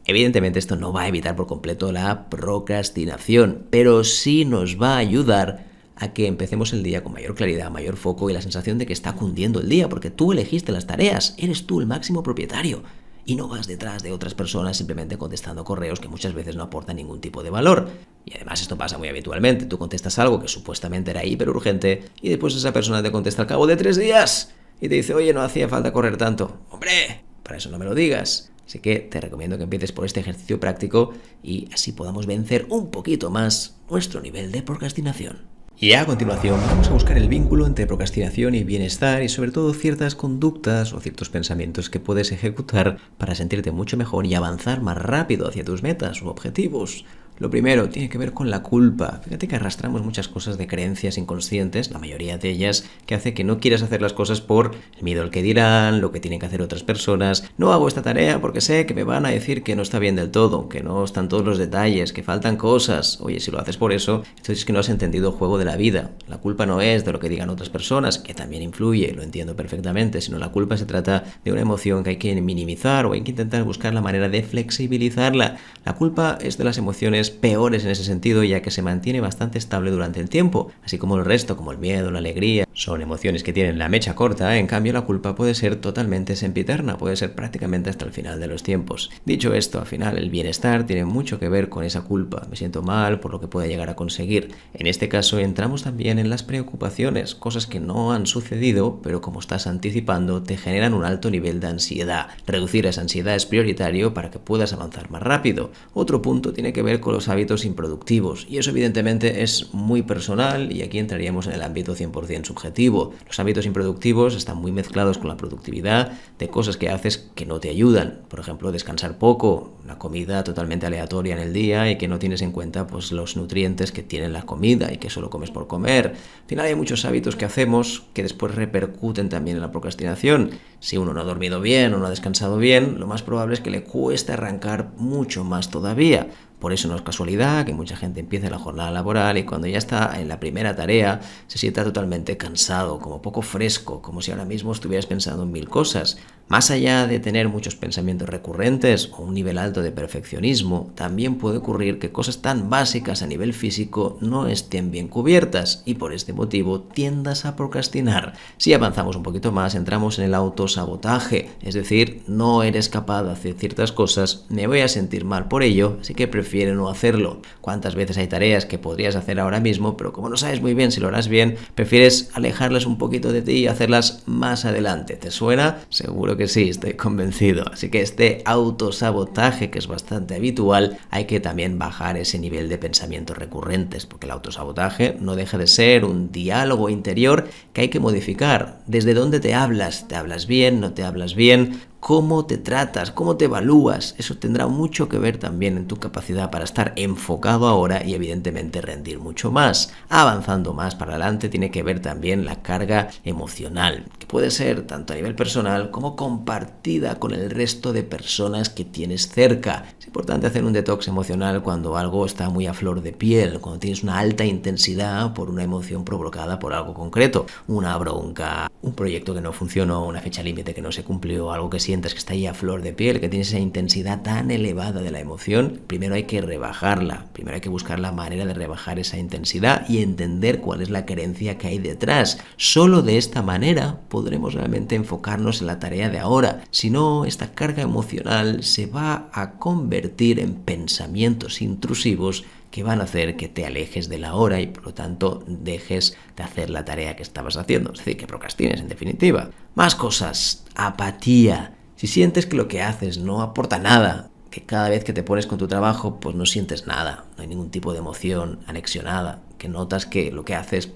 Evidentemente esto no va a evitar por completo la procrastinación, pero sí nos va a ayudar a que empecemos el día con mayor claridad, mayor foco y la sensación de que está cundiendo el día, porque tú elegiste las tareas, eres tú el máximo propietario. Y no vas detrás de otras personas simplemente contestando correos que muchas veces no aportan ningún tipo de valor. Y además esto pasa muy habitualmente. Tú contestas algo que supuestamente era hiper urgente y después esa persona te contesta al cabo de 3 días y te dice, oye, no hacía falta correr tanto. ¡Hombre! Para eso no me lo digas. Así que te recomiendo que empieces por este ejercicio práctico y así podamos vencer un poquito más nuestro nivel de procrastinación. Y a continuación vamos a buscar el vínculo entre procrastinación y bienestar y sobre todo ciertas conductas o ciertos pensamientos que puedes ejecutar para sentirte mucho mejor y avanzar más rápido hacia tus metas o objetivos. Lo primero tiene que ver con la culpa. Fíjate que arrastramos muchas cosas de creencias inconscientes, la mayoría de ellas, que hace que no quieras hacer las cosas por el miedo al que dirán, lo que tienen que hacer otras personas. No hago esta tarea porque sé que me van a decir que no está bien del todo, que no están todos los detalles, que faltan cosas. Oye, si lo haces por eso, entonces es que no has entendido el juego de la vida. La culpa no es de lo que digan otras personas, que también influye, lo entiendo perfectamente, sino la culpa se trata de una emoción que hay que minimizar o hay que intentar buscar la manera de flexibilizarla. La culpa es de las emociones peores en ese sentido, ya que se mantiene bastante estable durante el tiempo, así como el resto, como el miedo, la alegría, son emociones que tienen la mecha corta. En cambio la culpa puede ser totalmente sempiterna, puede ser prácticamente hasta el final de los tiempos. Dicho esto, al final el bienestar tiene mucho que ver con esa culpa. Me siento mal por lo que pueda llegar a conseguir. En este caso entramos también en las preocupaciones, cosas que no han sucedido, pero como estás anticipando, te generan un alto nivel de ansiedad. Reducir esa ansiedad es prioritario para que puedas avanzar más rápido. Otro punto tiene que ver con los hábitos improductivos, y eso evidentemente es muy personal, y aquí entraríamos en el ámbito 100% subjetivo. Los hábitos improductivos están muy mezclados con la productividad de cosas que haces que no te ayudan. Por ejemplo, descansar poco, una comida totalmente aleatoria en el día y que no tienes en cuenta pues los nutrientes que tiene la comida y que solo comes por comer. Al final hay muchos hábitos que hacemos que después repercuten también en la procrastinación. Si uno no ha dormido bien o no ha descansado bien, lo más probable es que le cueste arrancar mucho más todavía. Por eso no es casualidad que mucha gente empiece la jornada laboral y cuando ya está en la primera tarea se sienta totalmente cansado, como poco fresco, como si ahora mismo estuvieras pensando en 1000 cosas. Más allá de tener muchos pensamientos recurrentes o un nivel alto de perfeccionismo, también puede ocurrir que cosas tan básicas a nivel físico no estén bien cubiertas y por este motivo tiendas a procrastinar. Si avanzamos un poquito más, entramos en el autosabotaje, es decir, no eres capaz de hacer ciertas cosas, me voy a sentir mal por ello, así que prefiero no hacerlo. ¿Cuántas veces hay tareas que podrías hacer ahora mismo, pero como no sabes muy bien si lo harás bien, prefieres alejarlas un poquito de ti y hacerlas más adelante? ¿Te suena? Seguro que sí, estoy convencido. Así que este autosabotaje, que es bastante habitual, hay que también bajar ese nivel de pensamientos recurrentes, porque el autosabotaje no deja de ser un diálogo interior que hay que modificar. ¿Desde dónde te hablas? ¿Te hablas bien? ¿No te hablas bien? ¿Cómo te tratas? ¿Cómo te evalúas? Eso tendrá mucho que ver también en tu capacidad para estar enfocado ahora y evidentemente rendir mucho más. Avanzando más para adelante tiene que ver también la carga emocional, que puede ser tanto a nivel personal como compartida con el resto de personas que tienes cerca. Es importante hacer un detox emocional cuando algo está muy a flor de piel, cuando tienes una alta intensidad por una emoción provocada por algo concreto, una bronca, un proyecto que no funcionó, una fecha límite que no se cumplió, algo que sientes que está ahí a flor de piel, que tienes esa intensidad tan elevada de la emoción. Primero hay que rebajarla, primero hay que buscar la manera de rebajar esa intensidad y entender cuál es la creencia que hay detrás. Solo de esta manera podremos realmente enfocarnos en la tarea de ahora. Si no, esta carga emocional se va a convertir en pensamientos intrusivos que van a hacer que te alejes de la hora y por lo tanto dejes de hacer la tarea que estabas haciendo, es decir, que procrastines en definitiva. Más cosas, apatía. Si sientes que lo que haces no aporta nada, que cada vez que te pones con tu trabajo pues no sientes nada, no hay ningún tipo de emoción anexionada, que notas que lo que haces,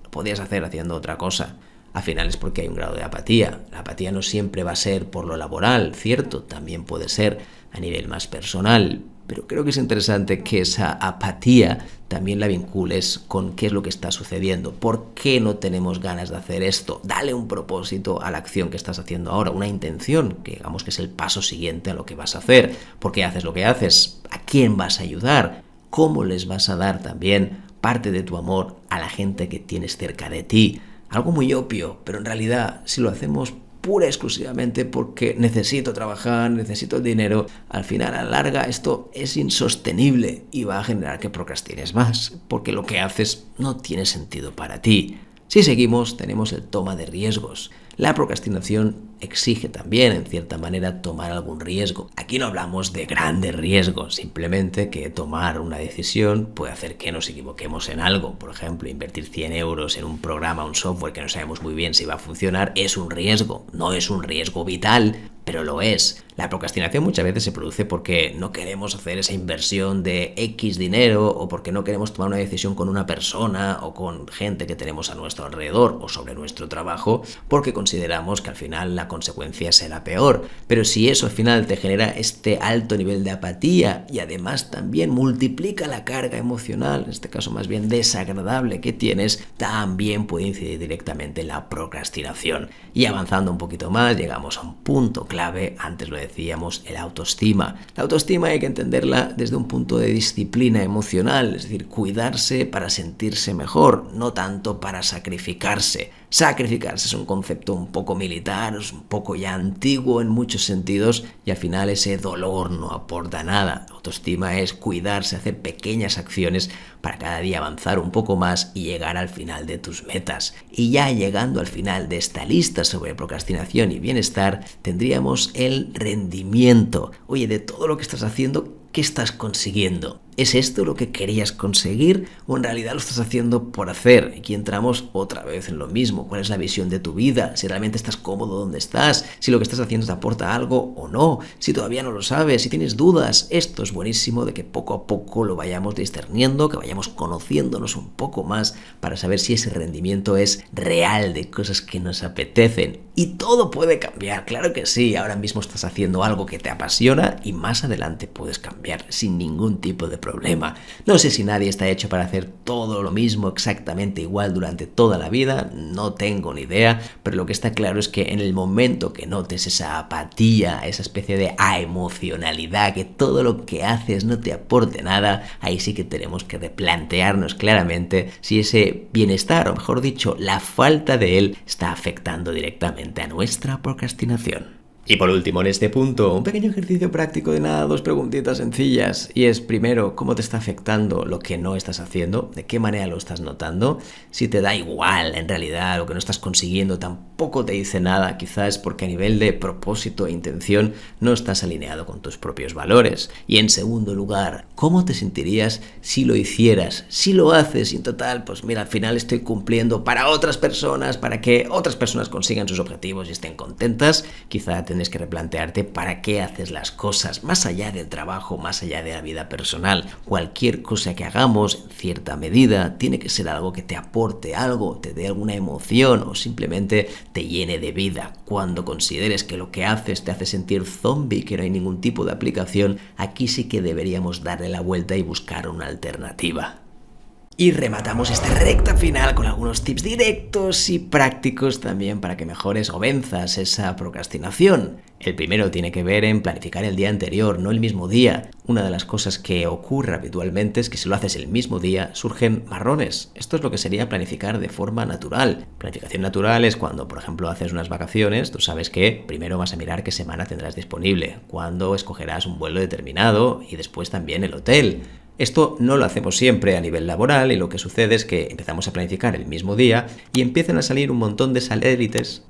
lo podías hacer haciendo otra cosa. Al final es porque hay un grado de apatía. La apatía no siempre va a ser por lo laboral, cierto, también puede ser a nivel más personal, pero creo que es interesante que esa apatía también la vincules con qué es lo que está sucediendo, por qué no tenemos ganas de hacer esto. Dale un propósito a la acción que estás haciendo ahora, una intención, que digamos que es el paso siguiente a lo que vas a hacer. ¿Por qué haces lo que haces? ¿A quién vas a ayudar? ¿Cómo les vas a dar también parte de tu amor a la gente que tienes cerca de ti? Algo muy obvio, pero en realidad si lo hacemos pura y exclusivamente porque necesito trabajar, necesito el dinero, al final a la larga esto es insostenible y va a generar que procrastines más, porque lo que haces no tiene sentido para ti. Si seguimos, tenemos el toma de riesgos. La procrastinación exige también, en cierta manera, tomar algún riesgo. Aquí no hablamos de grandes riesgos, simplemente que tomar una decisión puede hacer que nos equivoquemos en algo. Por ejemplo, invertir 100 euros en un programa, un software que no sabemos muy bien si va a funcionar, es un riesgo. No es un riesgo vital, pero lo es. La procrastinación muchas veces se produce porque no queremos hacer esa inversión de X dinero o porque no queremos tomar una decisión con una persona o con gente que tenemos a nuestro alrededor o sobre nuestro trabajo porque consideramos que al final la consecuencia será peor. Pero si eso al final te genera este alto nivel de apatía y además también multiplica la carga emocional, en este caso más bien desagradable que tienes, también puede incidir directamente en la procrastinación. Y avanzando un poquito más, llegamos a un punto clave, antes lo decíamos, el autoestima. La autoestima hay que entenderla desde un punto de disciplina emocional, es decir, cuidarse para sentirse mejor, no tanto para sacrificarse. Sacrificarse es un concepto un poco militar, es un poco ya antiguo en muchos sentidos y al final ese dolor no aporta nada. Autoestima es cuidarse, hacer pequeñas acciones para cada día avanzar un poco más y llegar al final de tus metas. Y ya llegando al final de esta lista sobre procrastinación y bienestar, tendríamos el rendimiento. Oye, de todo lo que estás haciendo, ¿qué estás consiguiendo? ¿Es esto lo que querías conseguir o en realidad lo estás haciendo por hacer? Aquí entramos otra vez en lo mismo. ¿Cuál es la visión de tu vida? Si realmente estás cómodo donde estás, si lo que estás haciendo te aporta algo o no, si todavía no lo sabes, si tienes dudas. Esto es buenísimo de que poco a poco lo vayamos discerniendo, que vayamos conociéndonos un poco más para saber si ese rendimiento es real de cosas que nos apetecen. Y todo puede cambiar, claro que sí. Ahora mismo estás haciendo algo que te apasiona y más adelante puedes cambiar sin ningún tipo de problema. No sé si nadie está hecho para hacer todo lo mismo exactamente igual durante toda la vida, no tengo ni idea, pero lo que está claro es que en el momento que notes esa apatía, esa especie de aemocionalidad, que todo lo que haces no te aporte nada, ahí sí que tenemos que replantearnos claramente si ese bienestar, o mejor dicho, la falta de él, está afectando directamente a nuestra procrastinación. Y por último, en este punto, un pequeño ejercicio práctico de nada, 2 preguntitas sencillas. Y es, primero, ¿cómo te está afectando lo que no estás haciendo? ¿De qué manera lo estás notando? Si te da igual, en realidad, lo que no estás consiguiendo tampoco te dice nada, quizás es porque a nivel de propósito e intención no estás alineado con tus propios valores. Y en segundo lugar, ¿cómo te sentirías si lo hicieras? Si lo haces y en total, pues mira, al final estoy cumpliendo para otras personas, para que otras personas consigan sus objetivos y estén contentas, quizá tienes que replantearte para qué haces las cosas, más allá del trabajo, más allá de la vida personal. Cualquier cosa que hagamos, en cierta medida, tiene que ser algo que te aporte algo, te dé alguna emoción o simplemente te llene de vida. Cuando consideres que lo que haces te hace sentir zombie, que no hay ningún tipo de aplicación, aquí sí que deberíamos darle la vuelta y buscar una alternativa. Y rematamos esta recta final con algunos tips directos y prácticos también para que mejores o venzas esa procrastinación. El primero tiene que ver en planificar el día anterior, no el mismo día. Una de las cosas que ocurre habitualmente es que si lo haces el mismo día surgen marrones. Esto es lo que sería planificar de forma natural. Planificación natural es cuando, por ejemplo, haces unas vacaciones, tú sabes que primero vas a mirar qué semana tendrás disponible, cuándo escogerás un vuelo determinado y después también el hotel. Esto no lo hacemos siempre a nivel laboral y lo que sucede es que empezamos a planificar el mismo día y empiezan a salir un montón de satélites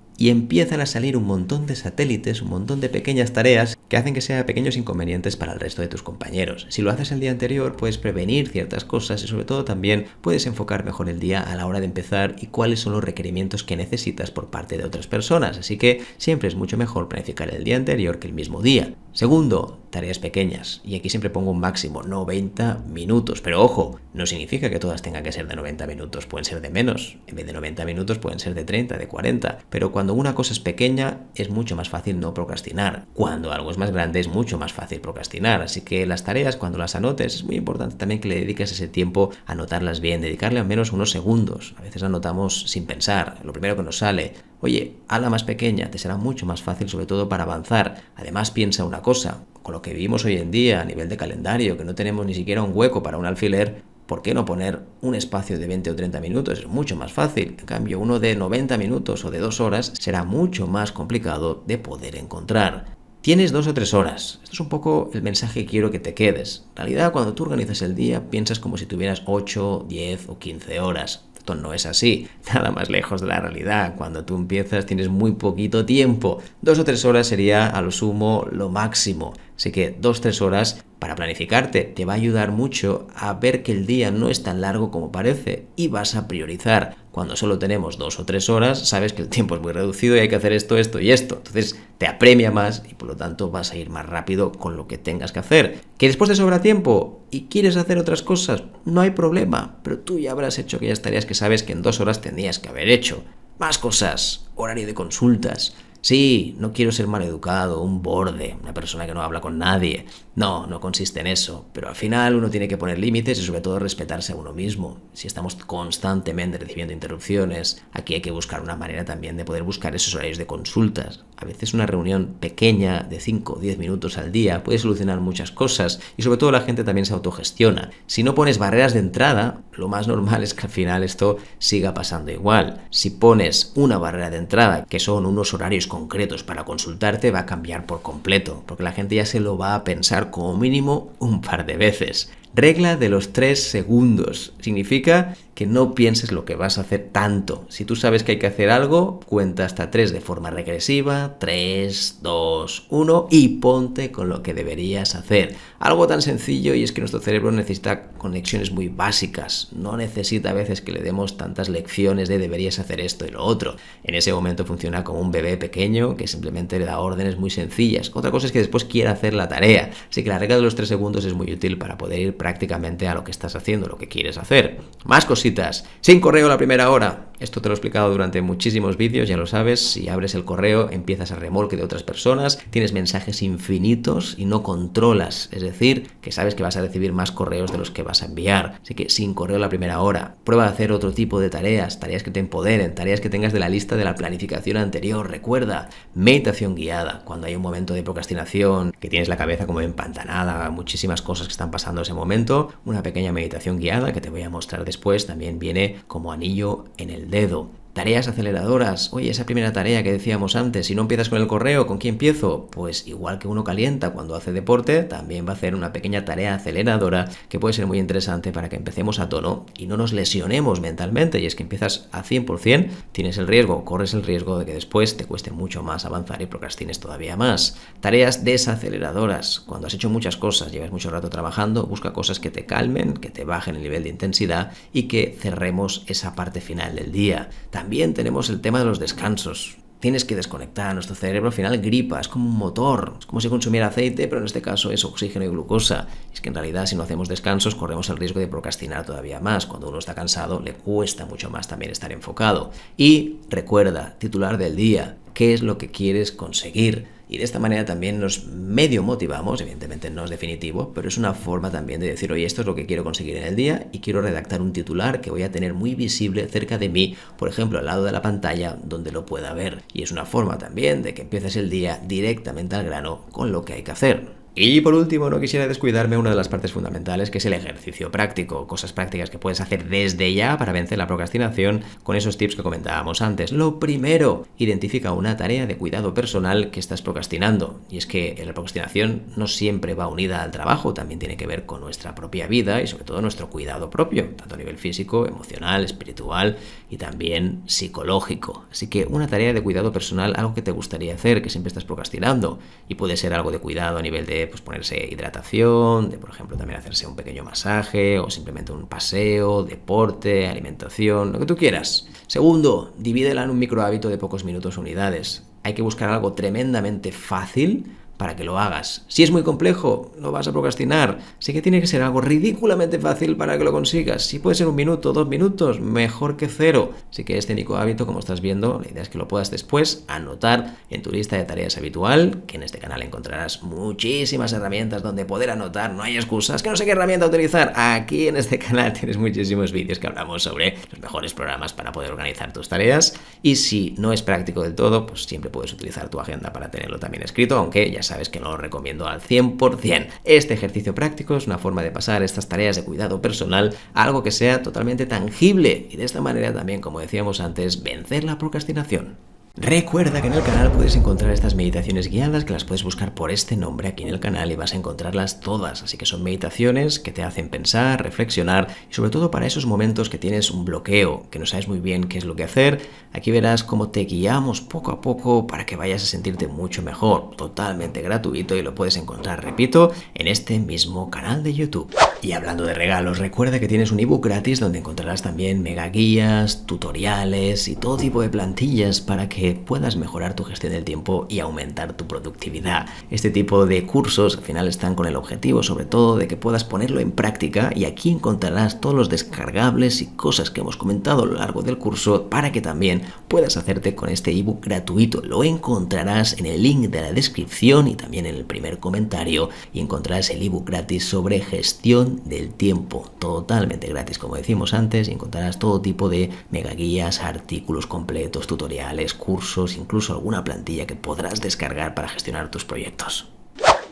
un montón de pequeñas tareas que hacen que sean pequeños inconvenientes para el resto de tus compañeros. Si lo haces el día anterior, puedes prevenir ciertas cosas y sobre todo también puedes enfocar mejor el día a la hora de empezar y cuáles son los requerimientos que necesitas por parte de otras personas. Así que siempre es mucho mejor planificar el día anterior que el mismo día. Segundo, tareas pequeñas. Y aquí siempre pongo un máximo, 90 minutos. Pero ojo, no significa que todas tengan que ser de 90 minutos. Pueden ser de menos. En vez de 90 minutos pueden ser de 30, de 40. Pero cuando una cosa es pequeña, es mucho más fácil no procrastinar. Cuando algo es más grande, es mucho más fácil procrastinar. Así que las tareas, cuando las anotes, es muy importante también que le dediques ese tiempo a anotarlas bien. Dedicarle al menos unos segundos. A veces anotamos sin pensar. Lo primero que nos sale. Oye, hazla más pequeña, te será mucho más fácil, sobre todo para avanzar. Además, piensa una cosa, con lo que vivimos hoy en día a nivel de calendario, que no tenemos ni siquiera un hueco para un alfiler, ¿por qué no poner un espacio de 20 o 30 minutos? Es mucho más fácil. En cambio, uno de 90 minutos o de 2 horas será mucho más complicado de poder encontrar. Tienes 2 o 3 horas. Esto es un poco el mensaje que quiero que te quedes. En realidad, cuando tú organizas el día, piensas como si tuvieras 8, 10 o 15 horas. Esto no es así, nada más lejos de la realidad. Cuando tú empiezas tienes muy poquito tiempo. 2 o 3 horas sería a lo sumo lo máximo. Así que 2 o 3 horas para planificarte te va a ayudar mucho a ver que el día no es tan largo como parece y vas a priorizar. Cuando solo tenemos 2 o 3 horas, sabes que el tiempo es muy reducido y hay que hacer esto, esto y esto. Entonces te apremia más y por lo tanto vas a ir más rápido con lo que tengas que hacer. ¿Que después te sobra tiempo y quieres hacer otras cosas? No hay problema, pero tú ya habrás hecho aquellas tareas que sabes que en 2 horas tenías que haber hecho. Más cosas, horario de consultas. Sí, no quiero ser maleducado, un borde, una persona que no habla con nadie. No, no consiste en eso. Pero al final uno tiene que poner límites y sobre todo respetarse a uno mismo. Si estamos constantemente recibiendo interrupciones, aquí hay que buscar una manera también de poder buscar esos horarios de consultas. A veces una reunión pequeña de 5 o 10 minutos al día puede solucionar muchas cosas y sobre todo la gente también se autogestiona. Si no pones barreras de entrada, lo más normal es que al final esto siga pasando igual. Si pones una barrera de entrada, que son unos horarios concretos para consultarte, va a cambiar por completo, porque la gente ya se lo va a pensar como mínimo un par de veces. Regla de los 3 segundos. Significa que no pienses lo que vas a hacer tanto. Si tú sabes que hay que hacer algo, cuenta hasta 3 de forma regresiva. 3, 2, 1 y ponte con lo que deberías hacer. Algo tan sencillo, y es que nuestro cerebro necesita conexiones muy básicas. No necesita a veces que le demos tantas lecciones de deberías hacer esto y lo otro. En ese momento funciona como un bebé pequeño que simplemente le da órdenes muy sencillas. Otra cosa es que después quiera hacer la tarea. Así que la regla de los 3 segundos es muy útil para poder ir prácticamente a lo que estás haciendo, lo que quieres hacer. Más cositas. Sin correo a la primera hora. Esto te lo he explicado durante muchísimos vídeos, ya lo sabes. Si abres el correo, empiezas a remolque de otras personas, tienes mensajes infinitos y no controlas. Es decir, que sabes que vas a recibir más correos de los que vas a enviar. Así que sin correo a la primera hora. Prueba a hacer otro tipo de tareas, tareas que te empoderen, tareas que tengas de la lista de la planificación anterior. Recuerda, meditación guiada. Cuando hay un momento de procrastinación, que tienes la cabeza como empantanada, muchísimas cosas que están pasando en ese momento, una pequeña meditación guiada que te voy a mostrar después también viene como anillo en el dedo. Tareas aceleradoras. Oye, esa primera tarea que decíamos antes, si no empiezas con el correo, ¿con qué empiezo? Pues igual que uno calienta cuando hace deporte, también va a hacer una pequeña tarea aceleradora que puede ser muy interesante para que empecemos a tono y no nos lesionemos mentalmente. Y es que empiezas a 100%, corres el riesgo de que después te cueste mucho más avanzar y procrastines todavía más. Tareas desaceleradoras. Cuando has hecho muchas cosas, llevas mucho rato trabajando, busca cosas que te calmen, que te bajen el nivel de intensidad y que cerremos esa parte final del día. También tenemos el tema de los descansos. Tienes que desconectar. Nuestro cerebro al final gripa, es como un motor, es como si consumiera aceite, pero en este caso es oxígeno y glucosa. Es que en realidad si no hacemos descansos corremos el riesgo de procrastinar todavía más. Cuando uno está cansado le cuesta mucho más también estar enfocado. Y recuerda, titular del día, ¿qué es lo que quieres conseguir? Y de esta manera también nos medio motivamos, evidentemente no es definitivo, pero es una forma también de decir, oye, esto es lo que quiero conseguir en el día y quiero redactar un titular que voy a tener muy visible cerca de mí, por ejemplo, al lado de la pantalla donde lo pueda ver. Y es una forma también de que empieces el día directamente al grano con lo que hay que hacer. Y por último, no quisiera descuidarme una de las partes fundamentales, que es el ejercicio práctico, cosas prácticas que puedes hacer desde ya para vencer la procrastinación con esos tips que comentábamos antes. Lo primero, identifica una tarea de cuidado personal que estás procrastinando. Y es que la procrastinación no siempre va unida al trabajo, también tiene que ver con nuestra propia vida y sobre todo nuestro cuidado propio, tanto a nivel físico, emocional, espiritual y también psicológico. Así que una tarea de cuidado personal, algo que te gustaría hacer, que siempre estás procrastinando, y puede ser algo de cuidado a nivel de ponerse hidratación, de por ejemplo también hacerse un pequeño masaje o simplemente un paseo, deporte, alimentación, lo que tú quieras. Segundo, divídela en un micro hábito de pocos minutos o unidades. Hay que buscar algo tremendamente fácil para que lo hagas. Si es muy complejo, lo vas a procrastinar. Así que tiene que ser algo ridículamente fácil para que lo consigas. Si puede ser 1 minuto, 2 minutos, mejor que 0. Así que este único hábito, como estás viendo, la idea es que lo puedas después anotar en tu lista de tareas habitual, que en este canal encontrarás muchísimas herramientas donde poder anotar. No hay excusas, que no sé qué herramienta utilizar. Aquí en este canal tienes muchísimos vídeos que hablamos sobre los mejores programas para poder organizar tus tareas. Y si no es práctico del todo, pues siempre puedes utilizar tu agenda para tenerlo también escrito, aunque ya sabes que no lo recomiendo al 100%. Este ejercicio práctico es una forma de pasar estas tareas de cuidado personal a algo que sea totalmente tangible y de esta manera también, como decíamos antes, vencer la procrastinación. Recuerda que en el canal puedes encontrar estas meditaciones guiadas, que las puedes buscar por este nombre aquí en el canal y vas a encontrarlas todas. Así que son meditaciones que te hacen pensar, reflexionar y sobre todo para esos momentos que tienes un bloqueo, que no sabes muy bien qué es lo que hacer. Aquí verás cómo te guiamos poco a poco para que vayas a sentirte mucho mejor. Totalmente gratuito y lo puedes encontrar, repito, en este mismo canal de YouTube. Y hablando de regalos, recuerda que tienes un ebook gratis donde encontrarás también mega guías, tutoriales y todo tipo de plantillas para que puedas mejorar tu gestión del tiempo y aumentar tu productividad. Este tipo de cursos al final están con el objetivo sobre todo de que puedas ponerlo en práctica y aquí encontrarás todos los descargables y cosas que hemos comentado a lo largo del curso para que también puedas hacerte con este ebook gratuito. Lo encontrarás en el link de la descripción y también en el primer comentario y encontrarás el ebook gratis sobre gestión del tiempo, totalmente gratis como decimos antes, y encontrarás todo tipo de mega guías, artículos completos, tutoriales, cursos, incluso alguna plantilla que podrás descargar para gestionar tus proyectos.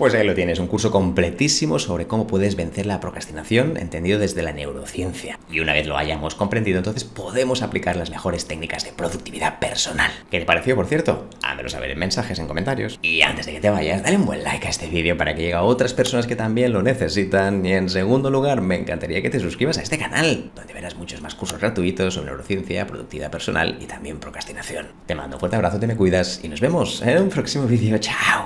Pues ahí lo tienes, un curso completísimo sobre cómo puedes vencer la procrastinación, entendido desde la neurociencia. Y una vez lo hayamos comprendido, entonces podemos aplicar las mejores técnicas de productividad personal. ¿Qué te pareció, por cierto? Házmelo saber en mensajes, en comentarios. Y antes de que te vayas, dale un buen like a este vídeo para que llegue a otras personas que también lo necesitan. Y en segundo lugar, me encantaría que te suscribas a este canal, donde verás muchos más cursos gratuitos sobre neurociencia, productividad personal y también procrastinación. Te mando un fuerte abrazo, te me cuidas y nos vemos en un próximo vídeo. ¡Chao!